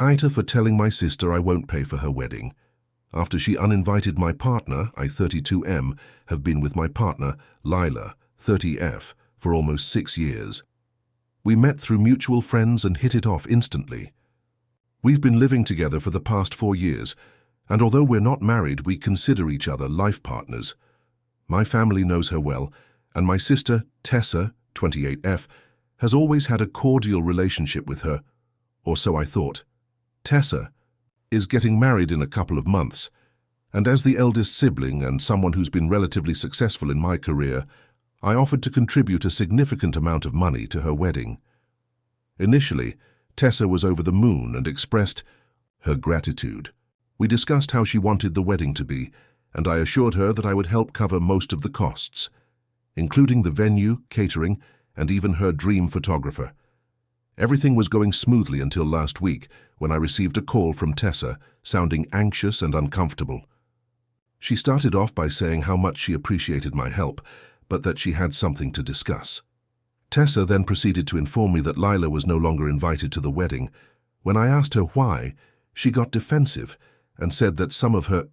AITA for telling my sister I won't pay for her wedding. After she uninvited my partner, I 32M, have been with my partner, Lila, 30F, for almost 6 years. We met through mutual friends and hit it off instantly. We've been living together for the past 4 years, and although we're not married, we consider each other life partners. My family knows her well, and my sister, Tessa, 28F, has always had a cordial relationship with her, or so I thought. Tessa is getting married in a couple of months, and as the eldest sibling and someone who's been relatively successful in my career, I offered to contribute a significant amount of money to her wedding. Initially, Tessa was over the moon and expressed her gratitude. We discussed how she wanted the wedding to be, and I assured her that I would help cover most of the costs, including the venue, catering, and even her dream photographer. Everything was going smoothly until last week, when I received a call from Tessa, sounding anxious and uncomfortable. She started off by saying how much she appreciated my help, but that she had something to discuss. Tessa then proceeded to inform me that Lila was no longer invited to the wedding. When I asked her why, she got defensive and said that some of her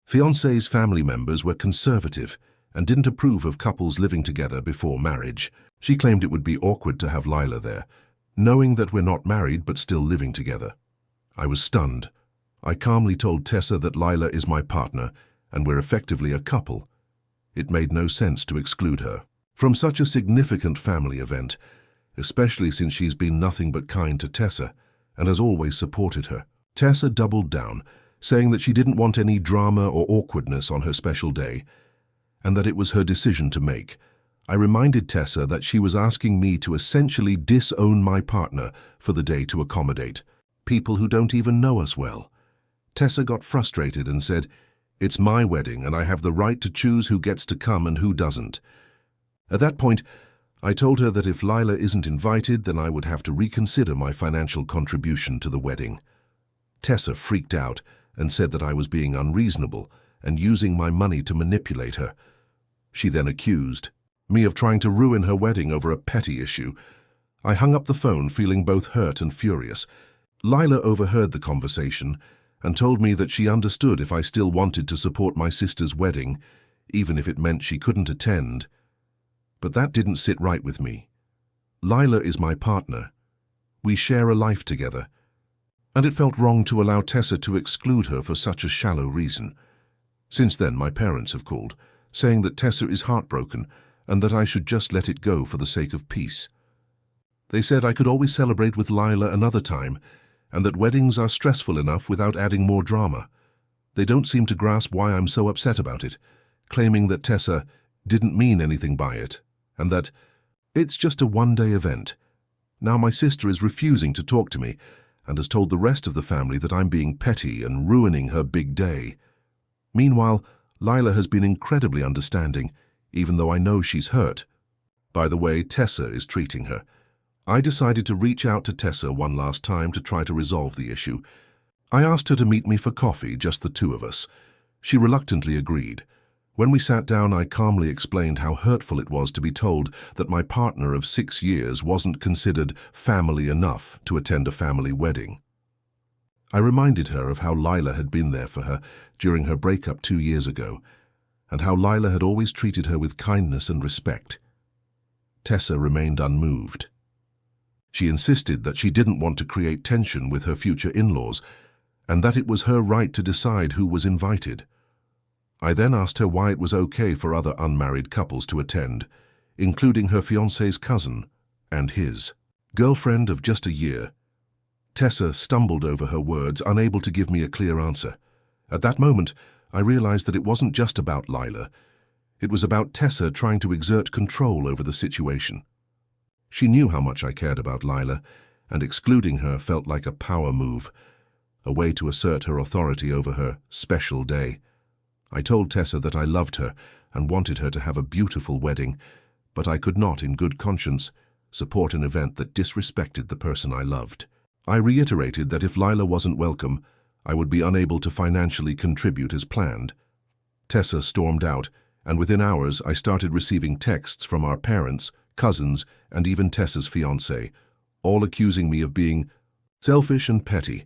fiancé's family members were conservative and didn't approve of couples living together before marriage. She claimed it would be awkward to have Lila there, knowing that we're not married but still living together. I was stunned. I calmly told Tessa that Lila is my partner and we're effectively a couple. It made no sense to exclude her from such a significant family event, especially since she's been nothing but kind to Tessa and has always supported her. Tessa doubled down, saying that she didn't want any drama or awkwardness on her special day, and that it was her decision to make. I reminded Tessa that she was asking me to essentially disown my partner for the day to accommodate people who don't even know us well. Tessa got frustrated and said, "It's my wedding and I have the right to choose who gets to come and who doesn't." At that point, I told her that if Lila isn't invited, then I would have to reconsider my financial contribution to the wedding. Tessa freaked out and said that I was being unreasonable and using my money to manipulate her. She then accused me of trying to ruin her wedding over a petty issue. I hung up the phone feeling both hurt and furious. Lila overheard the conversation and told me that she understood if I still wanted to support my sister's wedding, even if it meant she couldn't attend. But that didn't sit right with me. Lila is my partner. We share a life together, and it felt wrong to allow Tessa to exclude her for such a shallow reason. Since then, my parents have called, saying that Tessa is heartbroken and that I should just let it go for the sake of peace. They said I could always celebrate with Lila another time, and that weddings are stressful enough without adding more drama. They don't seem to grasp why I'm so upset about it, claiming that Tessa didn't mean anything by it, and that it's just a one-day event. Now my sister is refusing to talk to me and has told the rest of the family that I'm being petty and ruining her big day. Meanwhile, Lila has been incredibly understanding, even though I know she's hurt by the way Tessa is treating her. I decided to reach out to Tessa one last time to try to resolve the issue. I asked her to meet me for coffee, just the two of us. She reluctantly agreed. When we sat down, I calmly explained how hurtful it was to be told that my partner of 6 years wasn't considered family enough to attend a family wedding. I reminded her of how Lila had been there for her during her breakup 2 years ago, and how Lila had always treated her with kindness and respect. Tessa remained unmoved. She insisted that she didn't want to create tension with her future in-laws, and that it was her right to decide who was invited. I then asked her why it was okay for other unmarried couples to attend, including her fiancé's cousin and his girlfriend of just a year. Tessa stumbled over her words, unable to give me a clear answer. At that moment, I realized that it wasn't just about Lila. It was about Tessa trying to exert control over the situation. She knew how much I cared about Lila, and excluding her felt like a power move, a way to assert her authority over her special day. I told Tessa that I loved her and wanted her to have a beautiful wedding, but I could not, in good conscience, support an event that disrespected the person I loved. I reiterated that if Lila wasn't welcome, I would be unable to financially contribute as planned. Tessa stormed out, and within hours I started receiving texts from our parents, cousins, and even Tessa's fiancé, all accusing me of being selfish and petty,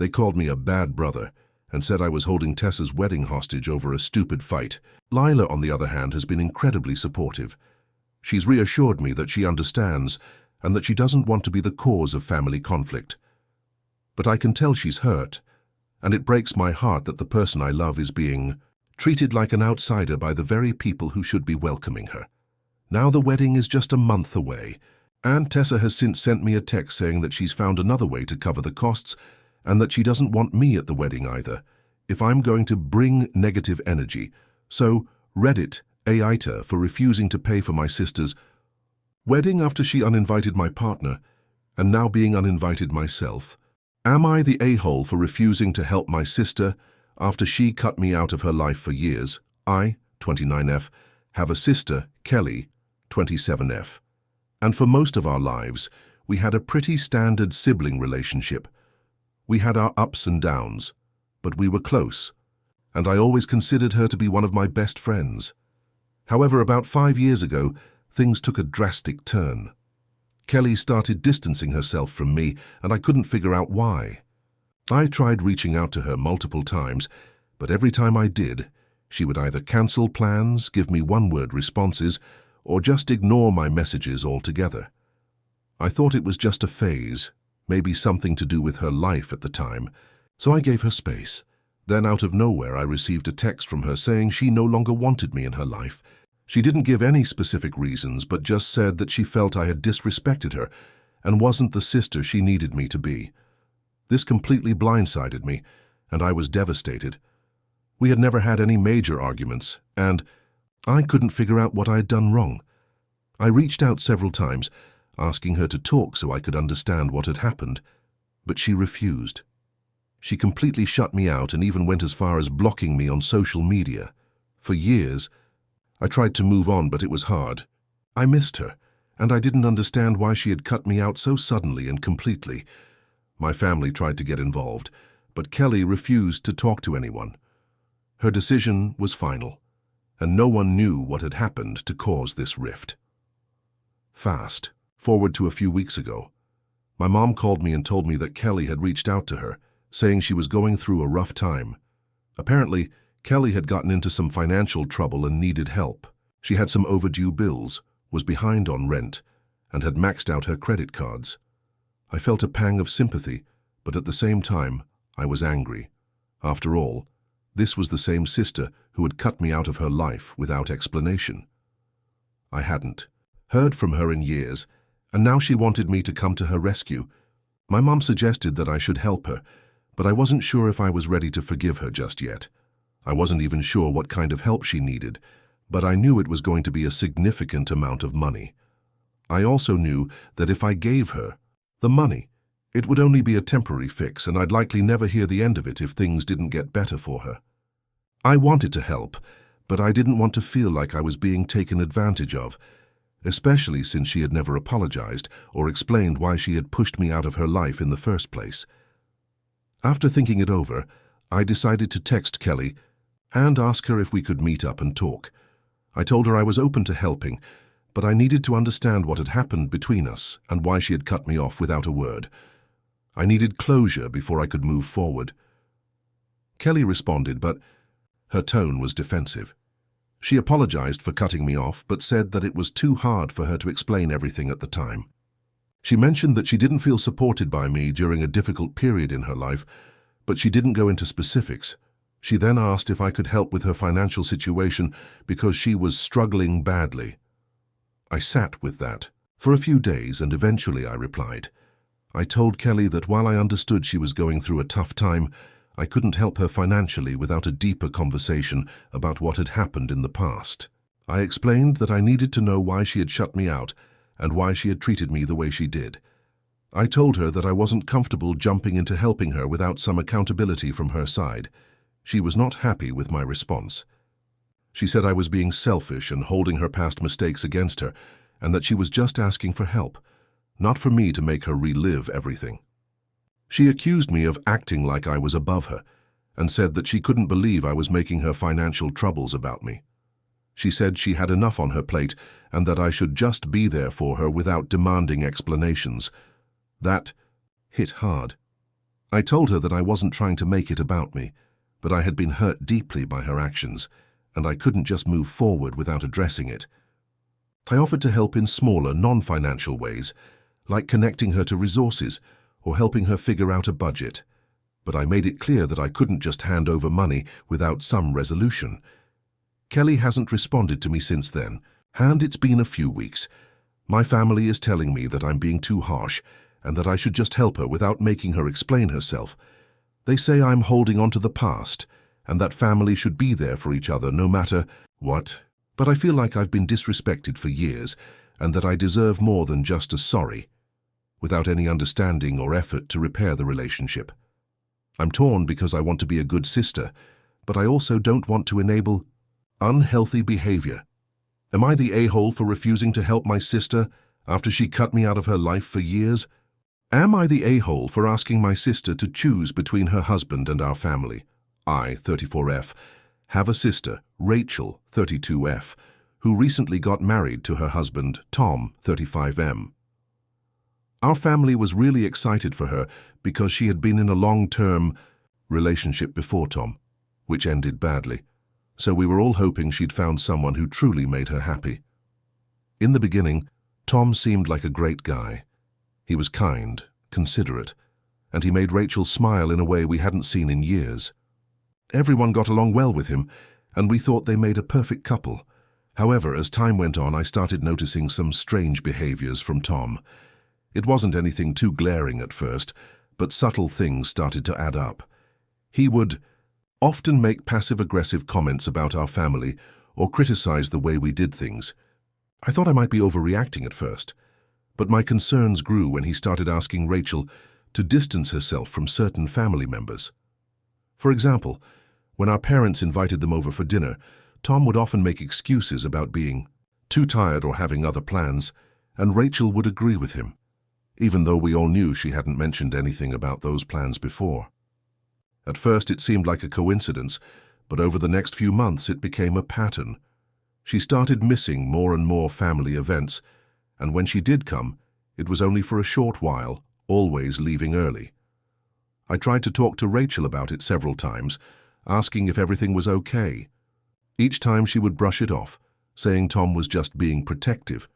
They called me a bad brother and said I was holding Tessa's wedding hostage over a stupid fight. Lila, on the other hand, has been incredibly supportive. She's reassured me that she understands and that she doesn't want to be the cause of family conflict. But I can tell she's hurt, and it breaks my heart that the person I love is being treated like an outsider by the very people who should be welcoming her. Now the wedding is just a month away, and Tessa has since sent me a text saying that she's found another way to cover the costs and that she doesn't want me at the wedding either, if I'm going to bring negative energy. So, Reddit, AITA, for refusing to pay for my sister's wedding after she uninvited my partner, and now being uninvited myself. Am I the a-hole for refusing to help my sister after she cut me out of her life for years? I, 29F, have a sister, Kelly, 27F. And for most of our lives, we had a pretty standard sibling relationship. We had our ups and downs, but we were close, and I always considered her to be one of my best friends. However, about 5 years ago, things took a drastic turn. Kelly started distancing herself from me, and I couldn't figure out why. I tried reaching out to her multiple times, but every time I did, she would either cancel plans, give me one-word responses, or just ignore my messages altogether. I thought it was just a phase, maybe something to do with her life at the time, so I gave her space. Then out of nowhere I received a text from her saying she no longer wanted me in her life. She didn't give any specific reasons, but just said that she felt I had disrespected her and wasn't the sister she needed me to be. This completely blindsided me, and I was devastated. We had never had any major arguments, and I couldn't figure out what I had done wrong. I reached out several times, asking her to talk so I could understand what had happened, but she refused. She completely shut me out and even went as far as blocking me on social media. For years, I tried to move on, but it was hard. I missed her, and I didn't understand why she had cut me out so suddenly and completely. My family tried to get involved, but Kelly refused to talk to anyone. Her decision was final, and no one knew what had happened to cause this rift. Fast forward to a few weeks ago. My mom called me and told me that Kelly had reached out to her, saying she was going through a rough time. Apparently, Kelly had gotten into some financial trouble and needed help. She had some overdue bills, was behind on rent, and had maxed out her credit cards. I felt a pang of sympathy, but at the same time, I was angry. After all, this was the same sister who had cut me out of her life without explanation. I hadn't heard from her in years, and now she wanted me to come to her rescue. My mom suggested that I should help her, but I wasn't sure if I was ready to forgive her just yet. I wasn't even sure what kind of help she needed, but I knew it was going to be a significant amount of money. I also knew that if I gave her the money, it would only be a temporary fix, and I'd likely never hear the end of it if things didn't get better for her. I wanted to help, but I didn't want to feel like I was being taken advantage of, especially since she had never apologized or explained why she had pushed me out of her life in the first place. After thinking it over, I decided to text Kelly and ask her if we could meet up and talk. I told her I was open to helping, but I needed to understand what had happened between us and why she had cut me off without a word. I needed closure before I could move forward. Kelly responded, but her tone was defensive. She apologized for cutting me off, but said that it was too hard for her to explain everything at the time. She mentioned that she didn't feel supported by me during a difficult period in her life, but she didn't go into specifics. She then asked if I could help with her financial situation because she was struggling badly. I sat with that for a few days, and eventually I replied. I told Kelly that while I understood she was going through a tough time, I couldn't help her financially without a deeper conversation about what had happened in the past. I explained that I needed to know why she had shut me out and why she had treated me the way she did. I told her that I wasn't comfortable jumping into helping her without some accountability from her side. She was not happy with my response. She said I was being selfish and holding her past mistakes against her, and that she was just asking for help, not for me to make her relive everything. She accused me of acting like I was above her, and said that she couldn't believe I was making her financial troubles about me. She said she had enough on her plate and that I should just be there for her without demanding explanations. That hit hard. I told her that I wasn't trying to make it about me, but I had been hurt deeply by her actions, and I couldn't just move forward without addressing it. I offered to help in smaller, non-financial ways, like connecting her to resources or helping her figure out a budget. But I made it clear that I couldn't just hand over money without some resolution. Kelly hasn't responded to me since then, and it's been a few weeks. My family is telling me that I'm being too harsh and that I should just help her without making her explain herself. They say I'm holding on to the past and that family should be there for each other no matter what. But I feel like I've been disrespected for years and that I deserve more than just a sorry, without any understanding or effort to repair the relationship. I'm torn because I want to be a good sister, but I also don't want to enable unhealthy behavior. Am I the a-hole for refusing to help my sister after she cut me out of her life for years? Am I the a-hole for asking my sister to choose between her husband and our family? I, 34F, have a sister, Rachel, 32F, who recently got married to her husband, Tom, 35M. Our family was really excited for her because she had been in a long-term relationship before Tom, which ended badly. So we were all hoping she'd found someone who truly made her happy. In the beginning, Tom seemed like a great guy. He was kind, considerate, and he made Rachel smile in a way we hadn't seen in years. Everyone got along well with him, and we thought they made a perfect couple. However, as time went on, I started noticing some strange behaviors from Tom. It wasn't anything too glaring at first, but subtle things started to add up. He would often make passive-aggressive comments about our family or criticize the way we did things. I thought I might be overreacting at first, but my concerns grew when he started asking Rachel to distance herself from certain family members. For example, when our parents invited them over for dinner, Tom would often make excuses about being too tired or having other plans, and Rachel would agree with him, even though we all knew she hadn't mentioned anything about those plans before. At first it seemed like a coincidence, but over the next few months it became a pattern. She started missing more and more family events, and when she did come, it was only for a short while, always leaving early. I tried to talk to Rachel about it several times, asking if everything was okay. Each time she would brush it off, saying Tom was just being protective,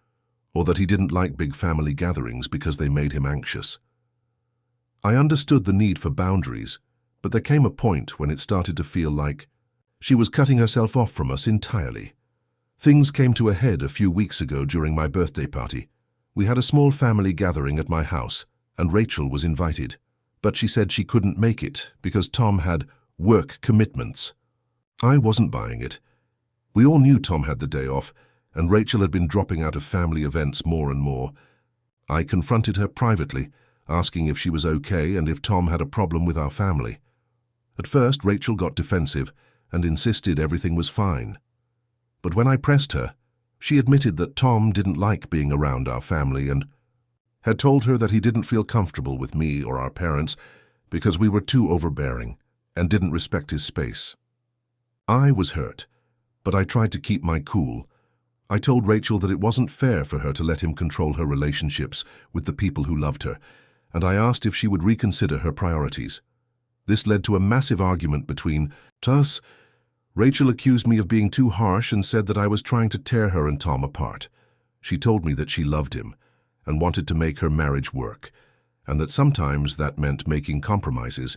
or that he didn't like big family gatherings because they made him anxious. I understood the need for boundaries, but there came a point when it started to feel like she was cutting herself off from us entirely. Things came to a head a few weeks ago during my birthday party. We had a small family gathering at my house, and Rachel was invited, but she said she couldn't make it because Tom had work commitments. I wasn't buying it. We all knew Tom had the day off, and Rachel had been dropping out of family events more and more. I confronted her privately, asking if she was okay and if Tom had a problem with our family. At first, Rachel got defensive and insisted everything was fine. But when I pressed her, she admitted that Tom didn't like being around our family and had told her that he didn't feel comfortable with me or our parents because we were too overbearing and didn't respect his space. I was hurt, but I tried to keep my cool. I told Rachel that it wasn't fair for her to let him control her relationships with the people who loved her, and I asked if she would reconsider her priorities. This led to a massive argument between us. Rachel accused me of being too harsh and said that I was trying to tear her and Tom apart. She told me that she loved him and wanted to make her marriage work, and that sometimes that meant making compromises,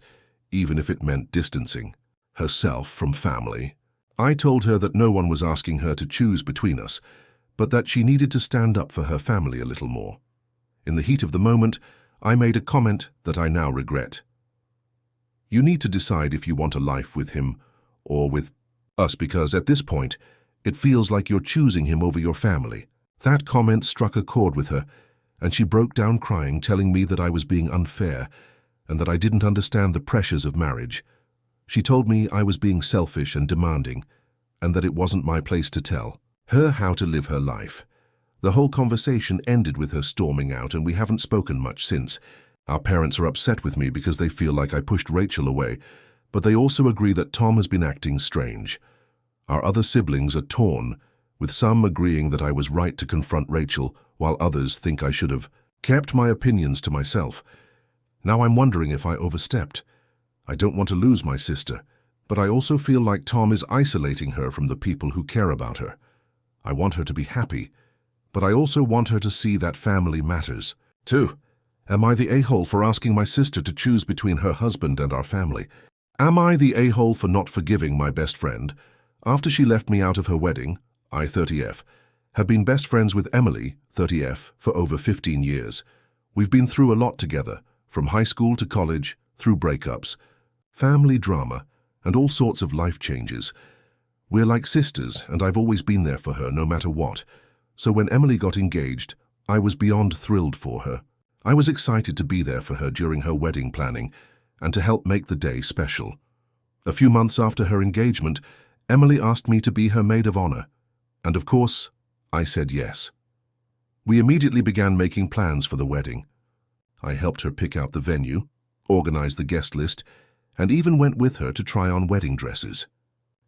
even if it meant distancing herself from family. I told her that no one was asking her to choose between us, but that she needed to stand up for her family a little more. In the heat of the moment, I made a comment that I now regret. You need to decide if you want a life with him or with us, because at this point, it feels like you're choosing him over your family. That comment struck a chord with her, and she broke down crying, telling me that I was being unfair and that I didn't understand the pressures of marriage. She told me I was being selfish and demanding, and that it wasn't my place to tell her how to live her life. The whole conversation ended with her storming out, and we haven't spoken much since. Our parents are upset with me because they feel like I pushed Rachel away, but they also agree that Tom has been acting strange. Our other siblings are torn, with some agreeing that I was right to confront Rachel, while others think I should have kept my opinions to myself. Now I'm wondering if I overstepped. I don't want to lose my sister, but I also feel like Tom is isolating her from the people who care about her. I want her to be happy, but I also want her to see that family matters. 2. Am I the a-hole for asking my sister to choose between her husband and our family? Am I the a-hole for not forgiving my best friend? After she left me out of her wedding, I, 30F, have been best friends with Emily, 30F, for over 15 years. We've been through a lot together, from high school to college, through breakups, family drama, and all sorts of life changes. We're like sisters, and I've always been there for her no matter what. So when Emily got engaged, I was beyond thrilled for her. I was excited to be there for her during her wedding planning and to help make the day special. A few months after her engagement, Emily asked me to be her maid of honor, and of course, I said yes. We immediately began making plans for the wedding. I helped her pick out the venue, organize the guest list, and even went with her to try on wedding dresses.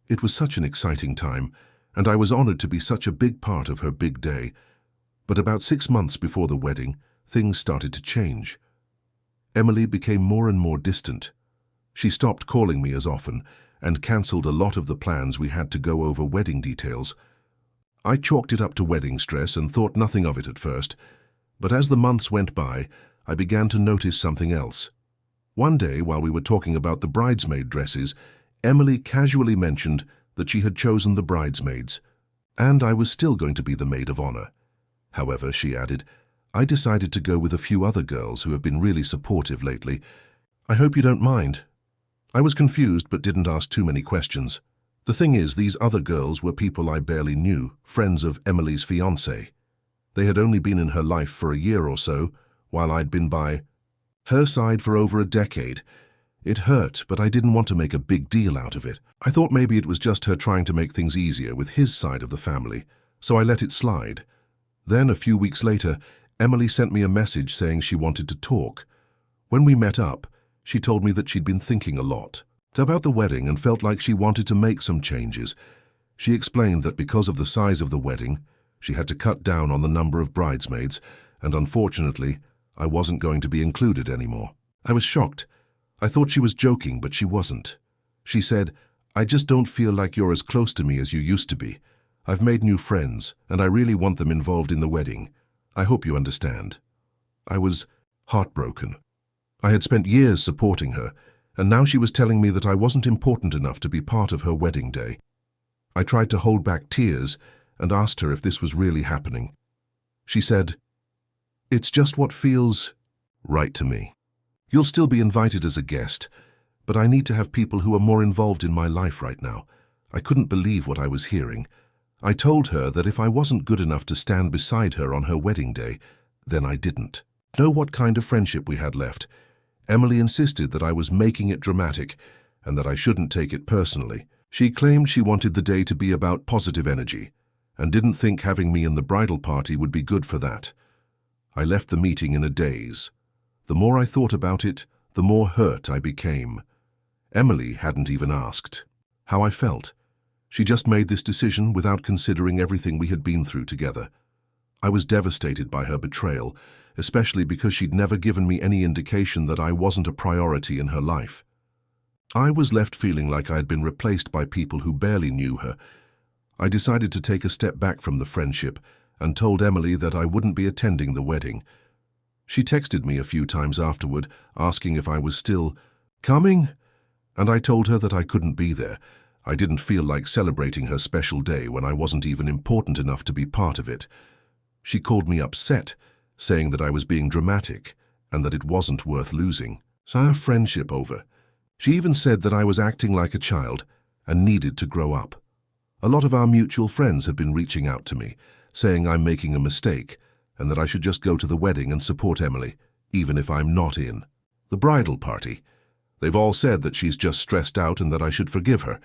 It was such an exciting time, and I was honored to be such a big part of her big day. But about 6 months before the wedding, things started to change. Emily became more and more distant. She stopped calling me as often and cancelled a lot of the plans we had to go over wedding details. I chalked it up to wedding stress and thought nothing of it at first, but as the months went by, I began to notice something else. One day, while we were talking about the bridesmaid dresses, Emily casually mentioned that she had chosen the bridesmaids, and I was still going to be the maid of honor. However, she added, I decided to go with a few other girls who have been really supportive lately. I hope you don't mind. I was confused but didn't ask too many questions. The thing is, these other girls were people I barely knew, friends of Emily's fiancé. They had only been in her life for a year or so, while I'd been by her side for over a decade. It hurt, but I didn't want to make a big deal out of it. I thought maybe it was just her trying to make things easier with his side of the family, so I let it slide. Then, a few weeks later, Emily sent me a message saying she wanted to talk. When we met up, she told me that she'd been thinking a lot about the wedding and felt like she wanted to make some changes. She explained that because of the size of the wedding, she had to cut down on the number of bridesmaids, and unfortunately, I wasn't going to be included anymore. I was shocked. I thought she was joking, but she wasn't. She said, I just don't feel like you're as close to me as you used to be. I've made new friends, and I really want them involved in the wedding. I hope you understand. I was heartbroken. I had spent years supporting her, and now she was telling me that I wasn't important enough to be part of her wedding day. I tried to hold back tears and asked her if this was really happening. She said, It's just what feels right to me. You'll still be invited as a guest, but I need to have people who are more involved in my life right now. I couldn't believe what I was hearing. I told her that if I wasn't good enough to stand beside her on her wedding day, then I didn't. Know what kind of friendship we had left. Emily insisted that I was making it dramatic and that I shouldn't take it personally. She claimed she wanted the day to be about positive energy and didn't think having me in the bridal party would be good for that. I left the meeting in a daze. The more I thought about it, the more hurt I became. Emily hadn't even asked how I felt. She just made this decision without considering everything we had been through together. I was devastated by her betrayal, especially because she'd never given me any indication that I wasn't a priority in her life. I was left feeling like I had been replaced by people who barely knew her. I decided to take a step back from the friendship and told Emily that I wouldn't be attending the wedding. She texted me a few times afterward, asking if I was still coming, and I told her that I couldn't be there. I didn't feel like celebrating her special day when I wasn't even important enough to be part of it. She called me upset, saying that I was being dramatic and that it wasn't worth losing. So our friendship over. She even said that I was acting like a child and needed to grow up. A lot of our mutual friends had been reaching out to me, saying I'm making a mistake and that I should just go to the wedding and support Emily, even if I'm not in the bridal party. They've all said that she's just stressed out and that I should forgive her,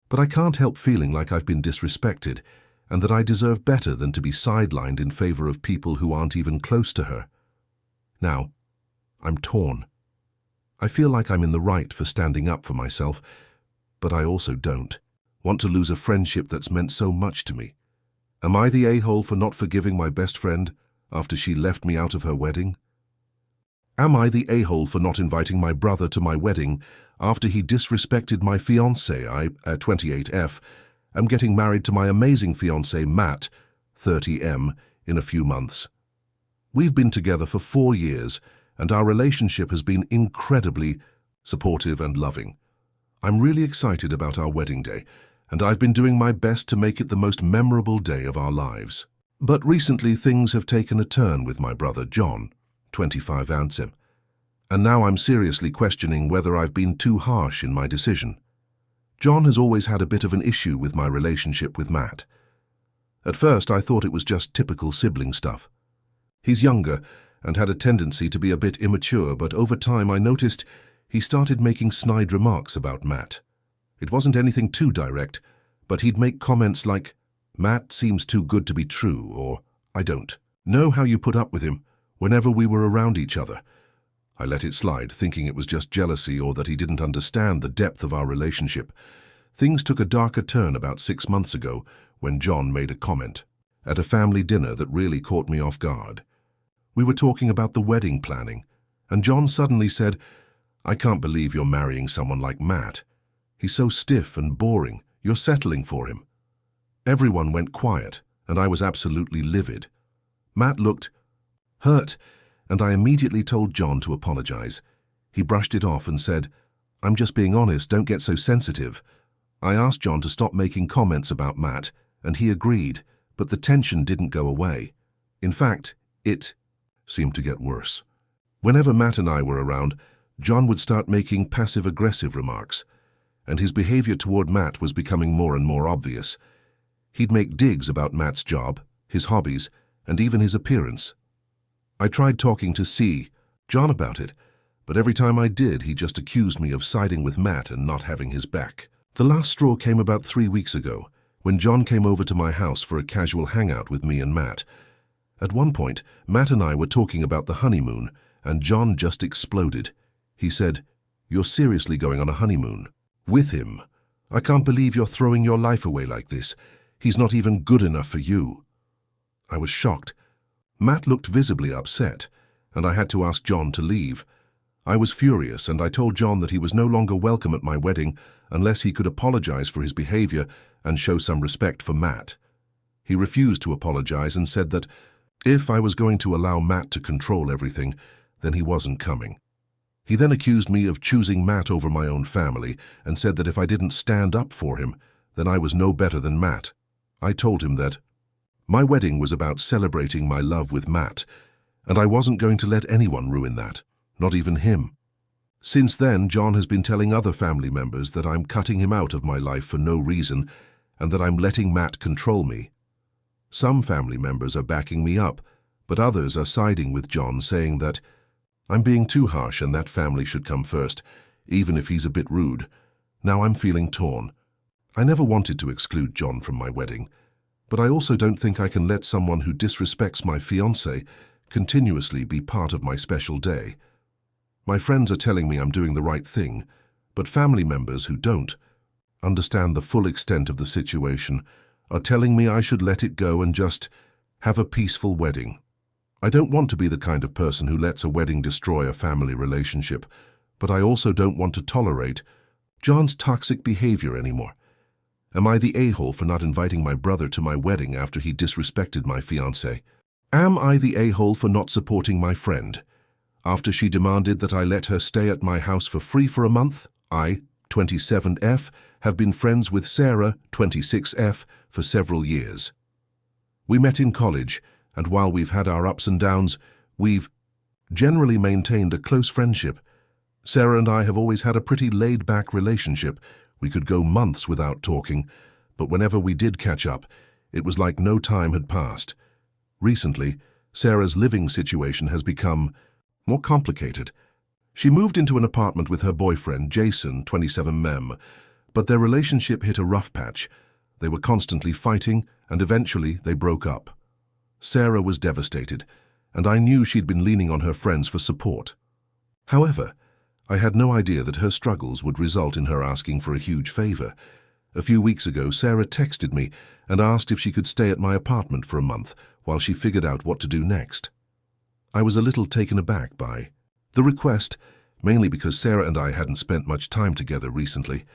but I can't help feeling like I've been disrespected and that I deserve better than to be sidelined in favor of people who aren't even close to her. Now, I'm torn. I feel like I'm in the right for standing up for myself, but I also don't want to lose a friendship that's meant so much to me. Am I the a-hole for not forgiving my best friend after she left me out of her wedding? Am I the a-hole for not inviting my brother to my wedding after he disrespected my fiancée? I, 28F, am getting married to my amazing fiancé, Matt, 30M, in a few months. We've been together for 4 years, and our relationship has been incredibly supportive and loving. I'm really excited about our wedding day, and I've been doing my best to make it the most memorable day of our lives. But recently things have taken a turn with my brother John, 25M, and now I'm seriously questioning whether I've been too harsh in my decision. John has always had a bit of an issue with my relationship with Matt. At first I thought it was just typical sibling stuff. He's younger and had a tendency to be a bit immature, but over time I noticed he started making snide remarks about Matt. It wasn't anything too direct, but he'd make comments like, "Matt seems too good to be true," or "I don't know how you put up with him," whenever we were around each other. I let it slide, thinking it was just jealousy or that he didn't understand the depth of our relationship. Things took a darker turn about 6 months ago when John made a comment at a family dinner that really caught me off guard. We were talking about the wedding planning, and John suddenly said, "I can't believe you're marrying someone like Matt. He's so stiff and boring. You're settling for him." Everyone went quiet, and I was absolutely livid. Matt looked hurt, and I immediately told John to apologize. He brushed it off and said, "I'm just being honest, don't get so sensitive." I asked John to stop making comments about Matt, and he agreed, but the tension didn't go away. In fact, it seemed to get worse. Whenever Matt and I were around, John would start making passive-aggressive remarks, and his behavior toward Matt was becoming more and more obvious. He'd make digs about Matt's job, his hobbies, and even his appearance. I tried talking to John about it, but every time I did, he just accused me of siding with Matt and not having his back. The last straw came about 3 weeks ago, when John came over to my house for a casual hangout with me and Matt. At one point, Matt and I were talking about the honeymoon, and John just exploded. He said, "You're seriously going on a honeymoon? With him? I can't believe you're throwing your life away like this. He's not even good enough for you." I was shocked. Matt looked visibly upset, and I had to ask John to leave. I was furious, and I told John that he was no longer welcome at my wedding unless he could apologize for his behavior and show some respect for Matt. He refused to apologize and said that if I was going to allow Matt to control everything, then he wasn't coming. He then accused me of choosing Matt over my own family and said that if I didn't stand up for him, then I was no better than Matt. I told him that my wedding was about celebrating my love with Matt, and I wasn't going to let anyone ruin that, not even him. Since then, John has been telling other family members that I'm cutting him out of my life for no reason and that I'm letting Matt control me. Some family members are backing me up, but others are siding with John, saying that I'm being too harsh and that family should come first, even if he's a bit rude. Now I'm feeling torn. I never wanted to exclude John from my wedding, but I also don't think I can let someone who disrespects my fiancé continuously be part of my special day. My friends are telling me I'm doing the right thing, but family members who don't understand the full extent of the situation are telling me I should let it go and just have a peaceful wedding. I don't want to be the kind of person who lets a wedding destroy a family relationship, but I also don't want to tolerate John's toxic behavior anymore. Am I the a-hole for not inviting my brother to my wedding after he disrespected my fiancé? Am I the a-hole for not supporting my friend after she demanded that I let her stay at my house for free for a month? I, 27F, have been friends with Sarah, 26F, for several years. We met in college, and while we've had our ups and downs, we've generally maintained a close friendship. Sarah and I have always had a pretty laid-back relationship. We could go months without talking, but whenever we did catch up, it was like no time had passed. Recently, Sarah's living situation has become more complicated. She moved into an apartment with her boyfriend, Jason, 27M, but their relationship hit a rough patch. They were constantly fighting, and eventually they broke up. Sarah was devastated, and I knew she'd been leaning on her friends for support. However, I had no idea that her struggles would result in her asking for a huge favor. A few weeks ago, Sarah texted me and asked if she could stay at my apartment for a month while she figured out what to do next. I was a little taken aback by The request, mainly because Sarah and I hadn't spent much time together recently,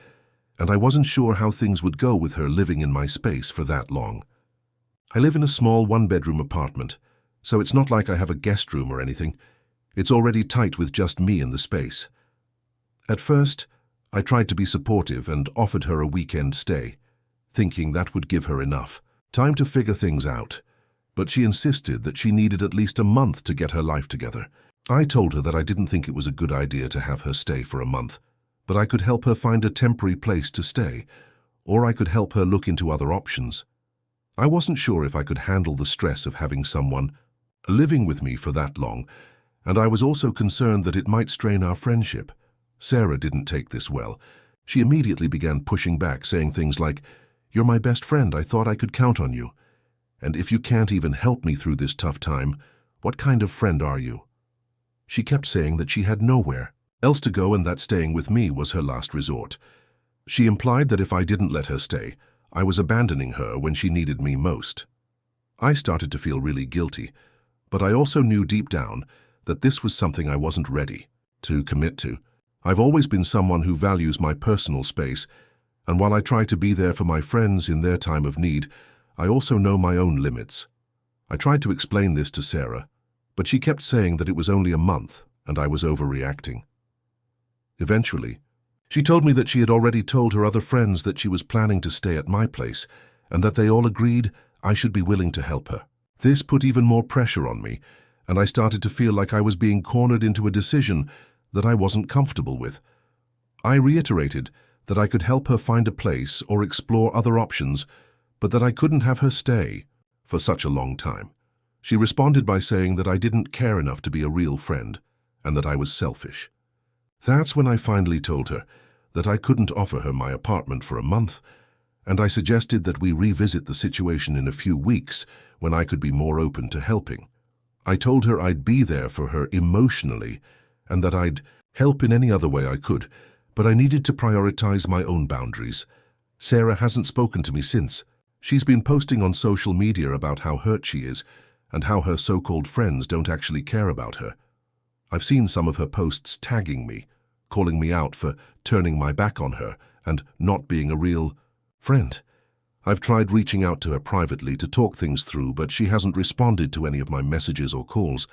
and I wasn't sure how things would go with her living in my space for that long. I live in a small one-bedroom apartment, so it's not like I have a guest room or anything. It's already tight with just me in the space. At first, I tried to be supportive and offered her a weekend stay, thinking that would give her enough time to figure things out, but she insisted that she needed at least a month to get her life together. I told her that I didn't think it was a good idea to have her stay for a month, but I could help her find a temporary place to stay, or I could help her look into other options. I wasn't sure if I could handle the stress of having someone living with me for that long, and I was also concerned that it might strain our friendship. Sarah didn't take this well. She immediately began pushing back, saying things like, "You're my best friend, I thought I could count on you. And if you can't even help me through this tough time, what kind of friend are you?" She kept saying that she had nowhere else to go and that staying with me was her last resort. She implied that if I didn't let her stay, I was abandoning her when she needed me most. I started to feel really guilty, but I also knew deep down that this was something I wasn't ready to commit to. I've always been someone who values my personal space, and while I try to be there for my friends in their time of need, I also know my own limits. I tried to explain this to Sarah, but she kept saying that it was only a month and I was overreacting. Eventually, she told me that she had already told her other friends that she was planning to stay at my place and that they all agreed I should be willing to help her. This put even more pressure on me, and I started to feel like I was being cornered into a decision that I wasn't comfortable with. I reiterated that I could help her find a place or explore other options, but that I couldn't have her stay for such a long time. She responded by saying that I didn't care enough to be a real friend and that I was selfish. That's when I finally told her that I couldn't offer her my apartment for a month, and I suggested that we revisit the situation in a few weeks when I could be more open to helping. I told her I'd be there for her emotionally and that I'd help in any other way I could, but I needed to prioritize my own boundaries. Sarah hasn't spoken to me since. She's been posting on social media about how hurt she is and how her so-called friends don't actually care about her. I've seen some of her posts tagging me, calling me out for turning my back on her and not being a real friend. I've tried reaching out to her privately to talk things through, but she hasn't responded to any of my messages or calls.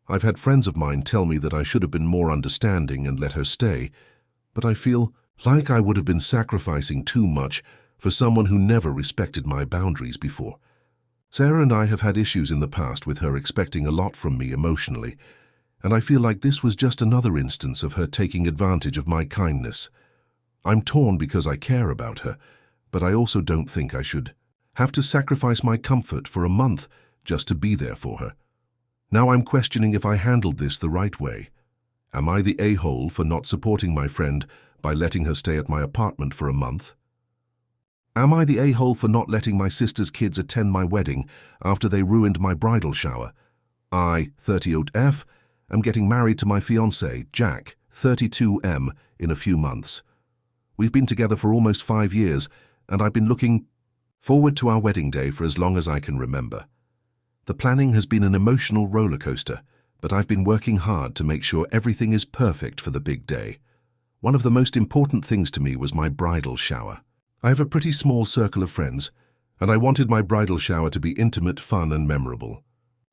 I've had friends of mine tell me that I should have been more understanding and let her stay, but I feel like I would have been sacrificing too much for someone who never respected my boundaries before. Sarah and I have had issues in the past with her expecting a lot from me emotionally, and I feel like this was just another instance of her taking advantage of my kindness. I'm torn because I care about her, but I also don't think I should have to sacrifice my comfort for a month just to be there for her. Now I'm questioning if I handled this the right way. Am I the a-hole for not supporting my friend by letting her stay at my apartment for a month? Am I the a-hole for not letting my sister's kids attend my wedding after they ruined my bridal shower? I, 38F, am getting married to my fiancé, Jack, 32M, in a few months. We've been together for almost 5 years, and I've been looking forward to our wedding day for as long as I can remember. The planning has been an emotional roller coaster, but I've been working hard to make sure everything is perfect for the big day. One of the most important things to me was my bridal shower. I have a pretty small circle of friends, and I wanted my bridal shower to be intimate, fun, and memorable.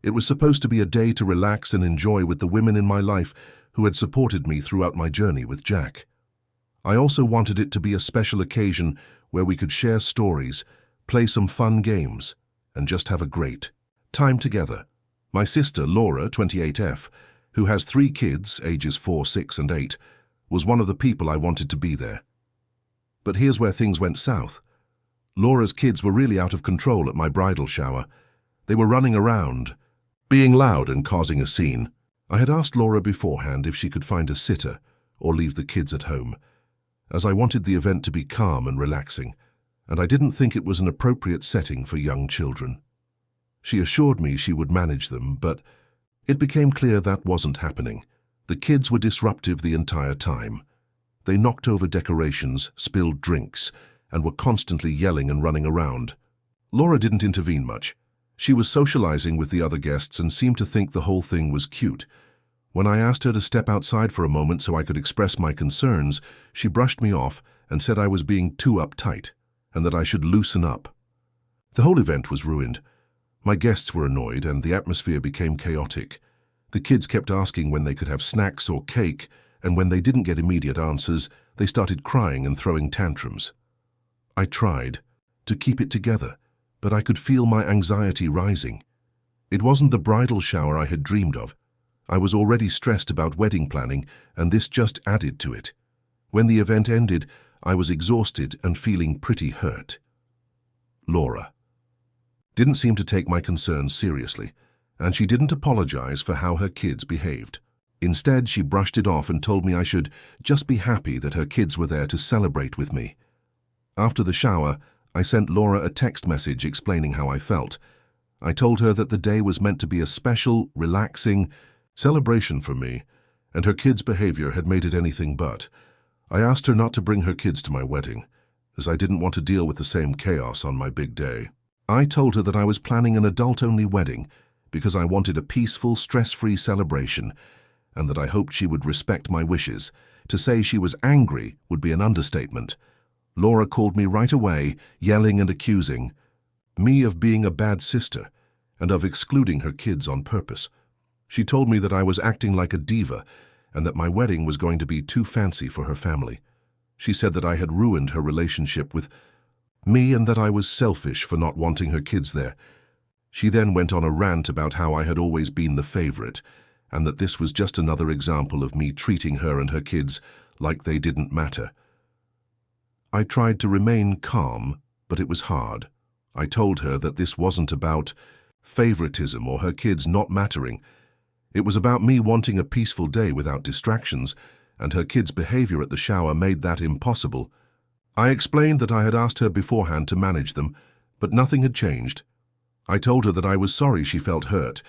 It was supposed to be a day to relax and enjoy with the women in my life who had supported me throughout my journey with Jack. I also wanted it to be a special occasion where we could share stories, play some fun games, and just have a great time together. My sister, Laura, 28F, who has 3 kids, ages 4, 6, and 8, was one of the people I wanted to be there. But here's where things went south. Laura's kids were really out of control at my bridal shower. They were running around, being loud and causing a scene. I had asked Laura beforehand if she could find a sitter or leave the kids at home, as I wanted the event to be calm and relaxing, and I didn't think it was an appropriate setting for young children. She assured me she would manage them, but it became clear that wasn't happening. The kids were disruptive the entire time. They knocked over decorations, spilled drinks, and were constantly yelling and running around. Laura didn't intervene much. She was socializing with the other guests and seemed to think the whole thing was cute. When I asked her to step outside for a moment so I could express my concerns, she brushed me off and said I was being too uptight and that I should loosen up. The whole event was ruined. My guests were annoyed and the atmosphere became chaotic. The kids kept asking when they could have snacks or cake, and when they didn't get immediate answers, they started crying and throwing tantrums. I tried to keep it together, but I could feel my anxiety rising. It wasn't the bridal shower I had dreamed of. I was already stressed about wedding planning, and this just added to it. When the event ended, I was exhausted and feeling pretty hurt. Laura didn't seem to take my concerns seriously, and she didn't apologize for how her kids behaved. Instead, she brushed it off and told me I should just be happy that her kids were there to celebrate with me. After the shower, I sent Laura a text message explaining how I felt. I told her that the day was meant to be a special, relaxing celebration for me, and her kids' behavior had made it anything but. I asked her not to bring her kids to my wedding, as I didn't want to deal with the same chaos on my big day. I told her that I was planning an adult-only wedding because I wanted a peaceful, stress-free celebration, and that I hoped she would respect my wishes. To say she was angry would be an understatement. Laura called me right away, yelling and accusing me of being a bad sister and of excluding her kids on purpose. She told me that I was acting like a diva and that my wedding was going to be too fancy for her family. She said that I had ruined her relationship with me and that I was selfish for not wanting her kids there. She then went on a rant about how I had always been the favorite and that this was just another example of me treating her and her kids like they didn't matter. I tried to remain calm, but it was hard. I told her that this wasn't about favoritism or her kids not mattering. It was about me wanting a peaceful day without distractions, and her kids' behavior at the shower made that impossible. I explained that I had asked her beforehand to manage them, but nothing had changed. I told her that I was sorry she felt hurt,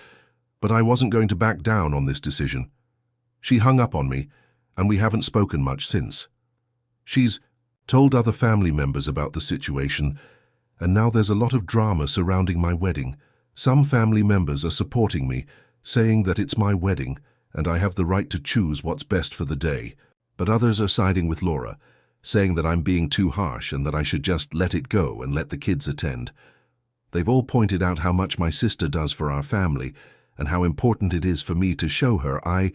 but I wasn't going to back down on this decision. She hung up on me, and we haven't spoken much since. She's told other family members about the situation, and now there's a lot of drama surrounding my wedding. Some family members are supporting me, saying that it's my wedding and I have the right to choose what's best for the day. But others are siding with Laura, saying that I'm being too harsh and that I should just let it go and let the kids attend. They've all pointed out how much my sister does for our family and how important it is for me to show her I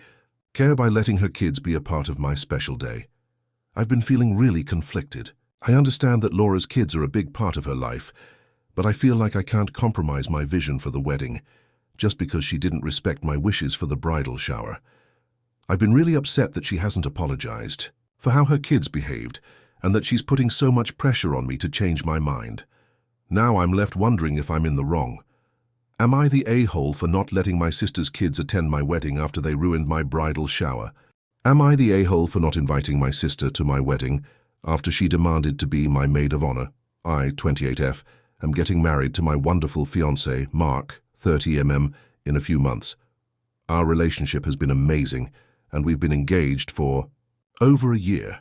care by letting her kids be a part of my special day. I've been feeling really conflicted. I understand that Laura's kids are a big part of her life, but I feel like I can't compromise my vision for the wedding just because she didn't respect my wishes for the bridal shower. I've been really upset that she hasn't apologized for how her kids behaved and that she's putting so much pressure on me to change my mind. Now I'm left wondering if I'm in the wrong. Am I the a-hole for not letting my sister's kids attend my wedding after they ruined my bridal shower? Am I the a-hole for not inviting my sister to my wedding after she demanded to be my maid of honor? I, 28F, am getting married to my wonderful fiancé, Mark, 30mm, in a few months. Our relationship has been amazing, and we've been engaged for over a year.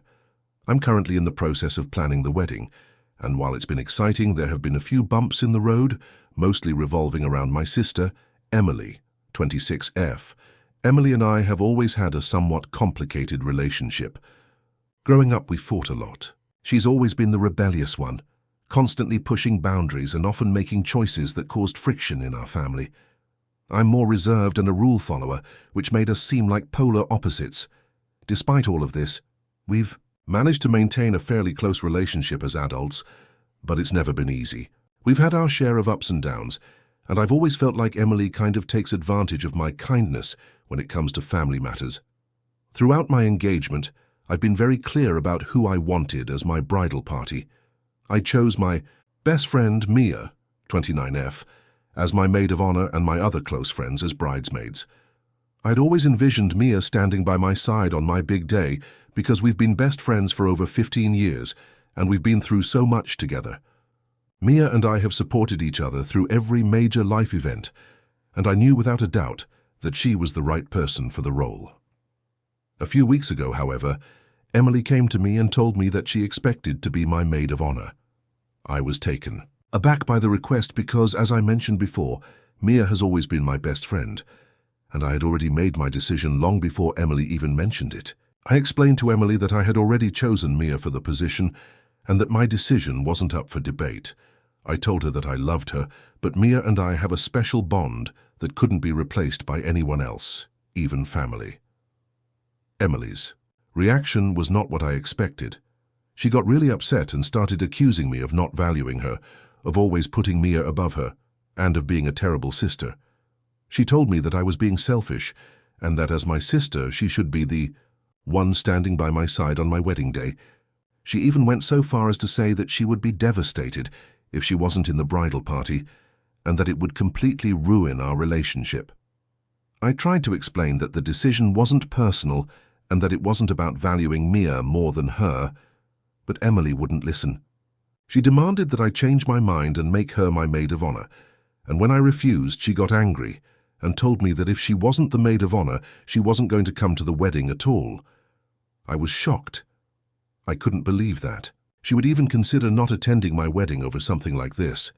I'm currently in the process of planning the wedding, and while it's been exciting, there have been a few bumps in the road, mostly revolving around my sister, Emily, 26F. Emily and I have always had a somewhat complicated relationship. Growing up, we fought a lot. She's always been the rebellious one, constantly pushing boundaries and often making choices that caused friction in our family. I'm more reserved and a rule follower, which made us seem like polar opposites. Despite all of this, we've managed to maintain a fairly close relationship as adults, but it's never been easy. We've had our share of ups and downs, and I've always felt like Emily kind of takes advantage of my kindness when it comes to family matters. Throughout my engagement, I've been very clear about who I wanted as my bridal party. I chose my best friend, Mia, 29F, as my maid of honor and my other close friends as bridesmaids. I'd always envisioned Mia standing by my side on my big day because we've been best friends for over 15 years and we've been through so much together. Mia and I have supported each other through every major life event, and I knew without a doubt that she was the right person for the role. A few weeks ago, however, Emily came to me and told me that she expected to be my maid of honor. I was taken aback by the request because, as I mentioned before, Mia has always been my best friend, and I had already made my decision long before Emily even mentioned it. I explained to Emily that I had already chosen Mia for the position and that my decision wasn't up for debate. I told her that I loved her, but Mia and I have a special bond that couldn't be replaced by anyone else, even family. Emily's reaction was not what I expected. She got really upset and started accusing me of not valuing her, of always putting Mia above her, and of being a terrible sister. She told me that I was being selfish, and that as my sister she should be the one standing by my side on my wedding day. She even went so far as to say that she would be devastated if she wasn't in the bridal party, and that it would completely ruin our relationship. I tried to explain that the decision wasn't personal and that it wasn't about valuing Mia more than her, but Emily wouldn't listen. She demanded that I change my mind and make her my maid of honor, and when I refused, she got angry and told me that if she wasn't the maid of honor, she wasn't going to come to the wedding at all. I was shocked. I couldn't believe that. She would even consider not attending my wedding over something like this.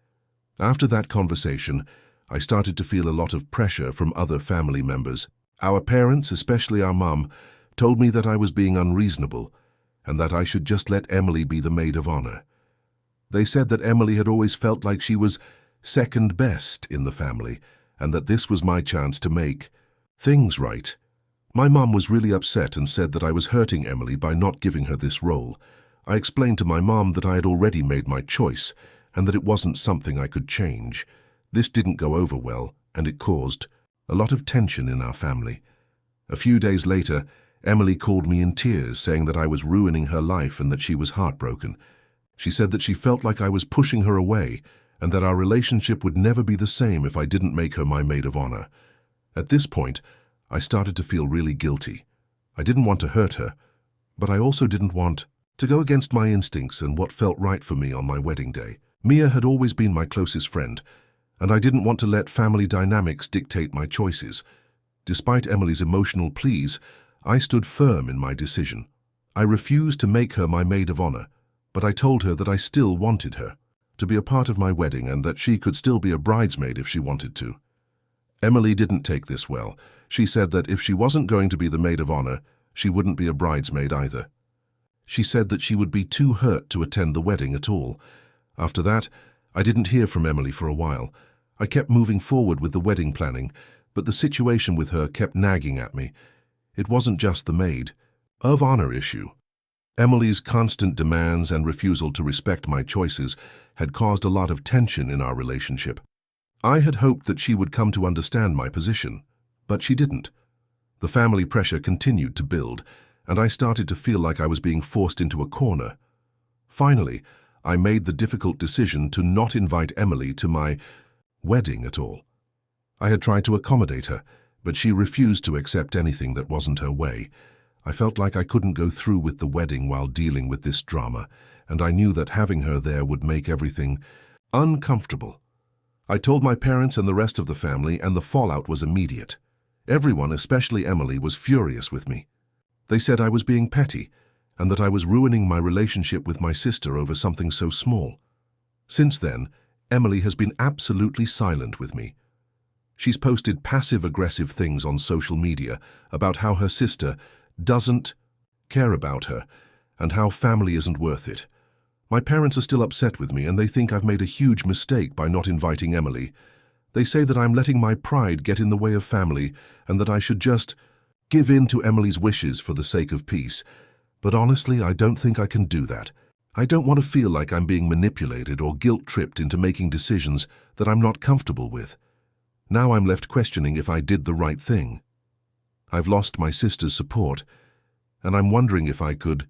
After that conversation, I started to feel a lot of pressure from other family members. Our parents, especially our mum, told me that I was being unreasonable and that I should just let Emily be the maid of honor. They said that Emily had always felt like she was second best in the family and that this was my chance to make things right. My mum was really upset and said that I was hurting Emily by not giving her this role. I explained to my mum that I had already made my choice and that it wasn't something I could change. This didn't go over well, and it caused a lot of tension in our family. A few days later, Emily called me in tears, saying that I was ruining her life and that she was heartbroken. She said that she felt like I was pushing her away and that our relationship would never be the same if I didn't make her my maid of honor. At this point, I started to feel really guilty. I didn't want to hurt her, but I also didn't want to go against my instincts and what felt right for me on my wedding day. Mia had always been my closest friend, and I didn't want to let family dynamics dictate my choices. Despite Emily's emotional pleas, I stood firm in my decision. I refused to make her my maid of honor, but I told her that I still wanted her to be a part of my wedding and that she could still be a bridesmaid if she wanted to. Emily didn't take this well. She said that if she wasn't going to be the maid of honor, she wouldn't be a bridesmaid either. She said that she would be too hurt to attend the wedding at all. After that, I didn't hear from Emily for a while. I kept moving forward with the wedding planning, but the situation with her kept nagging at me. It wasn't just the maid of honor issue. Emily's constant demands and refusal to respect my choices had caused a lot of tension in our relationship. I had hoped that she would come to understand my position, but she didn't. The family pressure continued to build, and I started to feel like I was being forced into a corner. Finally, I made the difficult decision to not invite Emily to my wedding at all. I had tried to accommodate her, but she refused to accept anything that wasn't her way. I felt like I couldn't go through with the wedding while dealing with this drama, and I knew that having her there would make everything uncomfortable. I told my parents and the rest of the family, and the fallout was immediate. Everyone, especially Emily, was furious with me. They said I was being petty, and that I was ruining my relationship with my sister over something so small. Since then, Emily has been absolutely silent with me. She's posted passive-aggressive things on social media about how her sister doesn't care about her and how family isn't worth it. My parents are still upset with me and they think I've made a huge mistake by not inviting Emily. They say that I'm letting my pride get in the way of family and that I should just give in to Emily's wishes for the sake of peace. But honestly, I don't think I can do that. I don't want to feel like I'm being manipulated or guilt-tripped into making decisions that I'm not comfortable with. Now I'm left questioning if I did the right thing. I've lost my sister's support, and I'm wondering if I could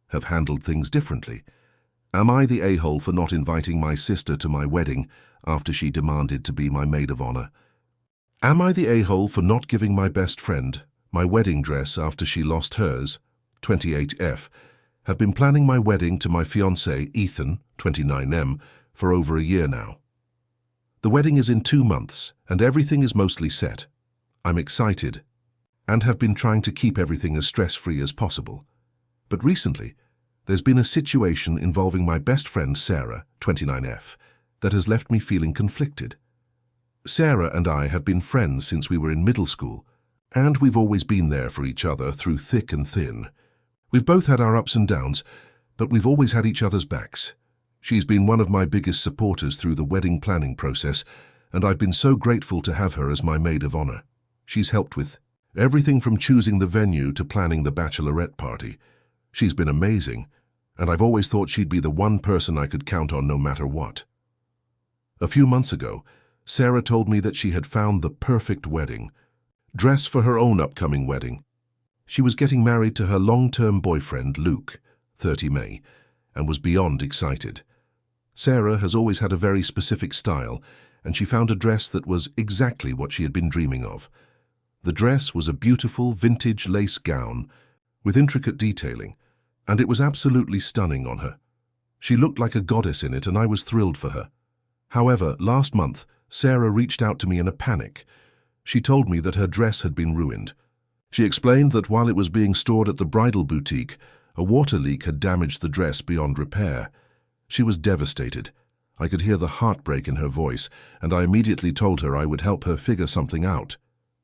have handled things differently. Am I the a-hole for not inviting my sister to my wedding after she demanded to be my maid of honor? Am I the a-hole for not giving my best friend my wedding dress after she lost hers, 28F, have been planning my wedding to my fiancé, Ethan, 29M, for over a year now? The wedding is in 2 months, and everything is mostly set. I'm excited, and have been trying to keep everything as stress-free as possible. But recently, there's been a situation involving my best friend, Sarah, 29F, that has left me feeling conflicted. Sarah and I have been friends since we were in middle school, and we've always been there for each other through thick and thin. We've both had our ups and downs, but we've always had each other's backs. She's been one of my biggest supporters through the wedding planning process, and I've been so grateful to have her as my maid of honor. She's helped with everything from choosing the venue to planning the bachelorette party. She's been amazing, and I've always thought she'd be the one person I could count on no matter what. A few months ago, Sarah told me that she had found the perfect wedding dress for her own upcoming wedding. She was getting married to her long-term boyfriend, Luke, 30 May, and was beyond excited. Sarah has always had a very specific style, and she found a dress that was exactly what she had been dreaming of. The dress was a beautiful vintage lace gown with intricate detailing, and it was absolutely stunning on her. She looked like a goddess in it, and I was thrilled for her. However, last month, Sarah reached out to me in a panic. She told me that her dress had been ruined. She explained that while it was being stored at the bridal boutique, a water leak had damaged the dress beyond repair. She was devastated. I could hear the heartbreak in her voice, and I immediately told her I would help her figure something out.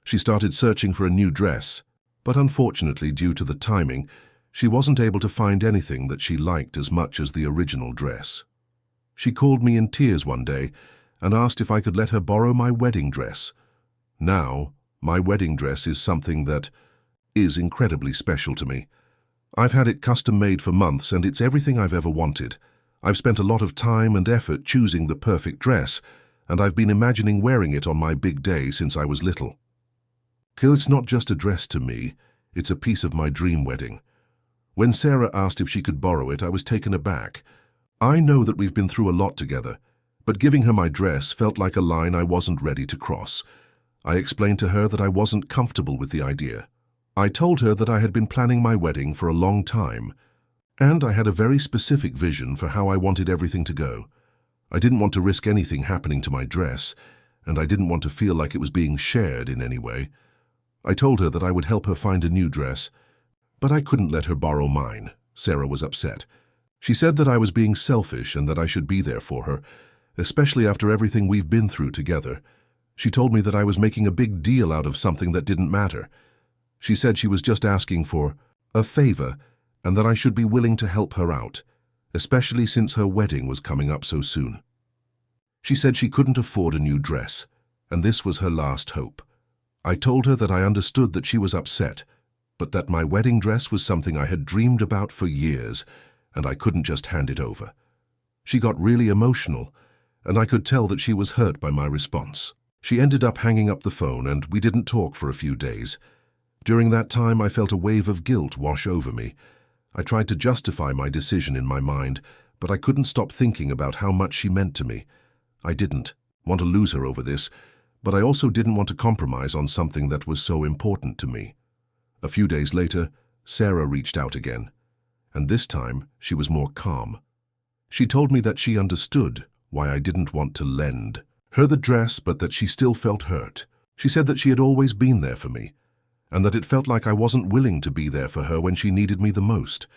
She started searching for a new dress, but unfortunately, due to the timing, she wasn't able to find anything that she liked as much as the original dress. She called me in tears one day and asked if I could let her borrow my wedding dress. Now, my wedding dress is something that is incredibly special to me. I've had it custom made for months, and it's everything I've ever wanted. I've spent a lot of time and effort choosing the perfect dress, and I've been imagining wearing it on my big day since I was little. It's not just a dress to me, it's a piece of my dream wedding. When Sarah asked if she could borrow it, I was taken aback. I know that we've been through a lot together, but giving her my dress felt like a line I wasn't ready to cross. I explained to her that I wasn't comfortable with the idea. I told her that I had been planning my wedding for a long time, and I had a very specific vision for how I wanted everything to go. I didn't want to risk anything happening to my dress, and I didn't want to feel like it was being shared in any way. I told her that I would help her find a new dress, but I couldn't let her borrow mine. Sarah was upset. She said that I was being selfish and that I should be there for her, especially after everything we've been through together. She told me that I was making a big deal out of something that didn't matter. She said she was just asking for a favor and that I should be willing to help her out, especially since her wedding was coming up so soon. She said she couldn't afford a new dress, and this was her last hope. I told her that I understood that she was upset, but that my wedding dress was something I had dreamed about for years, and I couldn't just hand it over. She got really emotional, and I could tell that she was hurt by my response. She ended up hanging up the phone, and we didn't talk for a few days. During that time, I felt a wave of guilt wash over me. I tried to justify my decision in my mind, but I couldn't stop thinking about how much she meant to me. I didn't want to lose her over this, but I also didn't want to compromise on something that was so important to me. A few days later, Sarah reached out again, and this time she was more calm. She told me that she understood why I didn't want to lend her the dress, but that she still felt hurt. She said that she had always been there for me, and that it felt like I wasn't willing to be there for her when she needed me the most.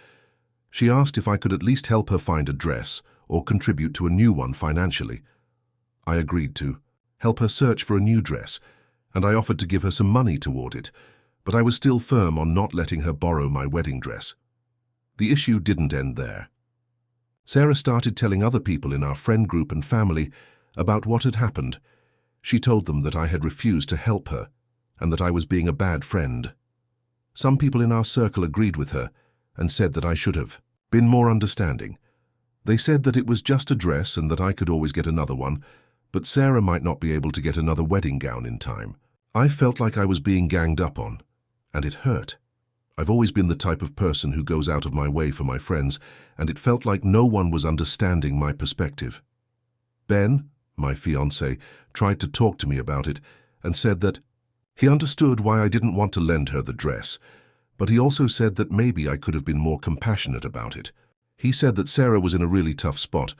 She asked if I could at least help her find a dress or contribute to a new one financially. I agreed to help her search for a new dress, and I offered to give her some money toward it, but I was still firm on not letting her borrow my wedding dress. The issue didn't end there. Sarah started telling other people in our friend group and family about what had happened. She told them that I had refused to help her and that I was being a bad friend. Some people in our circle agreed with her and said that I should have been more understanding. They said that it was just a dress and that I could always get another one, but Sarah might not be able to get another wedding gown in time. I felt like I was being ganged up on, and it hurt. I've always been the type of person who goes out of my way for my friends, and it felt like no one was understanding my perspective. Ben, my fiancé, tried to talk to me about it and said that he understood why I didn't want to lend her the dress, but he also said that maybe I could have been more compassionate about it. He said that Sarah was in a really tough spot,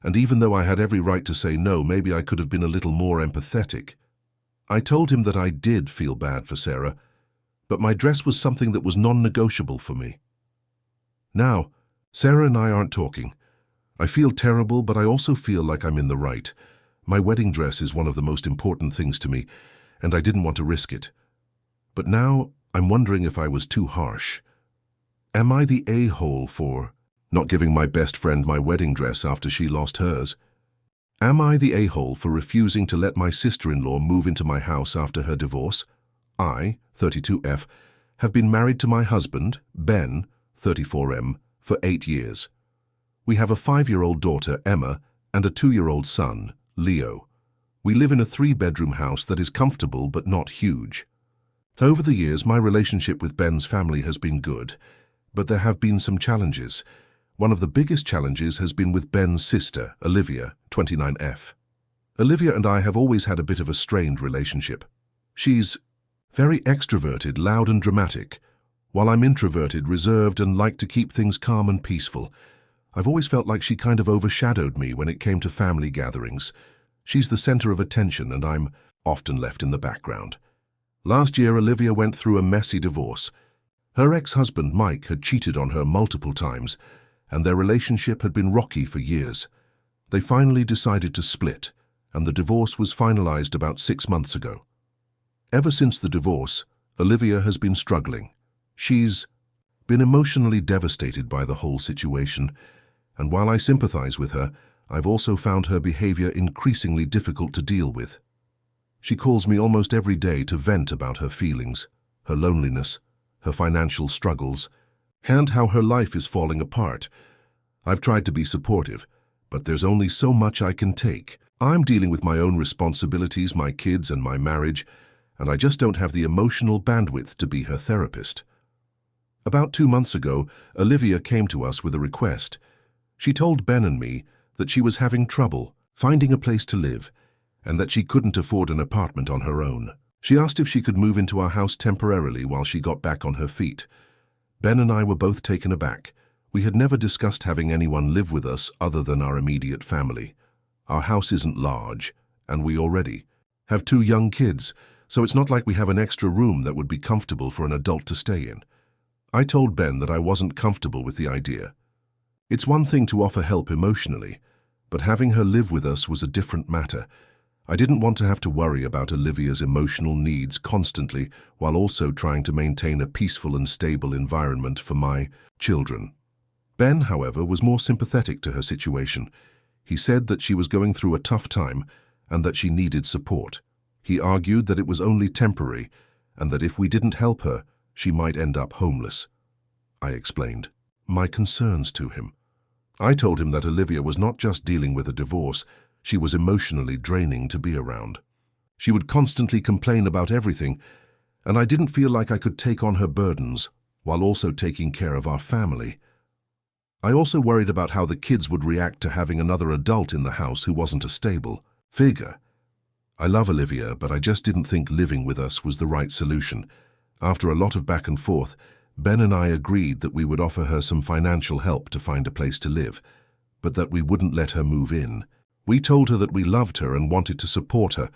and even though I had every right to say no, maybe I could have been a little more empathetic. I told him that I did feel bad for Sarah, but my dress was something that was non-negotiable for me. Now, Sarah and I aren't talking. I feel terrible, but I also feel like I'm in the right. My wedding dress is one of the most important things to me, and I didn't want to risk it. But now I'm wondering if I was too harsh. Am I the a-hole for not giving my best friend my wedding dress after she lost hers? Am I the a-hole for refusing to let my sister-in-law move into my house after her divorce? I, 32F, have been married to my husband, Ben, 34M, for 8 years. We have a 5-year-old daughter, Emma, and a 2-year-old son, Leo. We live in a 3-bedroom house that is comfortable but not huge. Over the years, my relationship with Ben's family has been good, but there have been some challenges. One of the biggest challenges has been with Ben's sister, Olivia, 29F. Olivia and I have always had a bit of a strained relationship. She's very extroverted, loud and dramatic, while I'm introverted, reserved, and like to keep things calm and peaceful. I've always felt like she kind of overshadowed me when it came to family gatherings. She's the center of attention, and I'm often left in the background. Last year, Olivia went through a messy divorce. Her ex-husband, Mike, had cheated on her multiple times, and their relationship had been rocky for years. They finally decided to split, and the divorce was finalized about 6 months ago. Ever since the divorce, Olivia has been struggling. She's been emotionally devastated by the whole situation, and while I sympathize with her, I've also found her behavior increasingly difficult to deal with. She calls me almost every day to vent about her feelings, her loneliness, her financial struggles, and how her life is falling apart. I've tried to be supportive, but there's only so much I can take. I'm dealing with my own responsibilities, my kids and my marriage, and I just don't have the emotional bandwidth to be her therapist. About 2 months ago, Olivia came to us with a request. She told Ben and me that she was having trouble finding a place to live, and that she couldn't afford an apartment on her own. She asked if she could move into our house temporarily while she got back on her feet. Ben and I were both taken aback. We had never discussed having anyone live with us other than our immediate family. Our house isn't large, and we already have 2 young kids, so it's not like we have an extra room that would be comfortable for an adult to stay in. I told Ben that I wasn't comfortable with the idea. It's one thing to offer help emotionally, but having her live with us was a different matter. I didn't want to have to worry about Olivia's emotional needs constantly while also trying to maintain a peaceful and stable environment for my children. Ben, however, was more sympathetic to her situation. He said that she was going through a tough time and that she needed support. He argued that it was only temporary and that if we didn't help her, she might end up homeless. I explained my concerns to him. I told him that Olivia was not just dealing with a divorce, she was emotionally draining to be around. She would constantly complain about everything, and I didn't feel like I could take on her burdens while also taking care of our family. I also worried about how the kids would react to having another adult in the house who wasn't a stable figure. I love Olivia, but I just didn't think living with us was the right solution. After a lot of back and forth, Ben and I agreed that we would offer her some financial help to find a place to live, but that we wouldn't let her move in. We told her that we loved her and wanted to support her,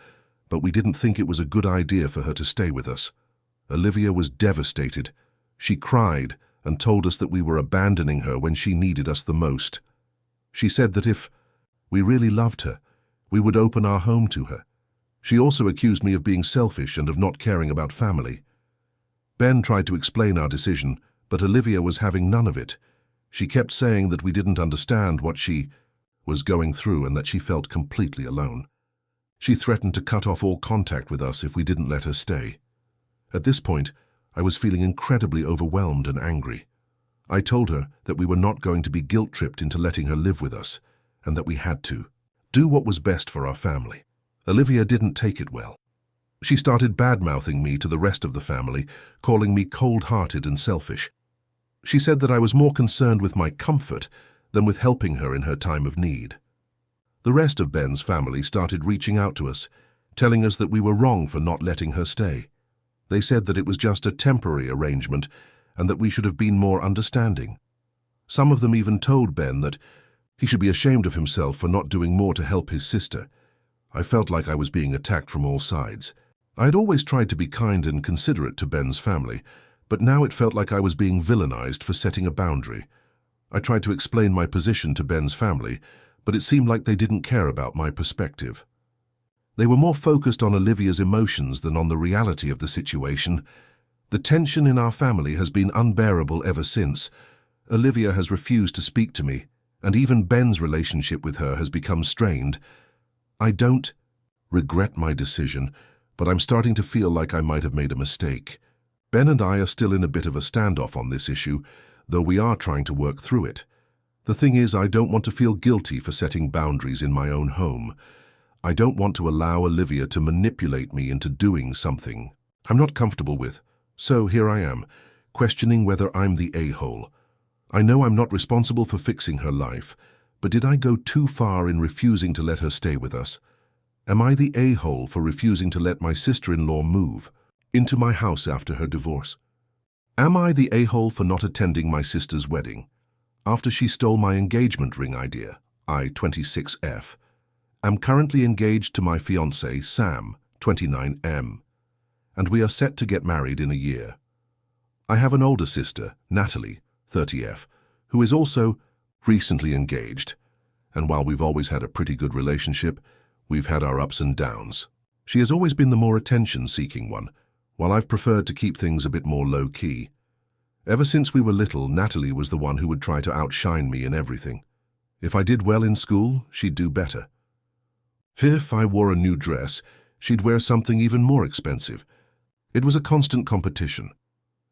but we didn't think it was a good idea for her to stay with us. Olivia was devastated. She cried and told us that we were abandoning her when she needed us the most. She said that if we really loved her, we would open our home to her. She also accused me of being selfish and of not caring about family. Ben tried to explain our decision, but Olivia was having none of it. She kept saying that we didn't understand what she was going through and that she felt completely alone. She threatened to cut off all contact with us if we didn't let her stay. At this point, I was feeling incredibly overwhelmed and angry. I told her that we were not going to be guilt-tripped into letting her live with us, and that we had to do what was best for our family. Olivia didn't take it well. She started bad-mouthing me to the rest of the family, calling me cold-hearted and selfish. She said that I was more concerned with my comfort than with helping her in her time of need. The rest of Ben's family started reaching out to us, telling us that we were wrong for not letting her stay. They said that it was just a temporary arrangement and that we should have been more understanding. Some of them even told Ben that he should be ashamed of himself for not doing more to help his sister. I felt like I was being attacked from all sides. I had always tried to be kind and considerate to Ben's family, but now it felt like I was being villainized for setting a boundary. I tried to explain my position to Ben's family, but it seemed like they didn't care about my perspective. They were more focused on Olivia's emotions than on the reality of the situation. The tension in our family has been unbearable ever since. Olivia has refused to speak to me, and even Ben's relationship with her has become strained. I don't regret my decision, but I'm starting to feel like I might have made a mistake. Ben and I are still in a bit of a standoff on this issue, though we are trying to work through it. The thing is, I don't want to feel guilty for setting boundaries in my own home. I don't want to allow Olivia to manipulate me into doing something I'm not comfortable with. So here I am, questioning whether I'm the a-hole. I know I'm not responsible for fixing her life, but did I go too far in refusing to let her stay with us? Am I the a-hole for refusing to let my sister-in-law move into my house after her divorce? Am I the a-hole for not attending my sister's wedding after she stole my engagement ring idea, I-26F? I'm currently engaged to my fiancé, Sam, 29M, and we are set to get married in a year. I have an older sister, Natalie, 30F, who is also recently engaged, and while we've always had a pretty good relationship, we've had our ups and downs. She has always been the more attention-seeking one, while I've preferred to keep things a bit more low-key. Ever since we were little, Natalie was the one who would try to outshine me in everything. If I did well in school, she'd do better. If I wore a new dress, she'd wear something even more expensive. It was a constant competition,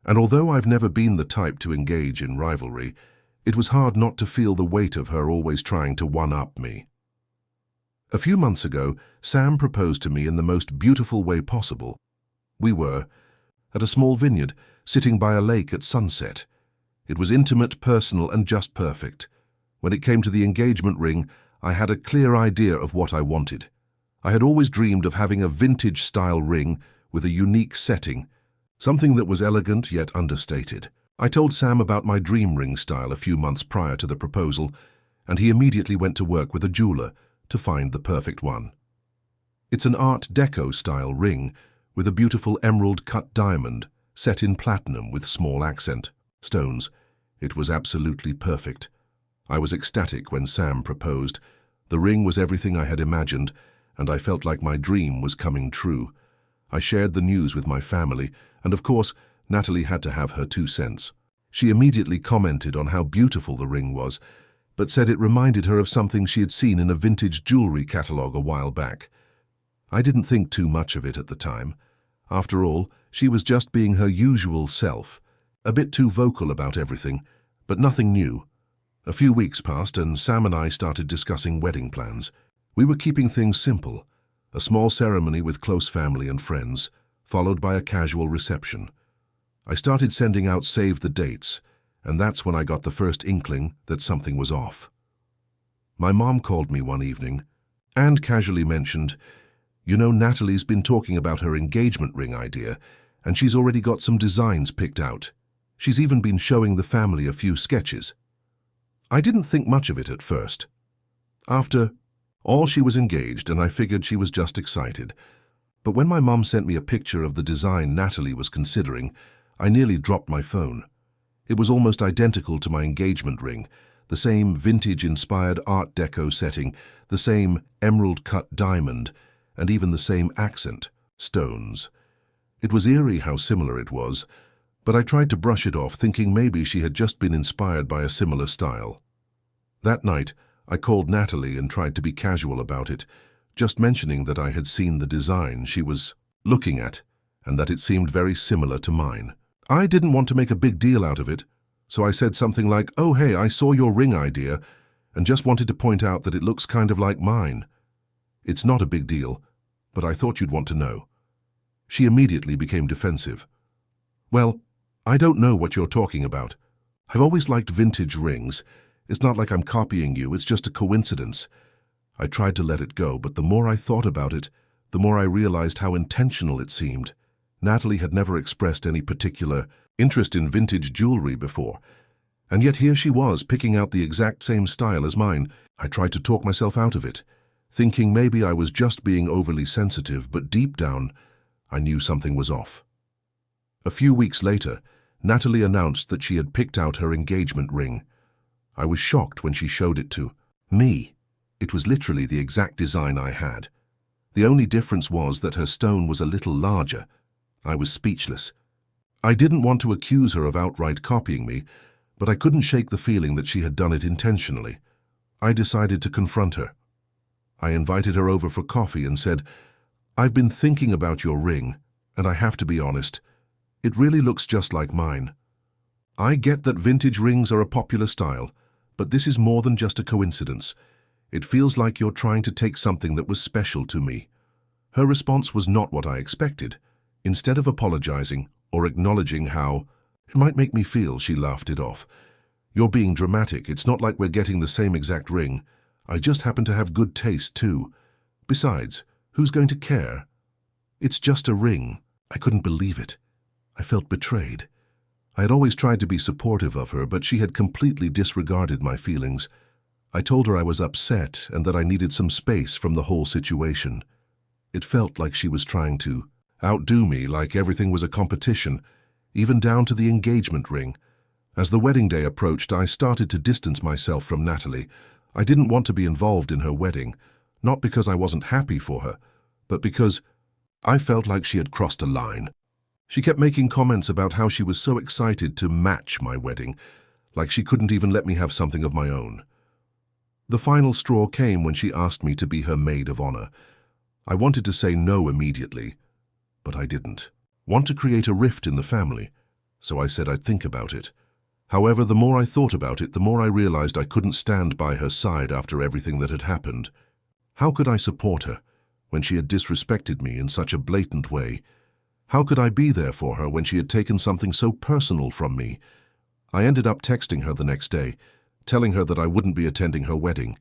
and although I've never been the type to engage in rivalry, it was hard not to feel the weight of her always trying to one-up me. A few months ago, Sam proposed to me in the most beautiful way possible. We were at a small vineyard, sitting by a lake at sunset. It was intimate, personal, and just perfect. When it came to the engagement ring, I had a clear idea of what I wanted. I had always dreamed of having a vintage-style ring with a unique setting, something that was elegant yet understated. I told Sam about my dream ring style a few months prior to the proposal, and he immediately went to work with a jeweler to find the perfect one. It's an Art Deco-style ring with a beautiful emerald-cut diamond set in platinum with small accent stones. It was absolutely perfect. I was ecstatic when Sam proposed. The ring was everything I had imagined, and I felt like my dream was coming true. I shared the news with my family, and of course, Natalie had to have her 2 cents. She immediately commented on how beautiful the ring was, but said it reminded her of something she had seen in a vintage jewelry catalogue a while back. I didn't think too much of it at the time. After all, she was just being her usual self, a bit too vocal about everything, but nothing new. A few weeks passed and Sam and I started discussing wedding plans. We were keeping things simple, a small ceremony with close family and friends, followed by a casual reception. I started sending out save the dates, and that's when I got the first inkling that something was off. My mom called me one evening and casually mentioned, "You know, Natalie's been talking about her engagement ring idea, and she's already got some designs picked out. She's even been showing the family a few sketches." I didn't think much of it at first. After all, she was engaged, and I figured she was just excited. But when my mom sent me a picture of the design Natalie was considering, I nearly dropped my phone. It was almost identical to my engagement ring, the same vintage-inspired Art Deco setting, the same emerald-cut diamond, and even the same accent, stones. It was eerie how similar it was, but I tried to brush it off, thinking maybe she had just been inspired by a similar style. That night, I called Natalie and tried to be casual about it, just mentioning that I had seen the design she was looking at, and that it seemed very similar to mine. I didn't want to make a big deal out of it, so I said something like, "Oh hey, I saw your ring idea, and just wanted to point out that it looks kind of like mine. It's not a big deal, but I thought you'd want to know." She immediately became defensive. "Well, I don't know what you're talking about. I've always liked vintage rings. It's not like I'm copying you, it's just a coincidence." I tried to let it go, but the more I thought about it, the more I realized how intentional it seemed. Natalie had never expressed any particular interest in vintage jewelry before, and yet here she was, picking out the exact same style as mine. I tried to talk myself out of it, thinking maybe I was just being overly sensitive, but deep down, I knew something was off. A few weeks later, Natalie announced that she had picked out her engagement ring. I was shocked when she showed it to me. It was literally the exact design I had. The only difference was that her stone was a little larger. I was speechless. I didn't want to accuse her of outright copying me, but I couldn't shake the feeling that she had done it intentionally. I decided to confront her. I invited her over for coffee and said, "I've been thinking about your ring, and I have to be honest. It really looks just like mine. I get that vintage rings are a popular style, but this is more than just a coincidence. It feels like you're trying to take something that was special to me." Her response was not what I expected. Instead of apologizing or acknowledging how it might make me feel, she laughed it off. "You're being dramatic. It's not like we're getting the same exact ring. I just happen to have good taste too. Besides, who's going to care? It's just a ring." I couldn't believe it. I felt betrayed. I had always tried to be supportive of her, but she had completely disregarded my feelings. I told her I was upset and that I needed some space from the whole situation. It felt like she was trying to outdo me, like everything was a competition, even down to the engagement ring. As the wedding day approached, I started to distance myself from Natalie. I didn't want to be involved in her wedding, not because I wasn't happy for her, but because I felt like she had crossed a line. She kept making comments about how she was so excited to match my wedding, like she couldn't even let me have something of my own. The final straw came when she asked me to be her maid of honor. I wanted to say no immediately, but I didn't want to create a rift in the family, so I said I'd think about it. However, the more I thought about it, the more I realized I couldn't stand by her side after everything that had happened. How could I support her when she had disrespected me in such a blatant way? How could I be there for her when she had taken something so personal from me? I ended up texting her the next day, telling her that I wouldn't be attending her wedding,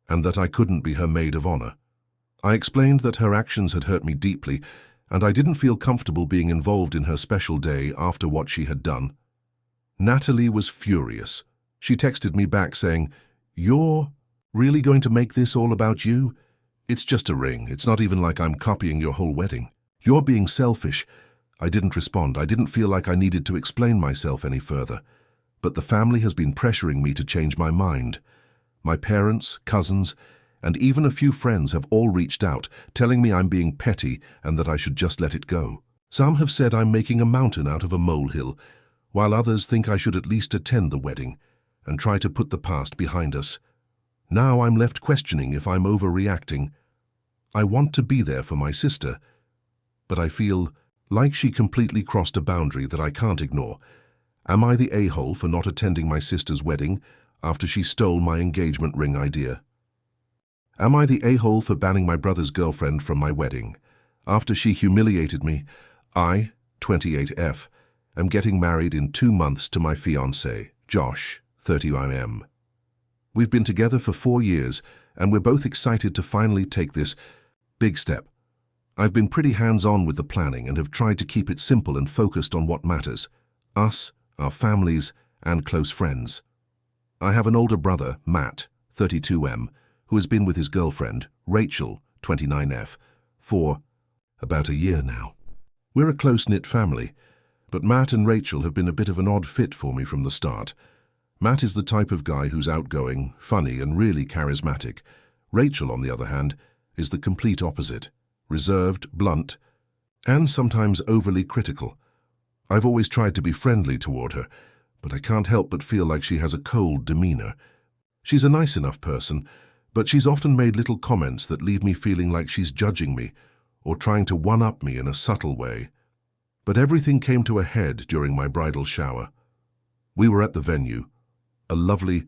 and that I couldn't be her maid of honor. I explained that her actions had hurt me deeply, and I didn't feel comfortable being involved in her special day after what she had done. Natalie was furious. She texted me back saying, "You're really going to make this all about you? It's just a ring. It's not even like I'm copying your whole wedding. You're being selfish." I didn't respond. I didn't feel like I needed to explain myself any further. But the family has been pressuring me to change my mind. My parents, cousins, and even a few friends have all reached out, telling me I'm being petty and that I should just let it go. Some have said I'm making a mountain out of a molehill, while others think I should at least attend the wedding and try to put the past behind us. Now I'm left questioning if I'm overreacting. I want to be there for my sister, but I feel like she completely crossed a boundary that I can't ignore. Am I the a-hole for not attending my sister's wedding after she stole my engagement ring idea? Am I the a-hole for banning my brother's girlfriend from my wedding after she humiliated me? I, 28F, am getting married in 2 months to my fiancé, Josh, 30M. We've been together for 4 years, and we're both excited to finally take this big step. I've been pretty hands-on with the planning and have tried to keep it simple and focused on what matters: us, our families, and close friends. I have an older brother, Matt, 32M, who has been with his girlfriend, Rachel, 29F, for about a year now. We're a close-knit family, but Matt and Rachel have been a bit of an odd fit for me from the start. Matt is the type of guy who's outgoing, funny, and really charismatic. Rachel, on the other hand, is the complete opposite: reserved, blunt, and sometimes overly critical. I've always tried to be friendly toward her, but I can't help but feel like she has a cold demeanor. She's a nice enough person, but she's often made little comments that leave me feeling like she's judging me or trying to one-up me in a subtle way. But everything came to a head during my bridal shower. We were at the venue, a lovely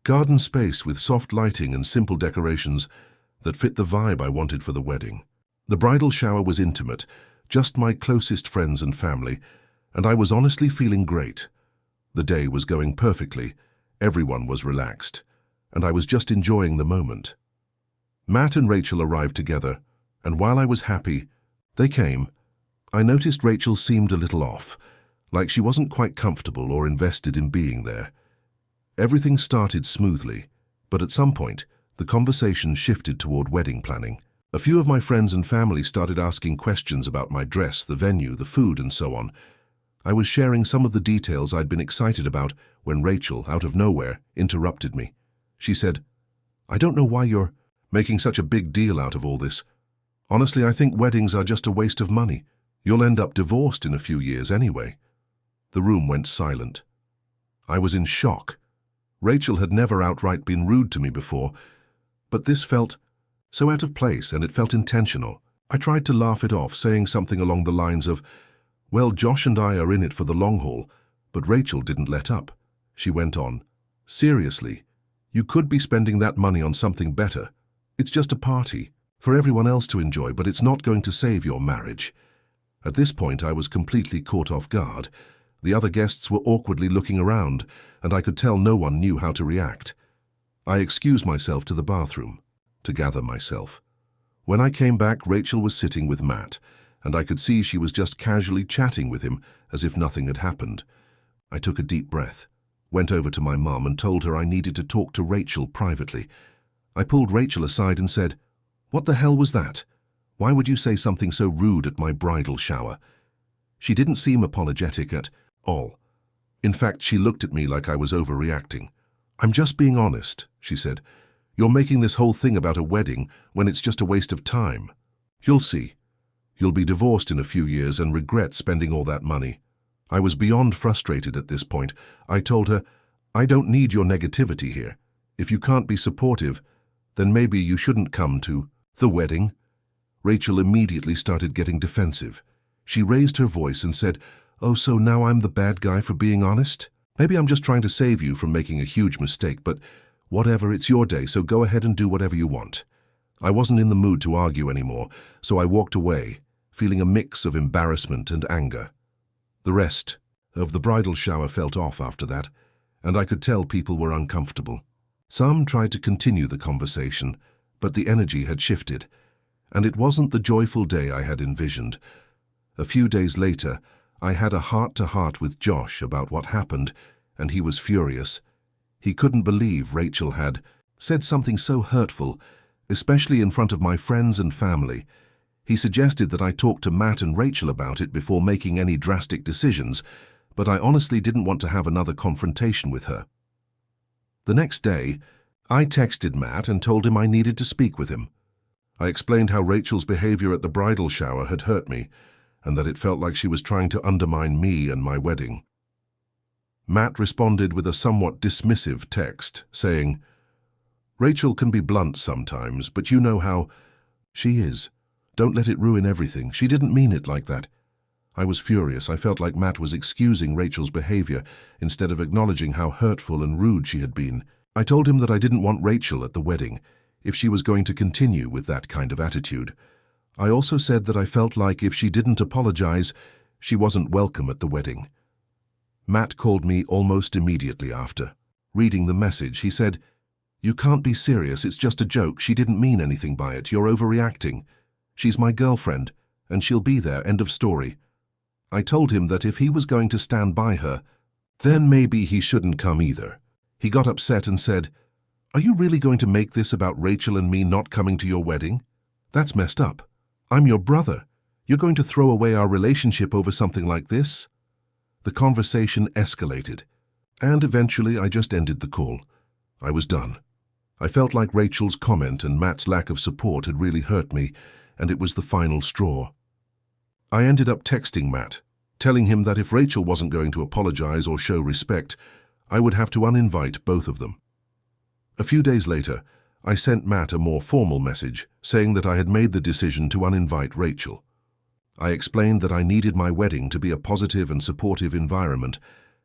garden space with soft lighting and simple decorations that fit the vibe I wanted for the wedding. The bridal shower was intimate, just my closest friends and family, and I was honestly feeling great. The day was going perfectly, everyone was relaxed, and I was just enjoying the moment. Matt and Rachel arrived together, and while I was happy they came, I noticed Rachel seemed a little off, like she wasn't quite comfortable or invested in being there. Everything started smoothly, but at some point, the conversation shifted toward wedding planning. A few of my friends and family started asking questions about my dress, the venue, the food, and so on. I was sharing some of the details I'd been excited about when Rachel, out of nowhere, interrupted me. She said, "I don't know why you're making such a big deal out of all this. Honestly, I think weddings are just a waste of money. You'll end up divorced in a few years anyway." The room went silent. I was in shock. Rachel had never outright been rude to me before, but this felt so out of place, and it felt intentional. I tried to laugh it off, saying something along the lines of, "Well, Josh and I are in it for the long haul," but Rachel didn't let up. She went on, "Seriously, you could be spending that money on something better. It's just a party for everyone else to enjoy, but it's not going to save your marriage." At this point, I was completely caught off guard. The other guests were awkwardly looking around, and I could tell no one knew how to react. I excused myself to the bathroom to gather myself. When I came back, Rachel was sitting with Matt, and I could see she was just casually chatting with him as if nothing had happened. I took a deep breath, went over to my mum and told her I needed to talk to Rachel privately. I pulled Rachel aside and said, "What the hell was that? Why would you say something so rude at my bridal shower?" She didn't seem apologetic at all. In fact, she looked at me like I was overreacting. "I'm just being honest," she said. "You're making this whole thing about a wedding when it's just a waste of time. You'll see. You'll be divorced in a few years and regret spending all that money." I was beyond frustrated at this point. I told her, "I don't need your negativity here. If you can't be supportive, then maybe you shouldn't come to the wedding." Rachel immediately started getting defensive. She raised her voice and said, "Oh, so now I'm the bad guy for being honest? Maybe I'm just trying to save you from making a huge mistake, but whatever, it's your day, so go ahead and do whatever you want." I wasn't in the mood to argue anymore, so I walked away, feeling a mix of embarrassment and anger. The rest of the bridal shower felt off after that, and I could tell people were uncomfortable. Some tried to continue the conversation, but the energy had shifted, and it wasn't the joyful day I had envisioned. A few days later, I had a heart-to-heart with Josh about what happened, and he was furious. He couldn't believe Rachel had said something so hurtful, especially in front of my friends and family. He suggested that I talk to Matt and Rachel about it before making any drastic decisions, but I honestly didn't want to have another confrontation with her. The next day, I texted Matt and told him I needed to speak with him. I explained how Rachel's behavior at the bridal shower had hurt me, and that it felt like she was trying to undermine me and my wedding. Matt responded with a somewhat dismissive text, saying, "Rachel can be blunt sometimes, but you know how she is. Don't let it ruin everything. She didn't mean it like that." I was furious. I felt like Matt was excusing Rachel's behavior instead of acknowledging how hurtful and rude she had been. I told him that I didn't want Rachel at the wedding if she was going to continue with that kind of attitude. I also said that I felt like if she didn't apologize, she wasn't welcome at the wedding. Matt called me almost immediately after. Reading the message, he said, "You can't be serious. It's just a joke. She didn't mean anything by it. You're overreacting. She's my girlfriend, and she'll be there, end of story." I told him that if he was going to stand by her, then maybe he shouldn't come either. He got upset and said, "Are you really going to make this about Rachel and me not coming to your wedding? That's messed up. I'm your brother. You're going to throw away our relationship over something like this?" The conversation escalated, and eventually I just ended the call. I was done. I felt like Rachel's comment and Matt's lack of support had really hurt me, and it was the final straw. I ended up texting Matt, telling him that if Rachel wasn't going to apologize or show respect, I would have to uninvite both of them. A few days later, I sent Matt a more formal message saying that I had made the decision to uninvite Rachel. I explained that I needed my wedding to be a positive and supportive environment,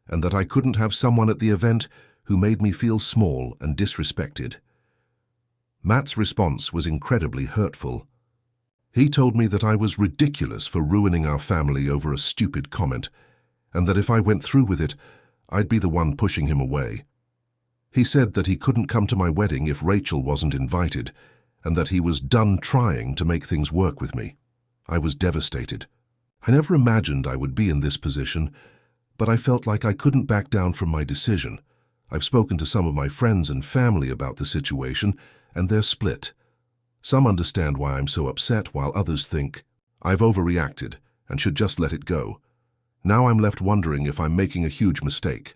and that I couldn't have someone at the event who made me feel small and disrespected. Matt's response was incredibly hurtful. He told me that I was ridiculous for ruining our family over a stupid comment, and that if I went through with it, I'd be the one pushing him away. He said that he couldn't come to my wedding if Rachel wasn't invited, and that he was done trying to make things work with me. I was devastated. I never imagined I would be in this position, but I felt like I couldn't back down from my decision. I've spoken to some of my friends and family about the situation, and they're split. Some understand why I'm so upset, while others think I've overreacted and should just let it go. Now I'm left wondering if I'm making a huge mistake.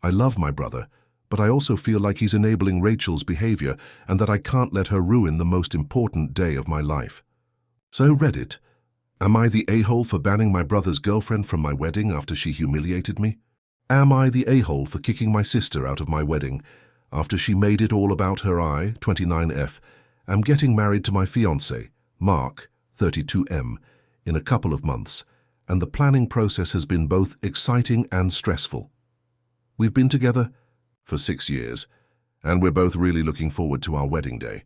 I love my brother, but I also feel like he's enabling Rachel's behavior and that I can't let her ruin the most important day of my life. So Reddit, am I the a-hole for banning my brother's girlfriend from my wedding after she humiliated me? Am I the a-hole for kicking my sister out of my wedding after she made it all about her? I, 29F, am getting married to my fiancé, Mark, 32M, in a couple of months, and the planning process has been both exciting and stressful. We've been together for 6 years, and we're both really looking forward to our wedding day.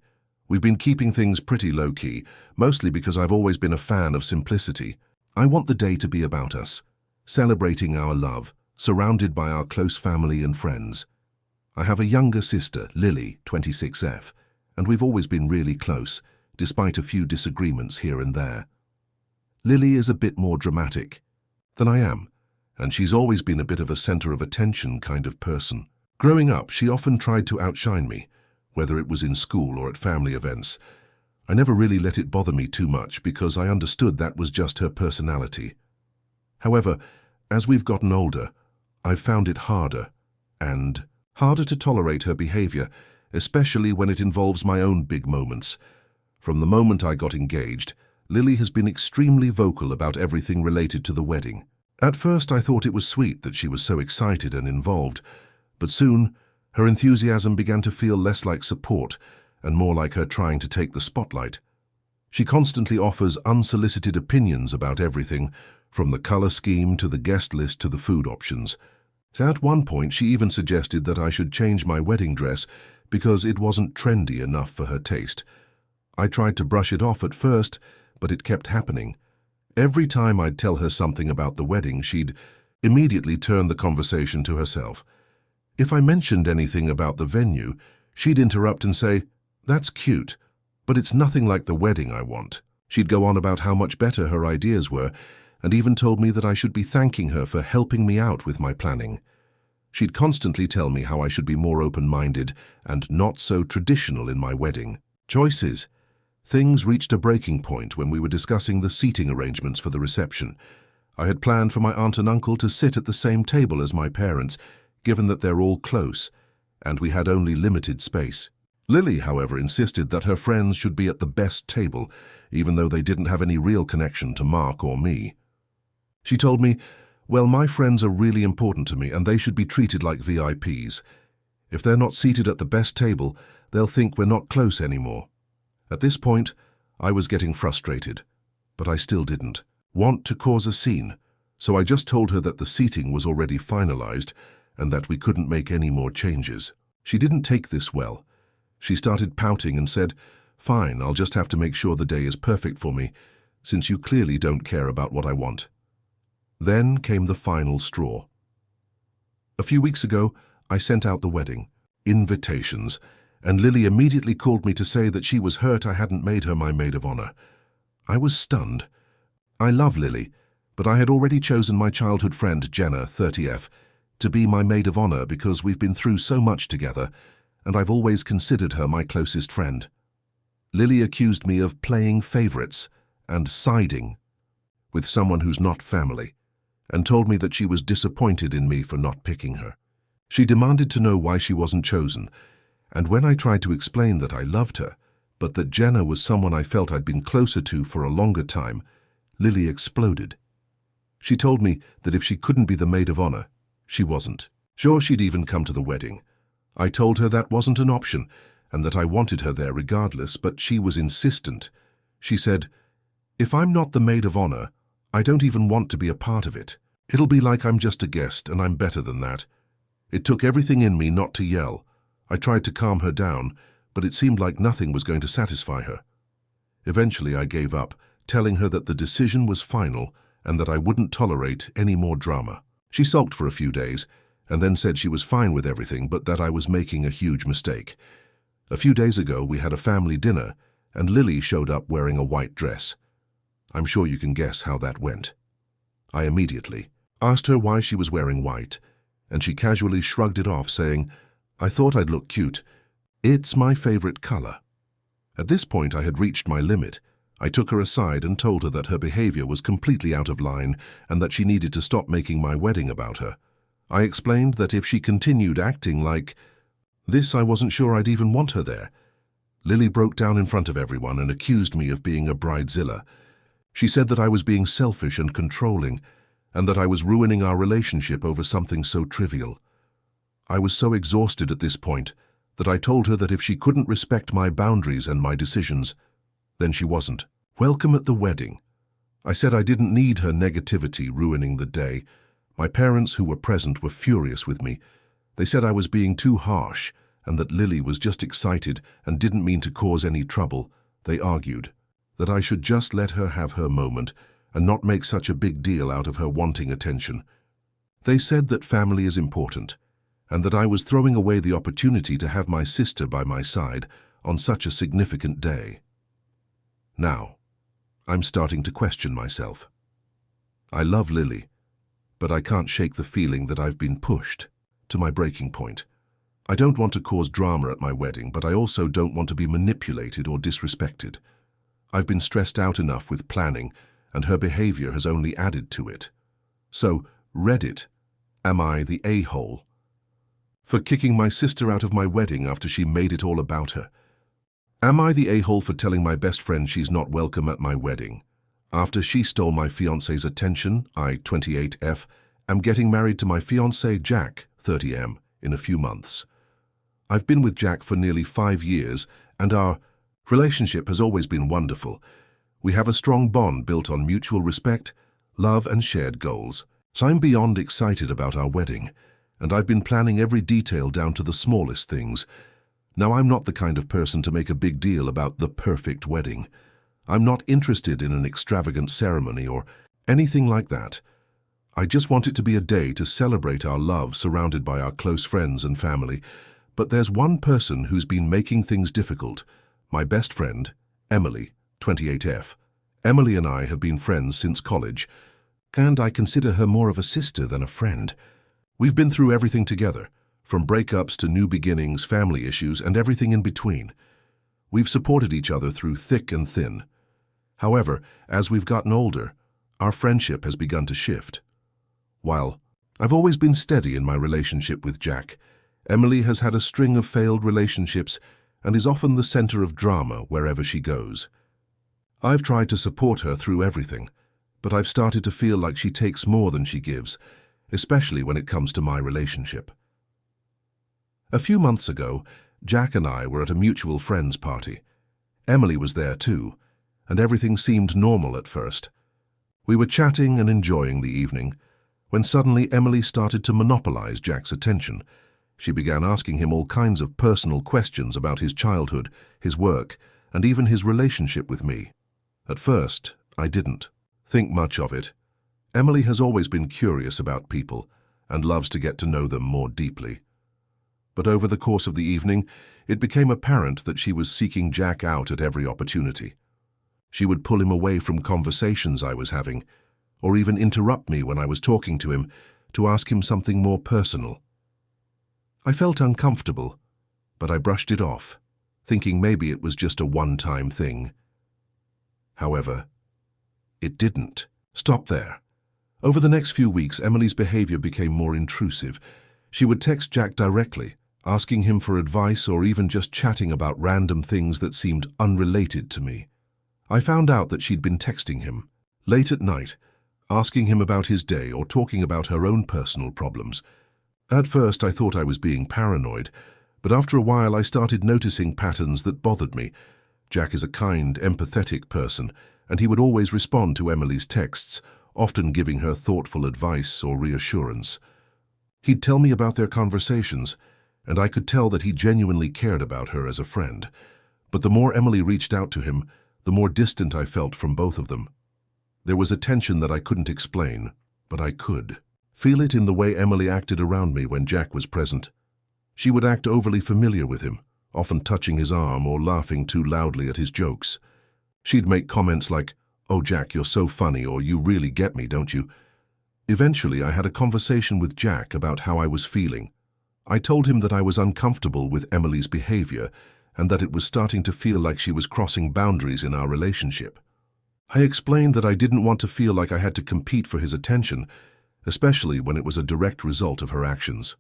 We've been keeping things pretty low-key, mostly because I've always been a fan of simplicity. I want the day to be about us, celebrating our love, surrounded by our close family and friends. I have a younger sister, Lily, 26F, and we've always been really close, despite a few disagreements here and there. Lily is a bit more dramatic than I am, and she's always been a bit of a center of attention kind of person. Growing up, she often tried to outshine me, whether it was in school or at family events. I never really let it bother me too much because I understood that was just her personality. However, as we've gotten older, I've found it harder to tolerate her behavior, especially when it involves my own big moments. From the moment I got engaged, Lily has been extremely vocal about everything related to the wedding. At first, I thought it was sweet that she was so excited and involved, but soon, her enthusiasm began to feel less like support and more like her trying to take the spotlight. She constantly offers unsolicited opinions about everything, from the color scheme to the guest list to the food options. At one point, she even suggested that I should change my wedding dress because it wasn't trendy enough for her taste. I tried to brush it off at first, but it kept happening. Every time I'd tell her something about the wedding, she'd immediately turn the conversation to herself. If I mentioned anything about the venue, she'd interrupt and say, "That's cute, but it's nothing like the wedding I want." She'd go on about how much better her ideas were, and even told me that I should be thanking her for helping me out with my planning. She'd constantly tell me how I should be more open-minded and not so traditional in my wedding choices. Things reached a breaking point when we were discussing the seating arrangements for the reception. I had planned for my aunt and uncle to sit at the same table as my parents, given that they're all close, and we had only limited space. Lily, however, insisted that her friends should be at the best table, even though they didn't have any real connection to Mark or me. She told me, "Well, my friends are really important to me and they should be treated like VIPs. If they're not seated at the best table, they'll think we're not close anymore." At this point, I was getting frustrated, but I still didn't want to cause a scene, so I just told her that the seating was already finalized and that we couldn't make any more changes. She didn't take this well. She started pouting and said, "Fine, I'll just have to make sure the day is perfect for me, since you clearly don't care about what I want." Then came the final straw. A few weeks ago, I sent out the wedding invitations, and Lily immediately called me to say that she was hurt I hadn't made her my maid of honor. I was stunned. I love Lily, but I had already chosen my childhood friend, Jenna, 30F, to be my maid of honor because we've been through so much together, and I've always considered her my closest friend. Lily accused me of playing favorites and siding with someone who's not family, and told me that she was disappointed in me for not picking her. She demanded to know why she wasn't chosen, and when I tried to explain that I loved her, but that Jenna was someone I felt I'd been closer to for a longer time, Lily exploded. She told me that if she couldn't be the maid of honor, she wasn't. Sure, she'd even come to the wedding. I told her that wasn't an option, and that I wanted her there regardless, but she was insistent. She said, "If I'm not the maid of honor, I don't even want to be a part of it. It'll be like I'm just a guest, and I'm better than that." It took everything in me not to yell. I tried to calm her down, but it seemed like nothing was going to satisfy her. Eventually, I gave up, telling her that the decision was final and that I wouldn't tolerate any more drama. She sulked for a few days, and then said she was fine with everything, but that I was making a huge mistake. A few days ago, we had a family dinner, and Lily showed up wearing a white dress. I'm sure you can guess how that went. I immediately asked her why she was wearing white, and she casually shrugged it off, saying, "I thought I'd look cute. It's my favorite color." At this point, I had reached my limit. I took her aside and told her that her behavior was completely out of line and that she needed to stop making my wedding about her. I explained that if she continued acting like this, I wasn't sure I'd even want her there. Lily broke down in front of everyone and accused me of being a bridezilla. She said that I was being selfish and controlling, and that I was ruining our relationship over something so trivial. I was so exhausted at this point that I told her that if she couldn't respect my boundaries and my decisions, then she wasn't welcome at the wedding. I said I didn't need her negativity ruining the day. My parents who were present were furious with me. They said I was being too harsh and that Lily was just excited and didn't mean to cause any trouble. They argued that I should just let her have her moment and not make such a big deal out of her wanting attention. They said that family is important and that I was throwing away the opportunity to have my sister by my side on such a significant day. Now, I'm starting to question myself. I love Lily, but I can't shake the feeling that I've been pushed to my breaking point. I don't want to cause drama at my wedding, but I also don't want to be manipulated or disrespected. I've been stressed out enough with planning, and her behavior has only added to it. So, Reddit, am I the a-hole for kicking my sister out of my wedding after she made it all about her? Am I the a-hole for telling my best friend she's not welcome at my wedding after she stole my fiancé's attention? I, 28F, am getting married to my fiancé Jack, 30M, in a few months. I've been with Jack for nearly 5 years, and our relationship has always been wonderful. We have a strong bond built on mutual respect, love, and shared goals. So I'm beyond excited about our wedding, and I've been planning every detail down to the smallest things. Now, I'm not the kind of person to make a big deal about the perfect wedding. I'm not interested in an extravagant ceremony or anything like that. I just want it to be a day to celebrate our love surrounded by our close friends and family. But there's one person who's been making things difficult. My best friend, Emily, 28F. Emily and I have been friends since college, and I consider her more of a sister than a friend. We've been through everything together, from breakups to new beginnings, family issues, and everything in between. We've supported each other through thick and thin. However, as we've gotten older, our friendship has begun to shift. While I've always been steady in my relationship with Jack, Emily has had a string of failed relationships and is often the center of drama wherever she goes. I've tried to support her through everything, but I've started to feel like she takes more than she gives, especially when it comes to my relationship. A few months ago, Jack and I were at a mutual friend's party. Emily was there too, and everything seemed normal at first. We were chatting and enjoying the evening, when suddenly Emily started to monopolize Jack's attention. She began asking him all kinds of personal questions about his childhood, his work, and even his relationship with me. At first, I didn't think much of it. Emily has always been curious about people and loves to get to know them more deeply. But over the course of the evening, it became apparent that she was seeking Jack out at every opportunity. She would pull him away from conversations I was having, or even interrupt me when I was talking to him to ask him something more personal. I felt uncomfortable, but I brushed it off, thinking maybe it was just a one-time thing. However, it didn't stop there. Over the next few weeks, Emily's behavior became more intrusive. She would text Jack directly, asking him for advice or even just chatting about random things that seemed unrelated to me. I found out that she'd been texting him late at night, asking him about his day or talking about her own personal problems. At first, I thought I was being paranoid, but after a while I started noticing patterns that bothered me. Jack is a kind, empathetic person, and he would always respond to Emily's texts, often giving her thoughtful advice or reassurance. He'd tell me about their conversations, and I could tell that he genuinely cared about her as a friend. But the more Emily reached out to him, the more distant I felt from both of them. There was a tension that I couldn't explain, but I could feel it in the way Emily acted around me when Jack was present. She would act overly familiar with him, often touching his arm or laughing too loudly at his jokes. She'd make comments like, "Oh, Jack, you're so funny," or "You really get me, don't you?" Eventually, I had a conversation with Jack about how I was feeling. I told him that I was uncomfortable with Emily's behavior and that it was starting to feel like she was crossing boundaries in our relationship. I explained that I didn't want to feel like I had to compete for his attention, especially when it was a direct result of her actions.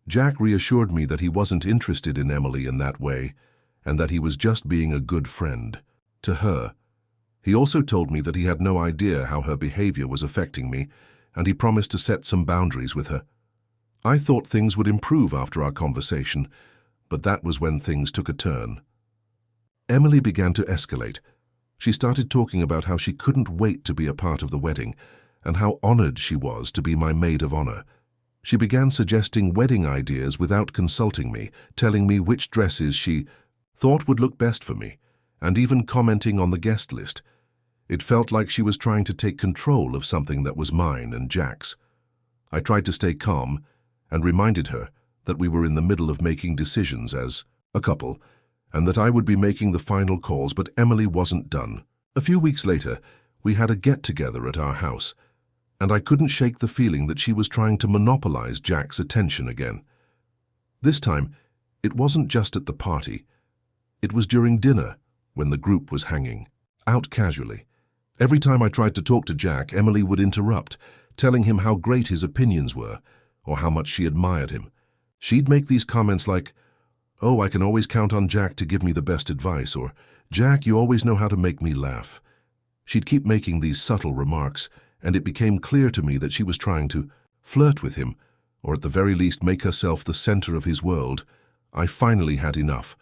Jack reassured me that he wasn't interested in Emily in that way, and that he was just being a good friend to her. He also told me that he had no idea how her behavior was affecting me, and he promised to set some boundaries with her. I thought things would improve after our conversation, but that was when things took a turn. Emily began to escalate. She started talking about how she couldn't wait to be a part of the wedding, and how honored she was to be my maid of honor. She began suggesting wedding ideas without consulting me, telling me which dresses she thought would look best for me, and even commenting on the guest list. It felt like she was trying to take control of something that was mine and Jack's. I tried to stay calm and reminded her that we were in the middle of making decisions as a couple, and that I would be making the final calls, but Emily wasn't done. A few weeks later, we had a get-together at our house, and I couldn't shake the feeling that she was trying to monopolize Jack's attention again. This time, it wasn't just at the party. It was during dinner, when the group was hanging out casually. Every time I tried to talk to Jack, Emily would interrupt, telling him how great his opinions were, or how much she admired him. She'd make these comments like, "Oh, I can always count on Jack to give me the best advice," or, "Jack, you always know how to make me laugh." She'd keep making these subtle remarks, and it became clear to me that she was trying to flirt with him, or at the very least make herself the center of his world. I finally had enough.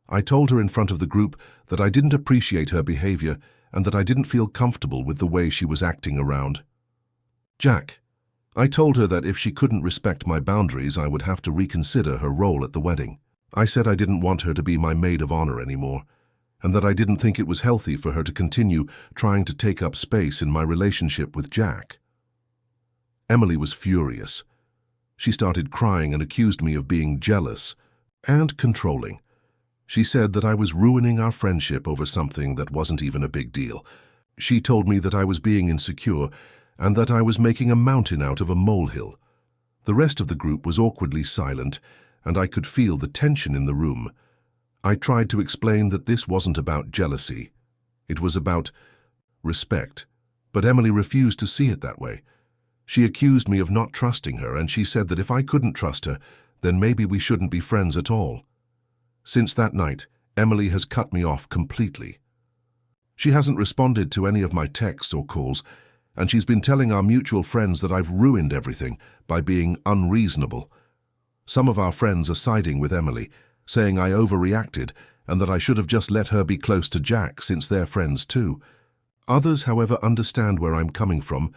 I told her in front of the group that I didn't appreciate her behavior and that I didn't feel comfortable with the way she was acting around Jack. I told her that if she couldn't respect my boundaries, I would have to reconsider her role at the wedding. I said I didn't want her to be my maid of honor anymore, and that I didn't think it was healthy for her to continue trying to take up space in my relationship with Jack. Emily was furious. She started crying and accused me of being jealous and controlling. She said that I was ruining our friendship over something that wasn't even a big deal. She told me that I was being insecure and that I was making a mountain out of a molehill. The rest of the group was awkwardly silent, and I could feel the tension in the room. I tried to explain that this wasn't about jealousy. It was about respect, but Emily refused to see it that way. She accused me of not trusting her, and she said that if I couldn't trust her, then maybe we shouldn't be friends at all. Since that night, Emily has cut me off completely. She hasn't responded to any of my texts or calls, and she's been telling our mutual friends that I've ruined everything by being unreasonable. Some of our friends are siding with Emily, saying I overreacted and that I should have just let her be close to Jack since they're friends too. Others, however, understand where I'm coming from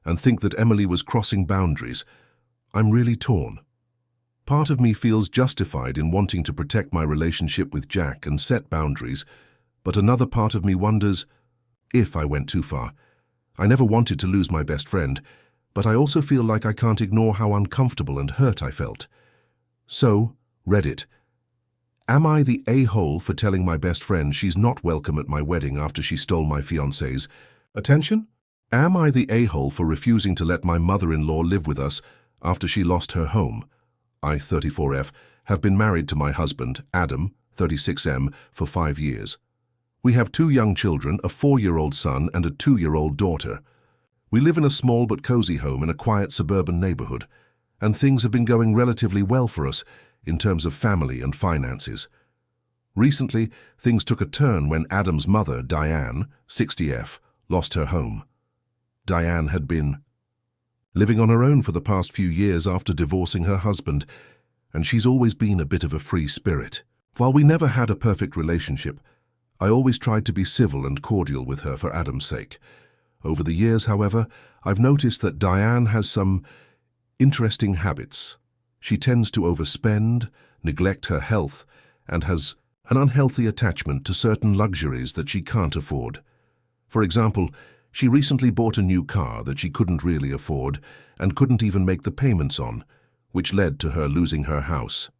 and think that Emily was crossing boundaries. I'm really torn. Part of me feels justified in wanting to protect my relationship with Jack and set boundaries, but another part of me wonders if I went too far. I never wanted to lose my best friend, but I also feel like I can't ignore how uncomfortable and hurt I felt. So, Reddit. Am I the a-hole for telling my best friend she's not welcome at my wedding after she stole my fiancé's attention? Am I the a-hole for refusing to let my mother-in-law live with us after she lost her home? I, 34F, have been married to my husband, Adam, 36M, for 5 years. We have 2 young children, a 4-year-old son and a 2-year-old daughter. We live in a small but cozy home in a quiet suburban neighborhood, and things have been going relatively well for us in terms of family and finances. Recently, things took a turn when Adam's mother, Diane, 60F, lost her home. Diane had been living on her own for the past few years after divorcing her husband, and she's always been a bit of a free spirit. While we never had a perfect relationship, I always tried to be civil and cordial with her for Adam's sake. Over the years, however, I've noticed that Diane has some interesting habits. She tends to overspend, neglect her health, and has an unhealthy attachment to certain luxuries that she can't afford. For example, she recently bought a new car that she couldn't really afford and couldn't even make the payments on, which led to her losing her house.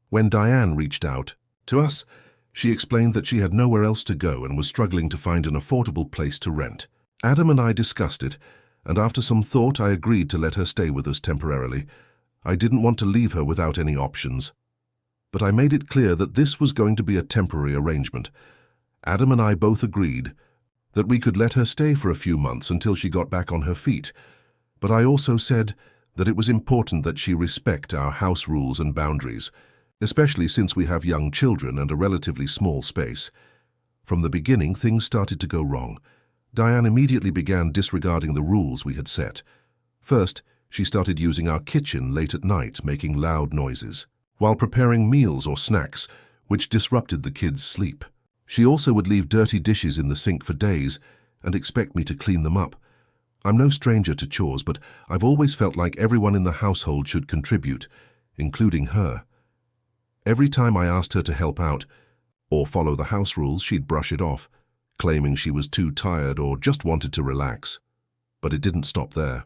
When Diane reached out to us, she explained that she had nowhere else to go and was struggling to find an affordable place to rent. Adam and I discussed it, and after some thought I agreed to let her stay with us temporarily. I didn't want to leave her without any options. But I made it clear that this was going to be a temporary arrangement. Adam and I both agreed that we could let her stay for a few months until she got back on her feet, but I also said that it was important that she respect our house rules and boundaries, especially since we have young children and a relatively small space. From the beginning, things started to go wrong. Diane immediately began disregarding the rules we had set. First, she started using our kitchen late at night, making loud noises, while preparing meals or snacks, which disrupted the kids' sleep. She also would leave dirty dishes in the sink for days and expect me to clean them up. I'm no stranger to chores, but I've always felt like everyone in the household should contribute, including her. Every time I asked her to help out or follow the house rules, she'd brush it off, claiming she was too tired or just wanted to relax. But it didn't stop there.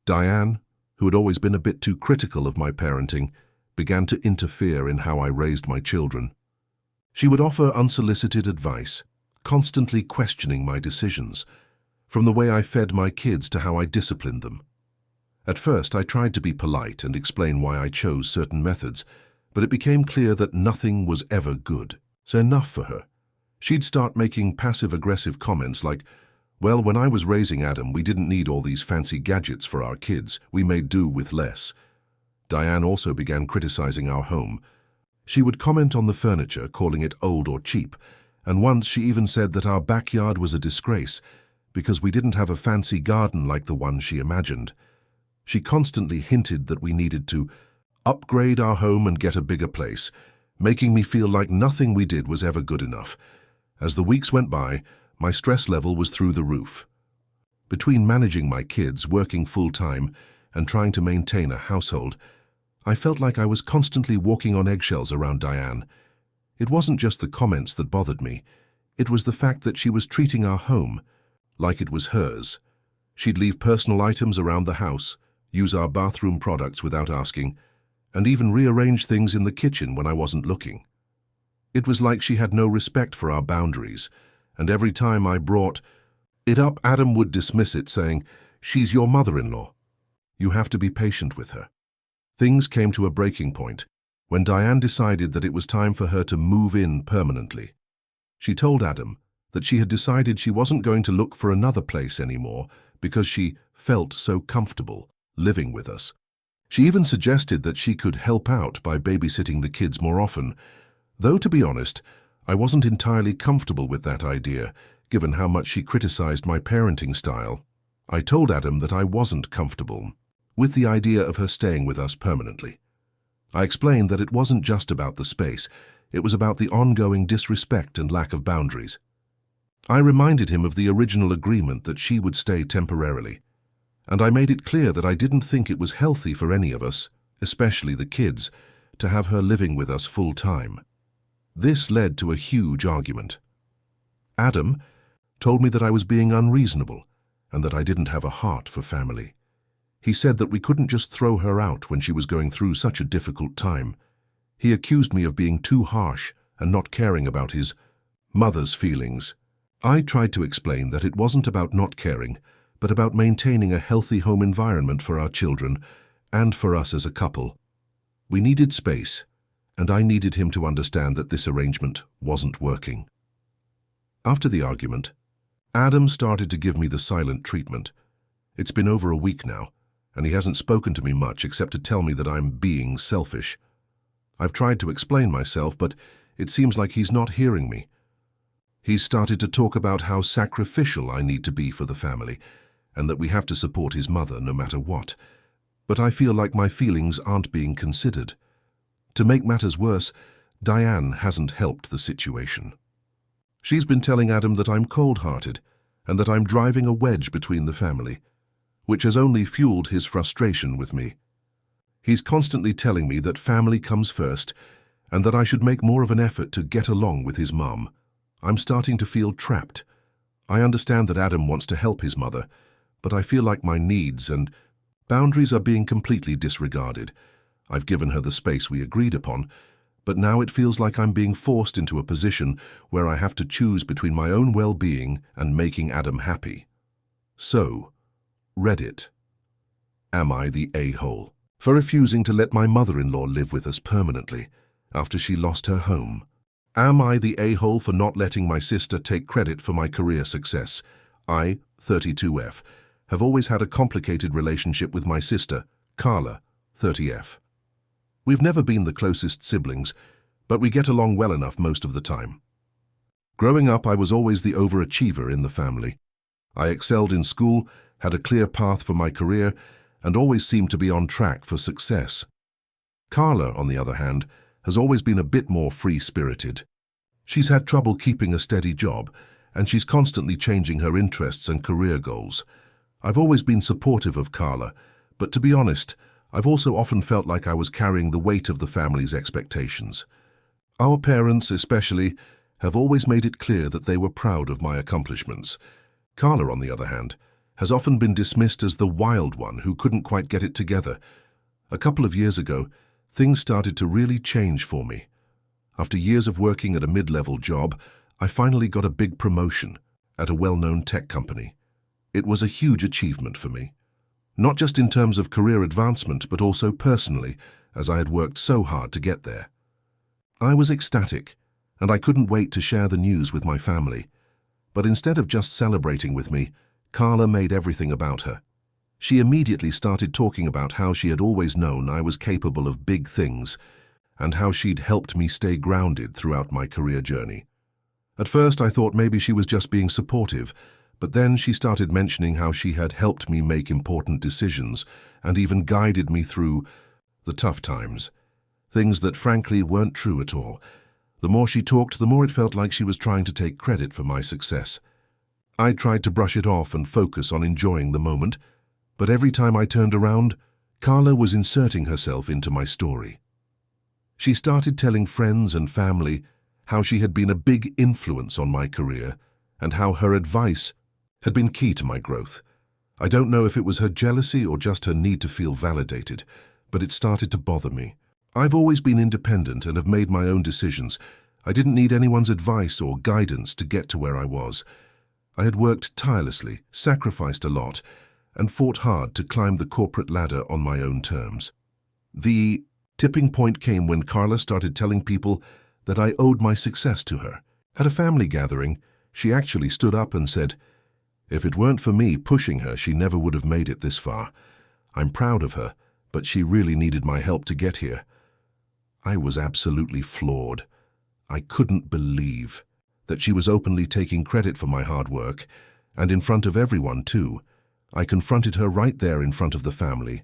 Diane, who had always been a bit too critical of my parenting, began to interfere in how I raised my children. She would offer unsolicited advice, constantly questioning my decisions, from the way I fed my kids to how I disciplined them. At first, I tried to be polite and explain why I chose certain methods, but it became clear that nothing was ever good. So enough for her. She'd start making passive-aggressive comments like, "Well, when I was raising Adam, we didn't need all these fancy gadgets for our kids. We made do with less." Diane also began criticizing our home. She would comment on the furniture, calling it old or cheap, and once she even said that our backyard was a disgrace because we didn't have a fancy garden like the one she imagined. She constantly hinted that we needed to upgrade our home and get a bigger place, making me feel like nothing we did was ever good enough. As the weeks went by, my stress level was through the roof. Between managing my kids, working full-time, and trying to maintain a household, I felt like I was constantly walking on eggshells around Diane. It wasn't just the comments that bothered me. It was the fact that she was treating our home like it was hers. She'd leave personal items around the house, use our bathroom products without asking, and even rearrange things in the kitchen when I wasn't looking. It was like she had no respect for our boundaries, and every time I brought it up, Adam would dismiss it, saying, "She's your mother-in-law. You have to be patient with her." Things came to a breaking point when Diane decided that it was time for her to move in permanently. She told Adam that she had decided she wasn't going to look for another place anymore because she felt so comfortable living with us. She even suggested that she could help out by babysitting the kids more often, though to be honest, I wasn't entirely comfortable with that idea, given how much she criticized my parenting style. I told Adam that I wasn't comfortable with the idea of her staying with us permanently. I explained that it wasn't just about the space, it was about the ongoing disrespect and lack of boundaries. I reminded him of the original agreement that she would stay temporarily, and I made it clear that I didn't think it was healthy for any of us, especially the kids, to have her living with us full-time. This led to a huge argument. Adam told me that I was being unreasonable and that I didn't have a heart for family. He said that we couldn't just throw her out when she was going through such a difficult time. He accused me of being too harsh and not caring about his mother's feelings. I tried to explain that it wasn't about not caring, but about maintaining a healthy home environment for our children and for us as a couple. We needed space, and I needed him to understand that this arrangement wasn't working. After the argument, Adam started to give me the silent treatment. It's been over a week now, and he hasn't spoken to me much except to tell me that I'm being selfish. I've tried to explain myself, but it seems like he's not hearing me. He's started to talk about how sacrificial I need to be for the family, and that we have to support his mother no matter what. But I feel like my feelings aren't being considered. To make matters worse, Diane hasn't helped the situation. She's been telling Adam that I'm cold-hearted and that I'm driving a wedge between the family, which has only fueled his frustration with me. He's constantly telling me that family comes first and that I should make more of an effort to get along with his mum. I'm starting to feel trapped. I understand that Adam wants to help his mother, but I feel like my needs and boundaries are being completely disregarded. I've given her the space we agreed upon, but now it feels like I'm being forced into a position where I have to choose between my own well-being and making Adam happy. So, Reddit. Am I the a-hole for refusing to let my mother-in-law live with us permanently after she lost her home? Am I the a-hole for not letting my sister take credit for my career success? I, 32F, have always had a complicated relationship with my sister, Carla, 30F. We've never been the closest siblings, but we get along well enough most of the time. Growing up, I was always the overachiever in the family. I excelled in school, had a clear path for my career, and always seemed to be on track for success. Carla, on the other hand, has always been a bit more free-spirited. She's had trouble keeping a steady job, and she's constantly changing her interests and career goals. I've always been supportive of Carla, but to be honest, I've also often felt like I was carrying the weight of the family's expectations. Our parents, especially, have always made it clear that they were proud of my accomplishments. Carla, on the other hand, has often been dismissed as the wild one who couldn't quite get it together. A couple of years ago, things started to really change for me. After years of working at a mid-level job, I finally got a big promotion at a well-known tech company. It was a huge achievement for me. Not just in terms of career advancement, but also personally, as I had worked so hard to get there. I was ecstatic, and I couldn't wait to share the news with my family. But instead of just celebrating with me, Carla made everything about her. She immediately started talking about how she had always known I was capable of big things, and how she'd helped me stay grounded throughout my career journey. At first, I thought maybe she was just being supportive, but then she started mentioning how she had helped me make important decisions and even guided me through the tough times. Things that frankly weren't true at all. The more she talked, the more it felt like she was trying to take credit for my success. I tried to brush it off and focus on enjoying the moment, but every time I turned around, Carla was inserting herself into my story. She started telling friends and family how she had been a big influence on my career and how her advice had been key to my growth. I don't know if it was her jealousy or just her need to feel validated, but it started to bother me. I've always been independent and have made my own decisions. I didn't need anyone's advice or guidance to get to where I was. I had worked tirelessly, sacrificed a lot, and fought hard to climb the corporate ladder on my own terms. The tipping point came when Carla started telling people that I owed my success to her. At a family gathering, she actually stood up and said, "If it weren't for me pushing her, she never would have made it this far. I'm proud of her, but she really needed my help to get here." I was absolutely floored. I couldn't believe that she was openly taking credit for my hard work, and in front of everyone too. I confronted her right there in front of the family.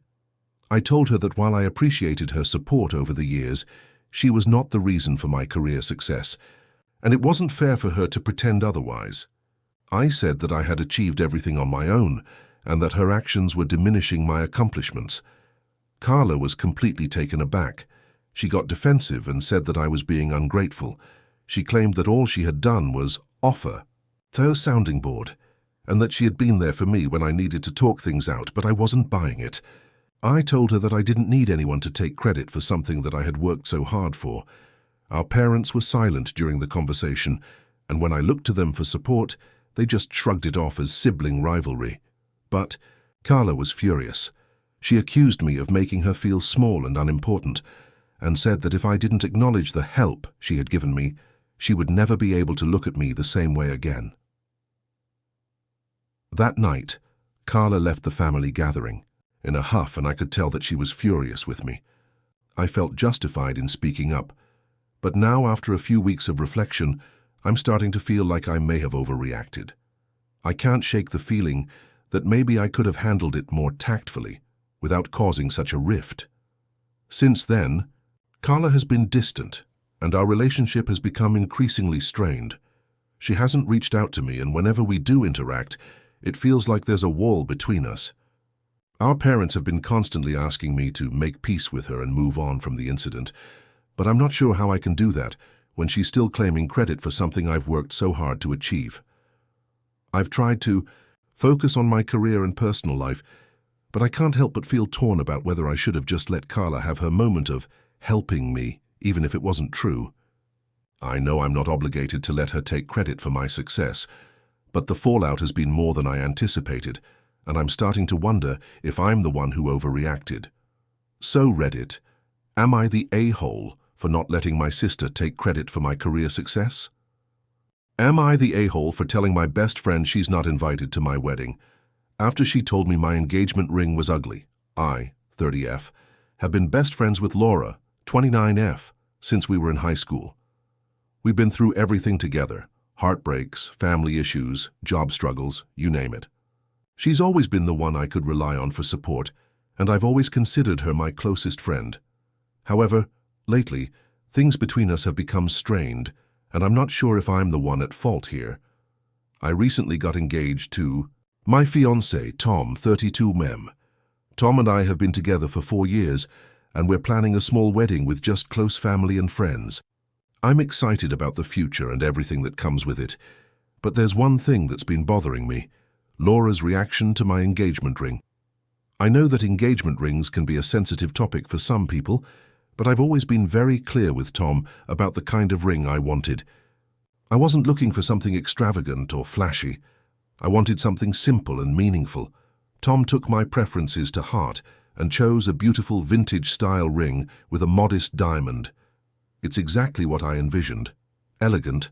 I told her that while I appreciated her support over the years, she was not the reason for my career success, and it wasn't fair for her to pretend otherwise. I said that I had achieved everything on my own, and that her actions were diminishing my accomplishments. Carla was completely taken aback. She got defensive and said that I was being ungrateful. She claimed that all she had done was offer her sounding board, and that she had been there for me when I needed to talk things out, but I wasn't buying it. I told her that I didn't need anyone to take credit for something that I had worked so hard for. Our parents were silent during the conversation, and when I looked to them for support, they just shrugged it off as sibling rivalry. But Carla was furious. She accused me of making her feel small and unimportant, and said that if I didn't acknowledge the help she had given me, she would never be able to look at me the same way again. That night, Carla left the family gathering in a huff, and I could tell that she was furious with me. I felt justified in speaking up, but now after a few weeks of reflection, I'm starting to feel like I may have overreacted. I can't shake the feeling that maybe I could have handled it more tactfully without causing such a rift. Since then, Carla has been distant, and our relationship has become increasingly strained. She hasn't reached out to me, and whenever we do interact, it feels like there's a wall between us. Our parents have been constantly asking me to make peace with her and move on from the incident, but I'm not sure how I can do that when she's still claiming credit for something I've worked so hard to achieve. I've tried to focus on my career and personal life, but I can't help but feel torn about whether I should have just let Carla have her moment of helping me, even if it wasn't true. I know I'm not obligated to let her take credit for my success, but the fallout has been more than I anticipated, and I'm starting to wonder if I'm the one who overreacted. So Reddit, am I the a-hole for not letting my sister take credit for my career success? Am I the a-hole for telling my best friend she's not invited to my wedding, after she told me my engagement ring was ugly? I, 30F, have been best friends with Laura, 29F, since we were in high school. We've been through everything together: heartbreaks, family issues, job struggles, you name it. She's always been the one I could rely on for support, and I've always considered her my closest friend. However, lately, things between us have become strained, and I'm not sure if I'm the one at fault here. I recently got engaged to my fiancé, Tom, 32 Mem. Tom and I have been together for 4 years, and we're planning a small wedding with just close family and friends. I'm excited about the future and everything that comes with it, but there's one thing that's been bothering me: Laura's reaction to my engagement ring. I know that engagement rings can be a sensitive topic for some people, but I've always been very clear with Tom about the kind of ring I wanted. I wasn't looking for something extravagant or flashy. I wanted something simple and meaningful. Tom took my preferences to heart and chose a beautiful vintage-style ring with a modest diamond. It's exactly what I envisioned: elegant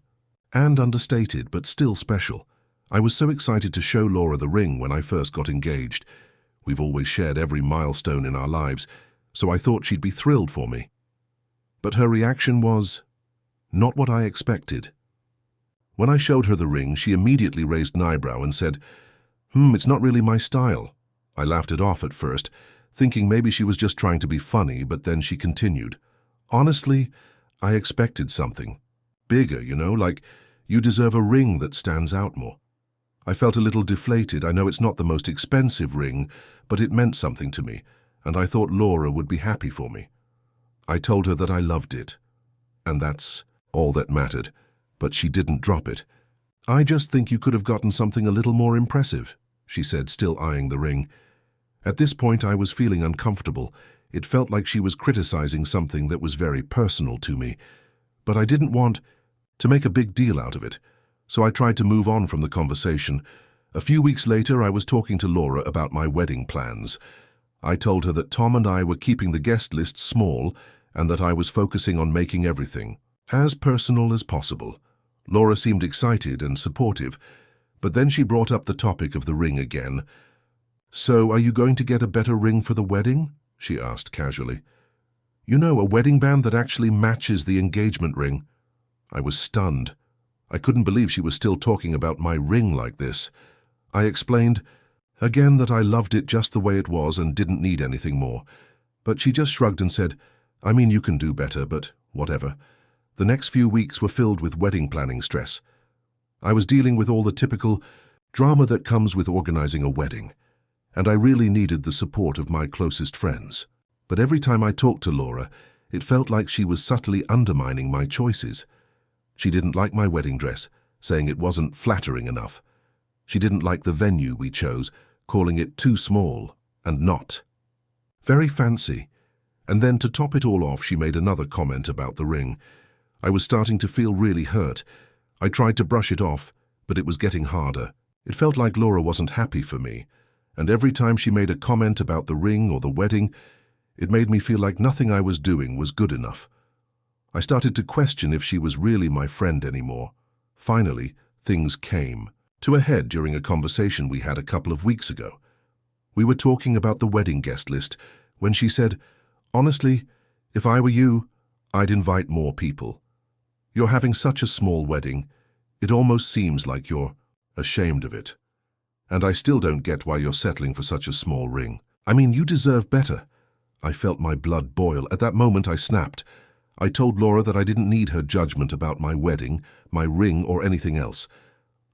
and understated, but still special. I was so excited to show Laura the ring when I first got engaged. We've always shared every milestone in our lives, so I thought she'd be thrilled for me. But her reaction was not what I expected. When I showed her the ring, she immediately raised an eyebrow and said, "It's not really my style." I laughed it off at first, thinking maybe she was just trying to be funny, but then she continued, "Honestly, I expected something bigger, like you deserve a ring that stands out more." I felt a little deflated. I know it's not the most expensive ring, but it meant something to me, and I thought Laura would be happy for me. I told her that I loved it, and that's all that mattered, but she didn't drop it. "I just think you could have gotten something a little more impressive," she said, still eyeing the ring. At this point, I was feeling uncomfortable. It felt like she was criticizing something that was very personal to me, but I didn't want to make a big deal out of it, so I tried to move on from the conversation. A few weeks later, I was talking to Laura about my wedding plans. I told her that Tom and I were keeping the guest list small and that I was focusing on making everything as personal as possible. Laura seemed excited and supportive, but then she brought up the topic of the ring again. "So, are you going to get a better ring for the wedding?" she asked casually. A wedding band that actually matches the engagement ring." I was stunned. I couldn't believe she was still talking about my ring like this. I explained again that I loved it just the way it was and didn't need anything more. But she just shrugged and said, "I mean, you can do better, but whatever." The next few weeks were filled with wedding planning stress. I was dealing with all the typical drama that comes with organizing a wedding, and I really needed the support of my closest friends. But every time I talked to Laura, it felt like she was subtly undermining my choices. She didn't like my wedding dress, saying it wasn't flattering enough. She didn't like the venue we chose, calling it too small and not very fancy. And then to top it all off, she made another comment about the ring. I was starting to feel really hurt. I tried to brush it off, but it was getting harder. It felt like Laura wasn't happy for me, and every time she made a comment about the ring or the wedding, it made me feel like nothing I was doing was good enough. I started to question if she was really my friend anymore. Finally, things came to a head during a conversation we had a couple of weeks ago. We were talking about the wedding guest list when she said, "Honestly, if I were you, I'd invite more people. You're having such a small wedding, it almost seems like you're ashamed of it. And I still don't get why you're settling for such a small ring. I mean, you deserve better." I felt my blood boil. At that moment, I snapped. I told Laura that I didn't need her judgment about my wedding, my ring, or anything else.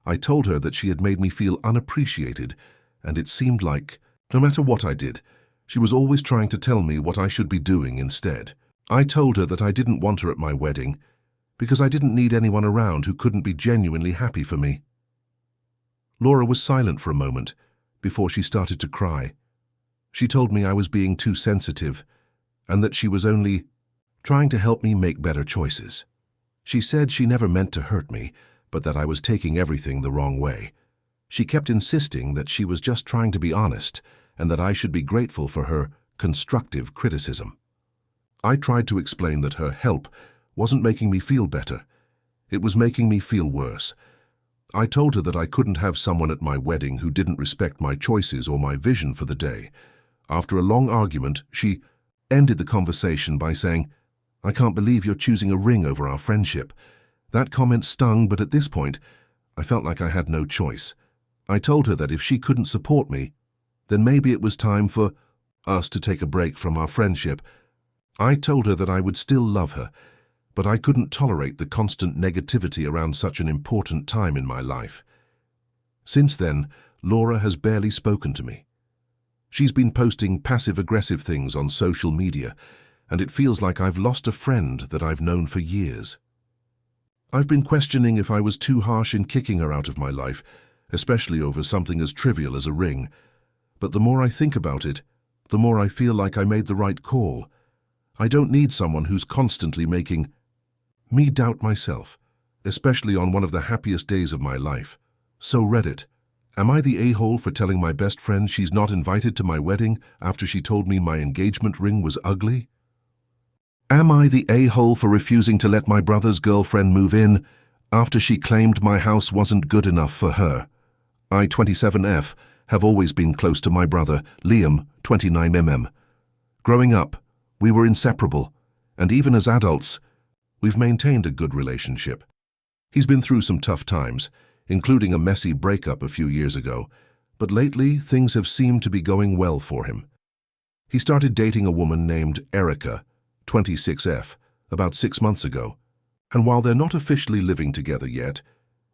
I told her that she had made me feel unappreciated, and it seemed like, no matter what I did, she was always trying to tell me what I should be doing instead. I told her that I didn't want her at my wedding, because I didn't need anyone around who couldn't be genuinely happy for me. Laura was silent for a moment, before she started to cry. She told me I was being too sensitive, and that she was only trying to help me make better choices. She said she never meant to hurt me, but that I was taking everything the wrong way. She kept insisting that she was just trying to be honest, and that I should be grateful for her constructive criticism. I tried to explain that her help wasn't making me feel better. It was making me feel worse. I told her that I couldn't have someone at my wedding who didn't respect my choices or my vision for the day. After a long argument, she ended the conversation by saying, I can't believe you're choosing a ring over our friendship." That comment stung, but at this point, I felt like I had no choice. I told her that if she couldn't support me, then maybe it was time for us to take a break from our friendship. I told her that I would still love her, but I couldn't tolerate the constant negativity around such an important time in my life. Since then, Laura has barely spoken to me. She's been posting passive-aggressive things on social media, and it feels like I've lost a friend that I've known for years. I've been questioning if I was too harsh in kicking her out of my life, especially over something as trivial as a ring. But the more I think about it, the more I feel like I made the right call. I don't need someone who's constantly making me doubt myself, especially on one of the happiest days of my life. So Reddit, am I the a-hole for telling my best friend she's not invited to my wedding after she told me my engagement ring was ugly? Am I the a-hole for refusing to let my brother's girlfriend move in after she claimed my house wasn't good enough for her? I, 27F, have always been close to my brother, Liam, 29mm. Growing up, we were inseparable, and even as adults, we've maintained a good relationship. He's been through some tough times, including a messy breakup a few years ago, but lately things have seemed to be going well for him. He started dating a woman named Erica, 26F, about 6 months ago, and while they're not officially living together yet,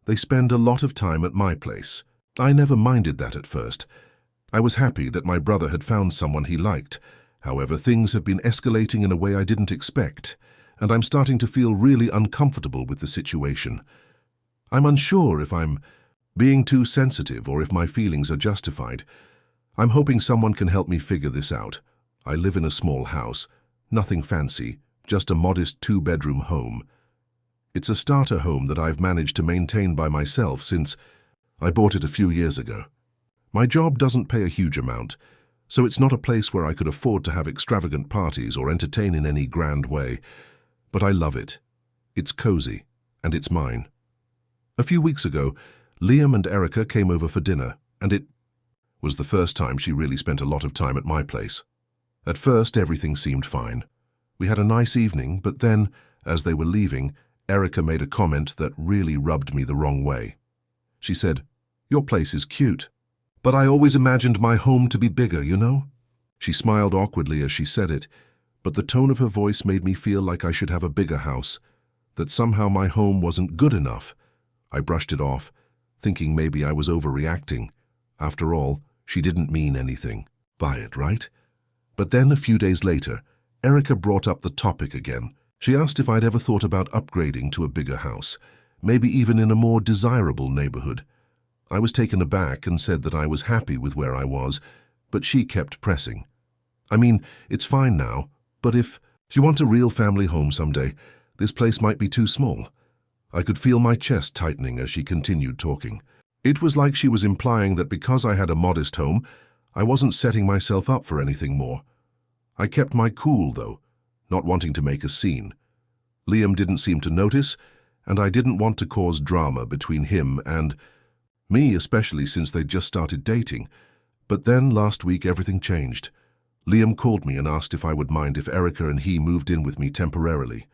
they spend a lot of time at my place. I never minded that at first. I was happy that my brother had found someone he liked. However, things have been escalating in a way I didn't expect, and I'm starting to feel really uncomfortable with the situation. I'm unsure if I'm being too sensitive or if my feelings are justified. I'm hoping someone can help me figure this out. I live in a small house, nothing fancy, just a modest 2-bedroom home. It's a starter home that I've managed to maintain by myself since I bought it a few years ago. My job doesn't pay a huge amount, so it's not a place where I could afford to have extravagant parties or entertain in any grand way. But I love it. It's cozy, and it's mine. A few weeks ago, Liam and Erica came over for dinner, and it was the first time she really spent a lot of time at my place. At first, everything seemed fine. We had a nice evening, but then, as they were leaving, Erica made a comment that really rubbed me the wrong way. She said, "Your place is cute, but I always imagined my home to be bigger, you know?" She smiled awkwardly as she said it, but the tone of her voice made me feel like I should have a bigger house, that somehow my home wasn't good enough. I brushed it off, thinking maybe I was overreacting. After all, she didn't mean anything by it, right? But then, a few days later, Erica brought up the topic again. She asked if I'd ever thought about upgrading to a bigger house, maybe even in a more desirable neighborhood. I was taken aback and said that I was happy with where I was, but she kept pressing. I mean, it's fine now, but if you want a real family home someday, this place might be too small. I could feel my chest tightening as she continued talking. It was like she was implying that because I had a modest home, I wasn't setting myself up for anything more. I kept my cool, though, not wanting to make a scene. Liam didn't seem to notice, and I didn't want to cause drama between him and me, especially since they'd just started dating. But then, last week, everything changed. Liam called me and asked if I would mind if Erica and he moved in with me temporarily.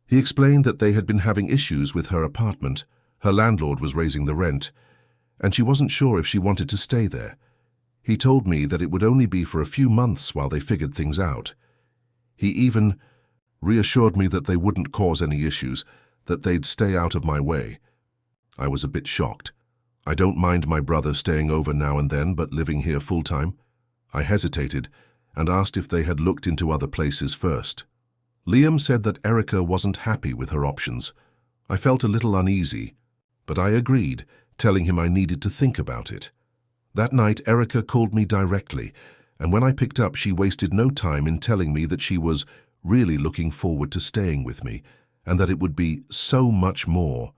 He explained that they had been having issues with her apartment. Her landlord was raising the rent, and she wasn't sure if she wanted to stay there. He told me that it would only be for a few months while they figured things out. He even reassured me that they wouldn't cause any issues, that they'd stay out of my way. I was a bit shocked. I don't mind my brother staying over now and then, but living here full-time? I hesitated and asked if they had looked into other places first. Liam said that Erica wasn't happy with her options. I felt a little uneasy, but I agreed, telling him I needed to think about it. That night, Erica called me directly, and when I picked up, she wasted no time in telling me that she was really looking forward to staying with me, and that it would be so much more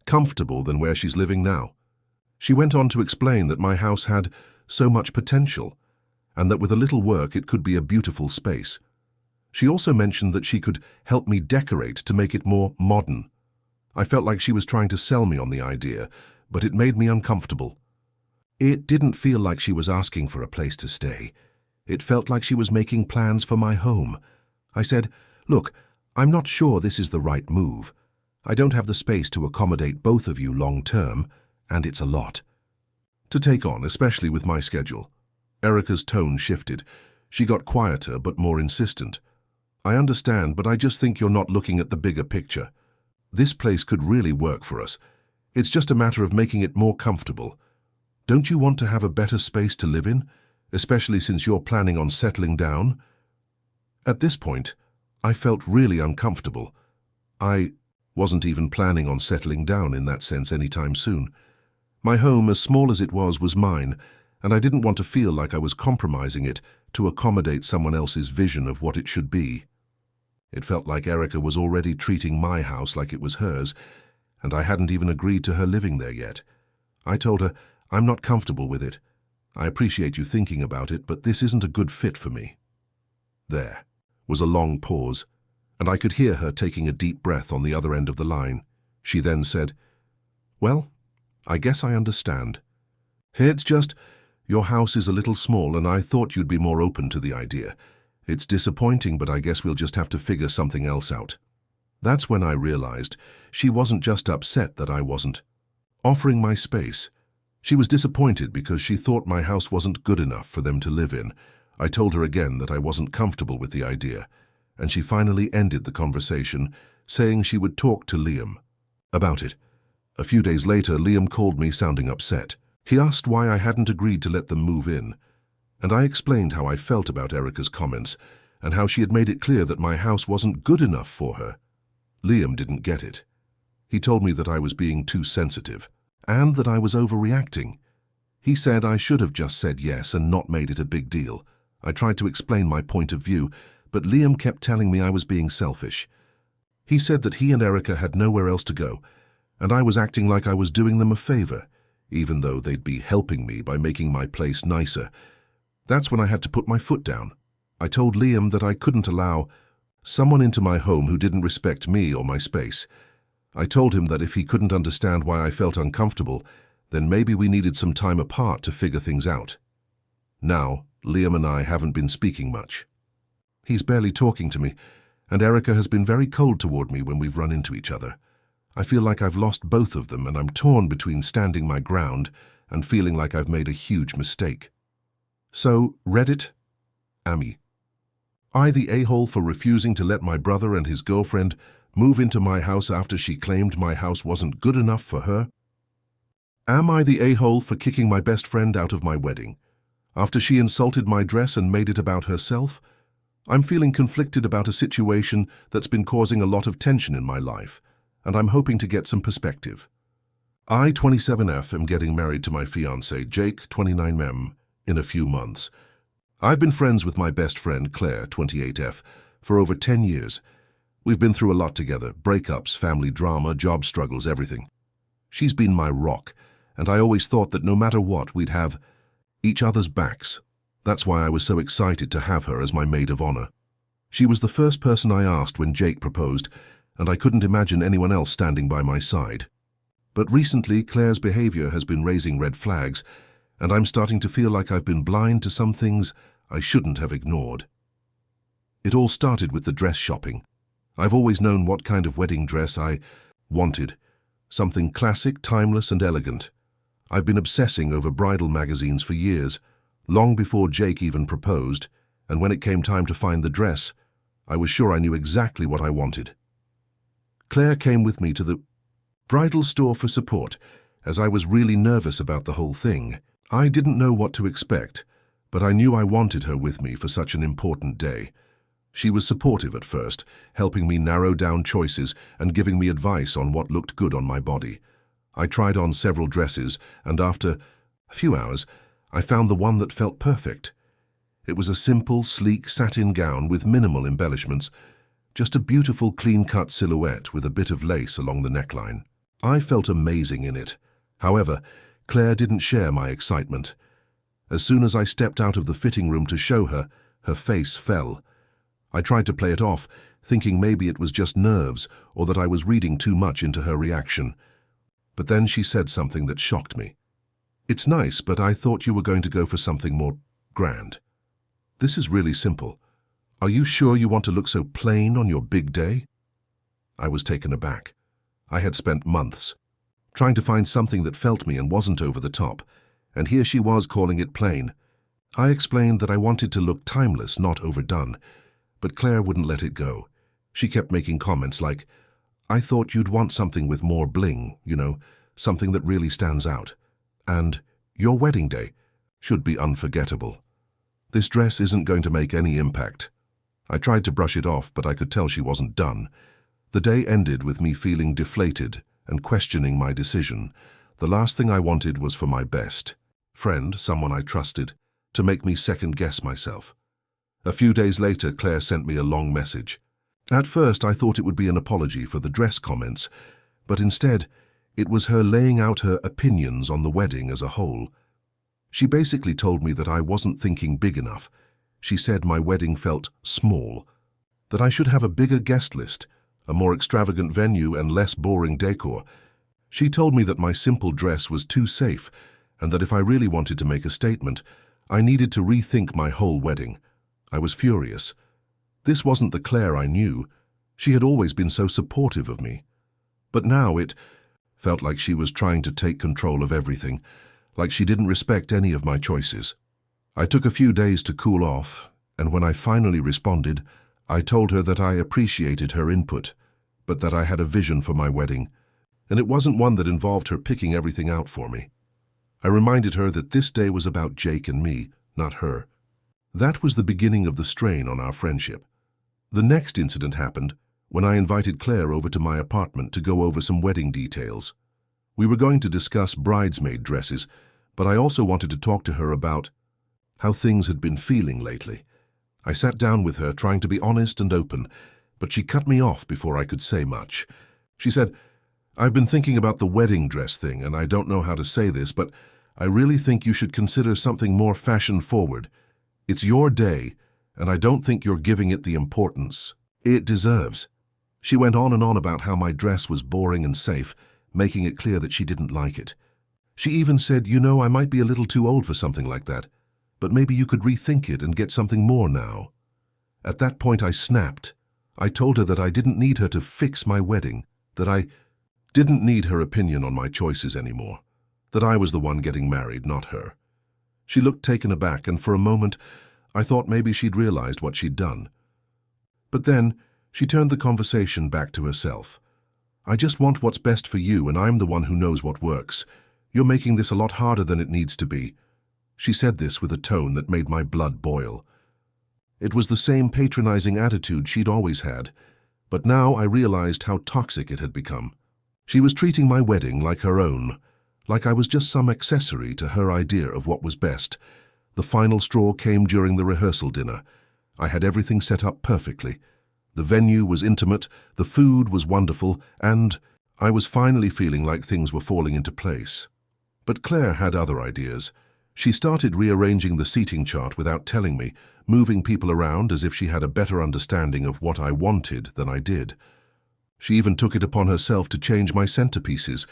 comfortable than where she's living now. She went on to explain that my house had so much potential, and that with a little work it could be a beautiful space. She also mentioned that she could help me decorate to make it more modern. I felt like she was trying to sell me on the idea, but it made me uncomfortable. It didn't feel like she was asking for a place to stay. It felt like she was making plans for my home. I said, "Look, I'm not sure this is the right move. I don't have the space to accommodate both of you long term, and it's a lot to take on, especially with my schedule. Erica's tone shifted. She got quieter but more insistent. I understand, but I just think you're not looking at the bigger picture. This place could really work for us. It's just a matter of making it more comfortable. Don't you want to have a better space to live in, especially since you're planning on settling down? At this point, I felt really uncomfortable. I wasn't even planning on settling down in that sense anytime soon. My home, as small as it was mine, and I didn't want to feel like I was compromising it to accommodate someone else's vision of what it should be. It felt like Erica was already treating my house like it was hers, and I hadn't even agreed to her living there yet. I told her, I'm not comfortable with it. I appreciate you thinking about it, but this isn't a good fit for me. There was a long pause, and I could hear her taking a deep breath on the other end of the line. She then said, "Well, I guess I understand. It's just, your house is a little small and I thought you'd be more open to the idea. It's disappointing, but I guess we'll just have to figure something else out." That's when I realized she wasn't just upset that I wasn't offering my space. She was disappointed because she thought my house wasn't good enough for them to live in. I told her again that I wasn't comfortable with the idea, and she finally ended the conversation, saying she would talk to Liam about it. A few days later, Liam called me sounding upset. He asked why I hadn't agreed to let them move in, and I explained how I felt about Erica's comments and how she had made it clear that my house wasn't good enough for her. Liam didn't get it. He told me that I was being too sensitive and that I was overreacting. He said I should have just said yes and not made it a big deal. I tried to explain my point of view, but Liam kept telling me I was being selfish. He said that he and Erica had nowhere else to go, and I was acting like I was doing them a favor, even though they'd be helping me by making my place nicer. That's when I had to put my foot down. I told Liam that I couldn't allow someone into my home who didn't respect me or my space. I told him that if he couldn't understand why I felt uncomfortable, then maybe we needed some time apart to figure things out. Now, Liam and I haven't been speaking much. He's barely talking to me, and Erica has been very cold toward me when we've run into each other. I feel like I've lost both of them, and I'm torn between standing my ground and feeling like I've made a huge mistake. So, Reddit, Amy. I the a-hole for refusing to let my brother and his girlfriend move into my house after she claimed my house wasn't good enough for her? Am I the a-hole for kicking my best friend out of my wedding after she insulted my dress and made it about herself? I'm feeling conflicted about a situation that's been causing a lot of tension in my life, and I'm hoping to get some perspective. I, 27F, am getting married to my fiancé, Jake, 29M, in a few months. I've been friends with my best friend, Claire, 28F, for over 10 years. We've been through a lot together, breakups, family drama, job struggles, everything. She's been my rock, and I always thought that no matter what, we'd have each other's backs. That's why I was so excited to have her as my maid of honor. She was the first person I asked when Jake proposed, and I couldn't imagine anyone else standing by my side. But recently, Claire's behavior has been raising red flags, and I'm starting to feel like I've been blind to some things I shouldn't have ignored. It all started with the dress shopping. I've always known what kind of wedding dress I wanted. Something classic, timeless, and elegant. I've been obsessing over bridal magazines for years, long before Jake even proposed, and when it came time to find the dress, I was sure I knew exactly what I wanted. Claire came with me to the bridal store for support, as I was really nervous about the whole thing. I didn't know what to expect, but I knew I wanted her with me for such an important day. She was supportive at first, helping me narrow down choices and giving me advice on what looked good on my body. I tried on several dresses, and after a few hours, I found the one that felt perfect. It was a simple, sleek satin gown with minimal embellishments, just a beautiful, clean-cut silhouette with a bit of lace along the neckline. I felt amazing in it. However, Claire didn't share my excitement. As soon as I stepped out of the fitting room to show her, her face fell. I tried to play it off, thinking maybe it was just nerves or that I was reading too much into her reaction. But then she said something that shocked me. "It's nice, but I thought you were going to go for something more grand." "This is really simple. Are you sure you want to look so plain on your big day? I was taken aback. I had spent months trying to find something that felt me and wasn't over the top, and here she was calling it plain. I explained that I wanted to look timeless, not overdone, but Claire wouldn't let it go. She kept making comments like, "I thought you'd want something with more bling, something that really stands out. And your wedding day should be unforgettable. This dress isn't going to make any impact." I tried to brush it off, but I could tell she wasn't done. The day ended with me feeling deflated and questioning my decision. The last thing I wanted was for my best friend, someone I trusted, to make me second-guess myself. A few days later, Claire sent me a long message. At first, I thought it would be an apology for the dress comments, but instead, it was her laying out her opinions on the wedding as a whole. She basically told me that I wasn't thinking big enough. She said my wedding felt small, that I should have a bigger guest list, a more extravagant venue, and less boring decor. She told me that my simple dress was too safe, and that if I really wanted to make a statement, I needed to rethink my whole wedding. I was furious. This wasn't the Claire I knew. She had always been so supportive of me. But now it felt like she was trying to take control of everything, like she didn't respect any of my choices. I took a few days to cool off, and when I finally responded, I told her that I appreciated her input, but that I had a vision for my wedding, and it wasn't one that involved her picking everything out for me. I reminded her that this day was about Jake and me, not her. That was the beginning of the strain on our friendship. The next incident happened when I invited Claire over to my apartment to go over some wedding details. We were going to discuss bridesmaid dresses, but I also wanted to talk to her about how things had been feeling lately. I sat down with her, trying to be honest and open, but she cut me off before I could say much. She said, "I've been thinking about the wedding dress thing, and I don't know how to say this, but I really think you should consider something more fashion-forward. It's your day, and I don't think you're giving it the importance it deserves." She went on and on about how my dress was boring and safe, making it clear that she didn't like it. She even said, I might be a little too old for something like that, but maybe you could rethink it and get something more now. At that point, I snapped. I told her that I didn't need her to fix my wedding, that I didn't need her opinion on my choices anymore, that I was the one getting married, not her. She looked taken aback, and for a moment, I thought maybe she'd realized what she'd done. But then, she turned the conversation back to herself. "I just want what's best for you, and I'm the one who knows what works. You're making this a lot harder than it needs to be." She said this with a tone that made my blood boil. It was the same patronizing attitude she'd always had, but now I realized how toxic it had become. She was treating my wedding like her own, like I was just some accessory to her idea of what was best. The final straw came during the rehearsal dinner. I had everything set up perfectly. The venue was intimate, the food was wonderful, and I was finally feeling like things were falling into place. But Claire had other ideas. She started rearranging the seating chart without telling me, moving people around as if she had a better understanding of what I wanted than I did. She even took it upon herself to change my centerpieces,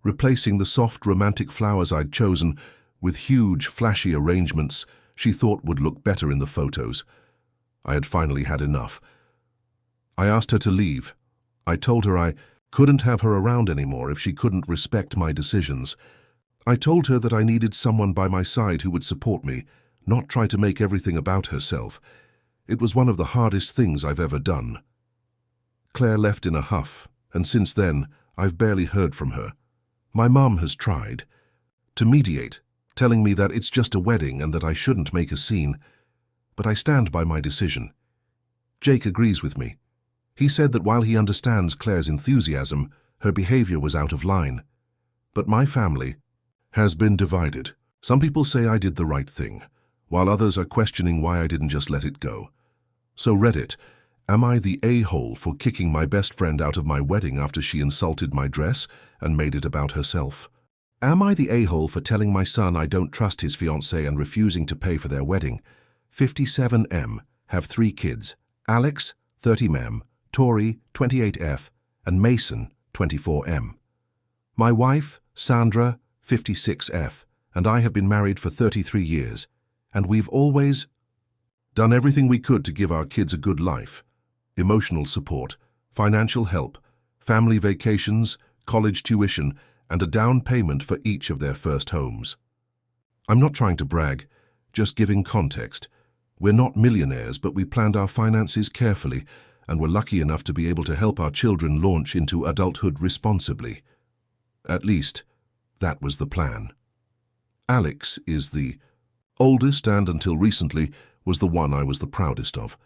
replacing the soft, romantic flowers I'd chosen with huge, flashy arrangements she thought would look better in the photos. I had finally had enough. I asked her to leave. I told her I couldn't have her around anymore if she couldn't respect my decisions. I told her that I needed someone by my side who would support me, not try to make everything about herself. It was one of the hardest things I've ever done. Claire left in a huff, and since then, I've barely heard from her. My mum has tried to mediate, telling me that it's just a wedding and that I shouldn't make a scene. But I stand by my decision. Jake agrees with me. He said that while he understands Claire's enthusiasm, her behavior was out of line. But my family has been divided. Some people say I did the right thing, while others are questioning why I didn't just let it go. So Reddit, am I the a-hole for kicking my best friend out of my wedding after she insulted my dress and made it about herself? Am I the a-hole for telling my son I don't trust his fiancée and refusing to pay for their wedding? 57M, have 3 kids, Alex, 30M, Tori, 28F, and Mason, 24M. My wife, Sandra, 56F, and I have been married for 33 years, and we've always Done everything we could to give our kids a good life. Emotional support, financial help, family vacations, college tuition, and a down payment for each of their first homes. I'm not trying to brag, just giving context. We're not millionaires, but we planned our finances carefully, and were lucky enough to be able to help our children launch into adulthood responsibly. At least, that was the plan. Alex is the oldest and, until recently, was the one I was the proudest of.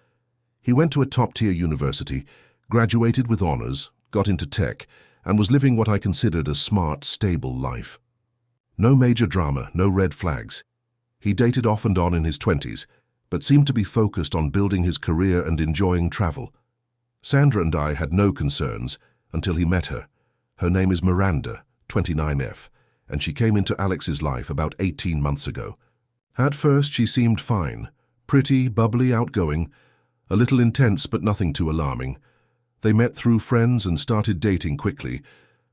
He went to a top-tier university, graduated with honors, got into tech, and was living what I considered a smart, stable life. No major drama, no red flags. He dated off and on in his 20s, but seemed to be focused on building his career and enjoying travel. Sandra and I had no concerns until he met her. Her name is Miranda, 29F, and she came into Alex's life about 18 months ago. At first, she seemed fine, pretty, bubbly, outgoing, a little intense but nothing too alarming. They met through friends and started dating quickly,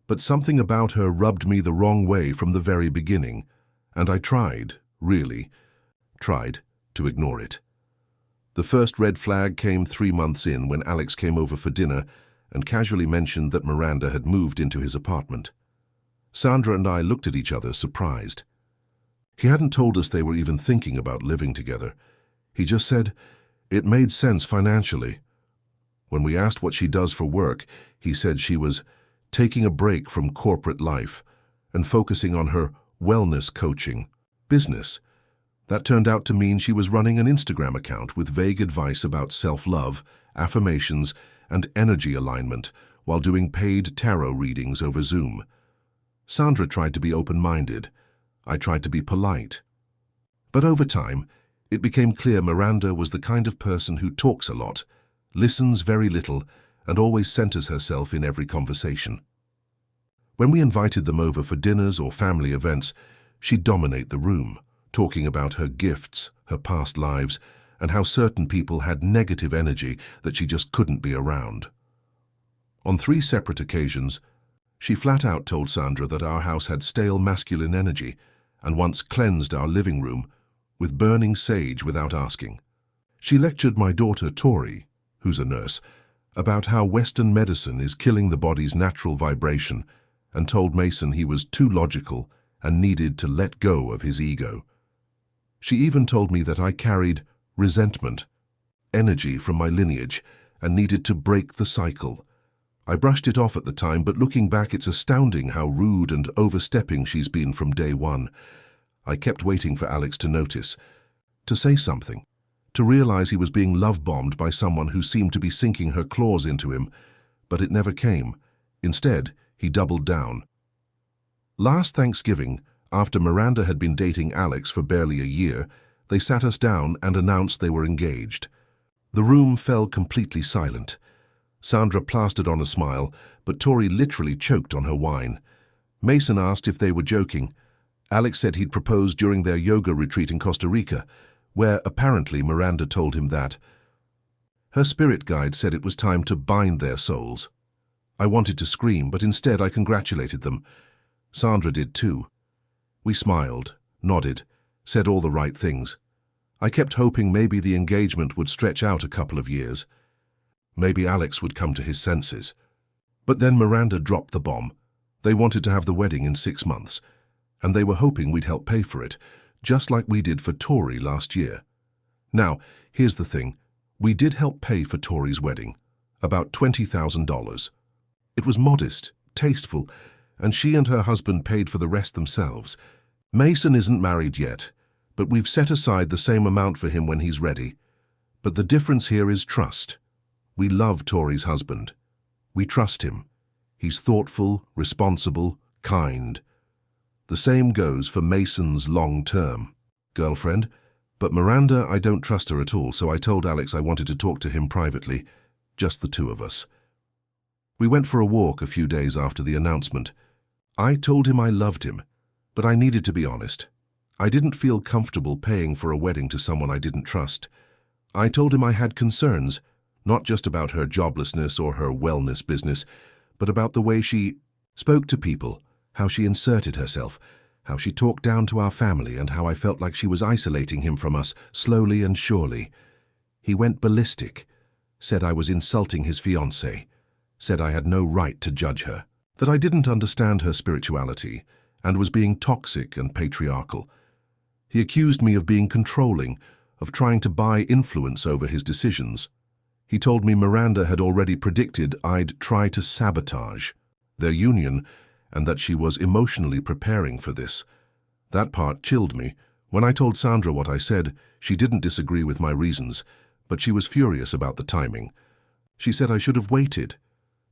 but something about her rubbed me the wrong way from the very beginning, and I really tried to ignore it. The first red flag came 3 months in when Alex came over for dinner and casually mentioned that Miranda had moved into his apartment. Sandra and I looked at each other, surprised. He hadn't told us they were even thinking about living together. He just said it made sense financially. When we asked what she does for work, he said she was taking a break from corporate life and focusing on her wellness coaching business. That turned out to mean she was running an Instagram account with vague advice about self-love, affirmations, and energy alignment while doing paid tarot readings over Zoom. Sandra tried to be open-minded. I tried to be polite. But over time, it became clear Miranda was the kind of person who talks a lot, listens very little, and always centers herself in every conversation. When we invited them over for dinners or family events, she'd dominate the room, talking about her gifts, her past lives, and how certain people had negative energy that she just couldn't be around. On 3 separate occasions, she flat out told Sandra that our house had stale masculine energy and once cleansed our living room with burning sage without asking. She lectured my daughter Tori, who's a nurse, about how Western medicine is killing the body's natural vibration, and told Mason he was too logical and needed to let go of his ego. She even told me that I carried resentment, energy from my lineage, and needed to break the cycle. I brushed it off at the time, but looking back, it's astounding how rude and overstepping she's been from day one. I kept waiting for Alex to notice, to say something, to realize he was being love-bombed by someone who seemed to be sinking her claws into him, but it never came. Instead, he doubled down. Last Thanksgiving, after Miranda had been dating Alex for barely a year, they sat us down and announced they were engaged. The room fell completely silent. Sandra plastered on a smile, but Tori literally choked on her wine. Mason asked if they were joking. Alex said he'd proposed during their yoga retreat in Costa Rica, where apparently Miranda told him that. Her spirit guide said it was time to bind their souls. I wanted to scream, but instead I congratulated them. Sandra did too. We smiled, nodded, said all the right things. I kept hoping maybe the engagement would stretch out a couple of years. Maybe Alex would come to his senses. But then Miranda dropped the bomb. They wanted to have the wedding in 6 months, and they were hoping we'd help pay for it, just like we did for Tori last year. Now, here's the thing. We did help pay for Tori's wedding, about $20,000. It was modest, tasteful, and she and her husband paid for the rest themselves. Mason isn't married yet, but we've set aside the same amount for him when he's ready. But the difference here is trust. We love Tori's husband. We trust him. He's thoughtful, responsible, kind. The same goes for Mason's long-term girlfriend. But Miranda, I don't trust her at all, so I told Alex I wanted to talk to him privately, just the 2 of us. We went for a walk a few days after the announcement. I told him I loved him, but I needed to be honest. I didn't feel comfortable paying for a wedding to someone I didn't trust. I told him I had concerns, not just about her joblessness or her wellness business, but about the way she spoke to people, how she inserted herself, how she talked down to our family, and how I felt like she was isolating him from us slowly and surely. He went ballistic, said I was insulting his fiancée, said I had no right to judge her, that I didn't understand her spirituality and was being toxic and patriarchal. He accused me of being controlling, of trying to buy influence over his decisions. He told me Miranda had already predicted I'd try to sabotage their union and that she was emotionally preparing for this. That part chilled me. When I told Sandra what I said, she didn't disagree with my reasons, but she was furious about the timing. She said I should have waited,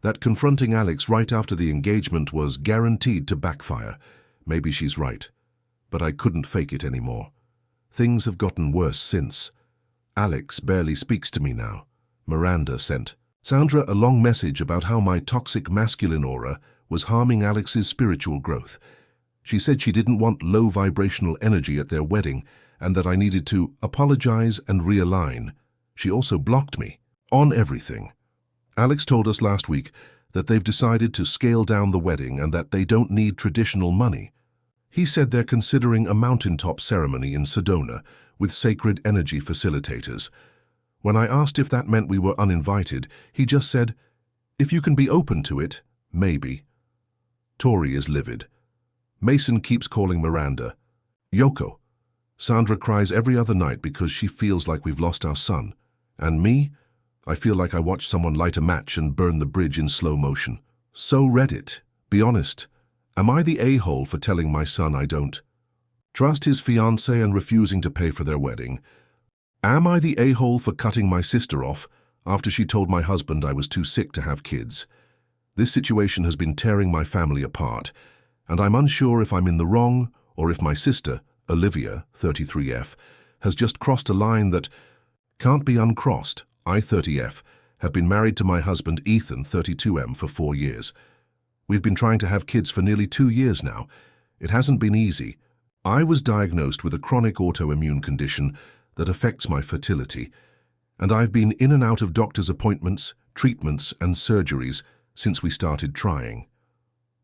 that confronting Alex right after the engagement was guaranteed to backfire. Maybe she's right, but I couldn't fake it anymore. Things have gotten worse since. Alex barely speaks to me now. Miranda sent Sandra a long message about how my toxic masculine aura was harming Alex's spiritual growth. She said she didn't want low vibrational energy at their wedding and that I needed to apologize and realign. She also blocked me on everything. Alex told us last week that they've decided to scale down the wedding and that they don't need traditional money. He said they're considering a mountaintop ceremony in Sedona with sacred energy facilitators. When I asked if that meant we were uninvited, he just said, "If you can be open to it, maybe." Tori is livid. Mason keeps calling Miranda Yoko. Sandra cries every other night because she feels like we've lost our son. And me? I feel like I watched someone light a match and burn the bridge in slow motion. So Reddit, be honest. Am I the a-hole for telling my son I don't trust his fiancée and refusing to pay for their wedding? Am I the a-hole for cutting my sister off after she told my husband I was too sick to have kids? This situation has been tearing my family apart, and I'm unsure if I'm in the wrong or if my sister, Olivia, 33F, has just crossed a line that can't be uncrossed. I, 30F, have been married to my husband, Ethan, 32M, for 4 years. We've been trying to have kids for nearly 2 years now. It hasn't been easy. I was diagnosed with a chronic autoimmune condition that affects my fertility, and I've been in and out of doctor's appointments, treatments, and surgeries since we started trying.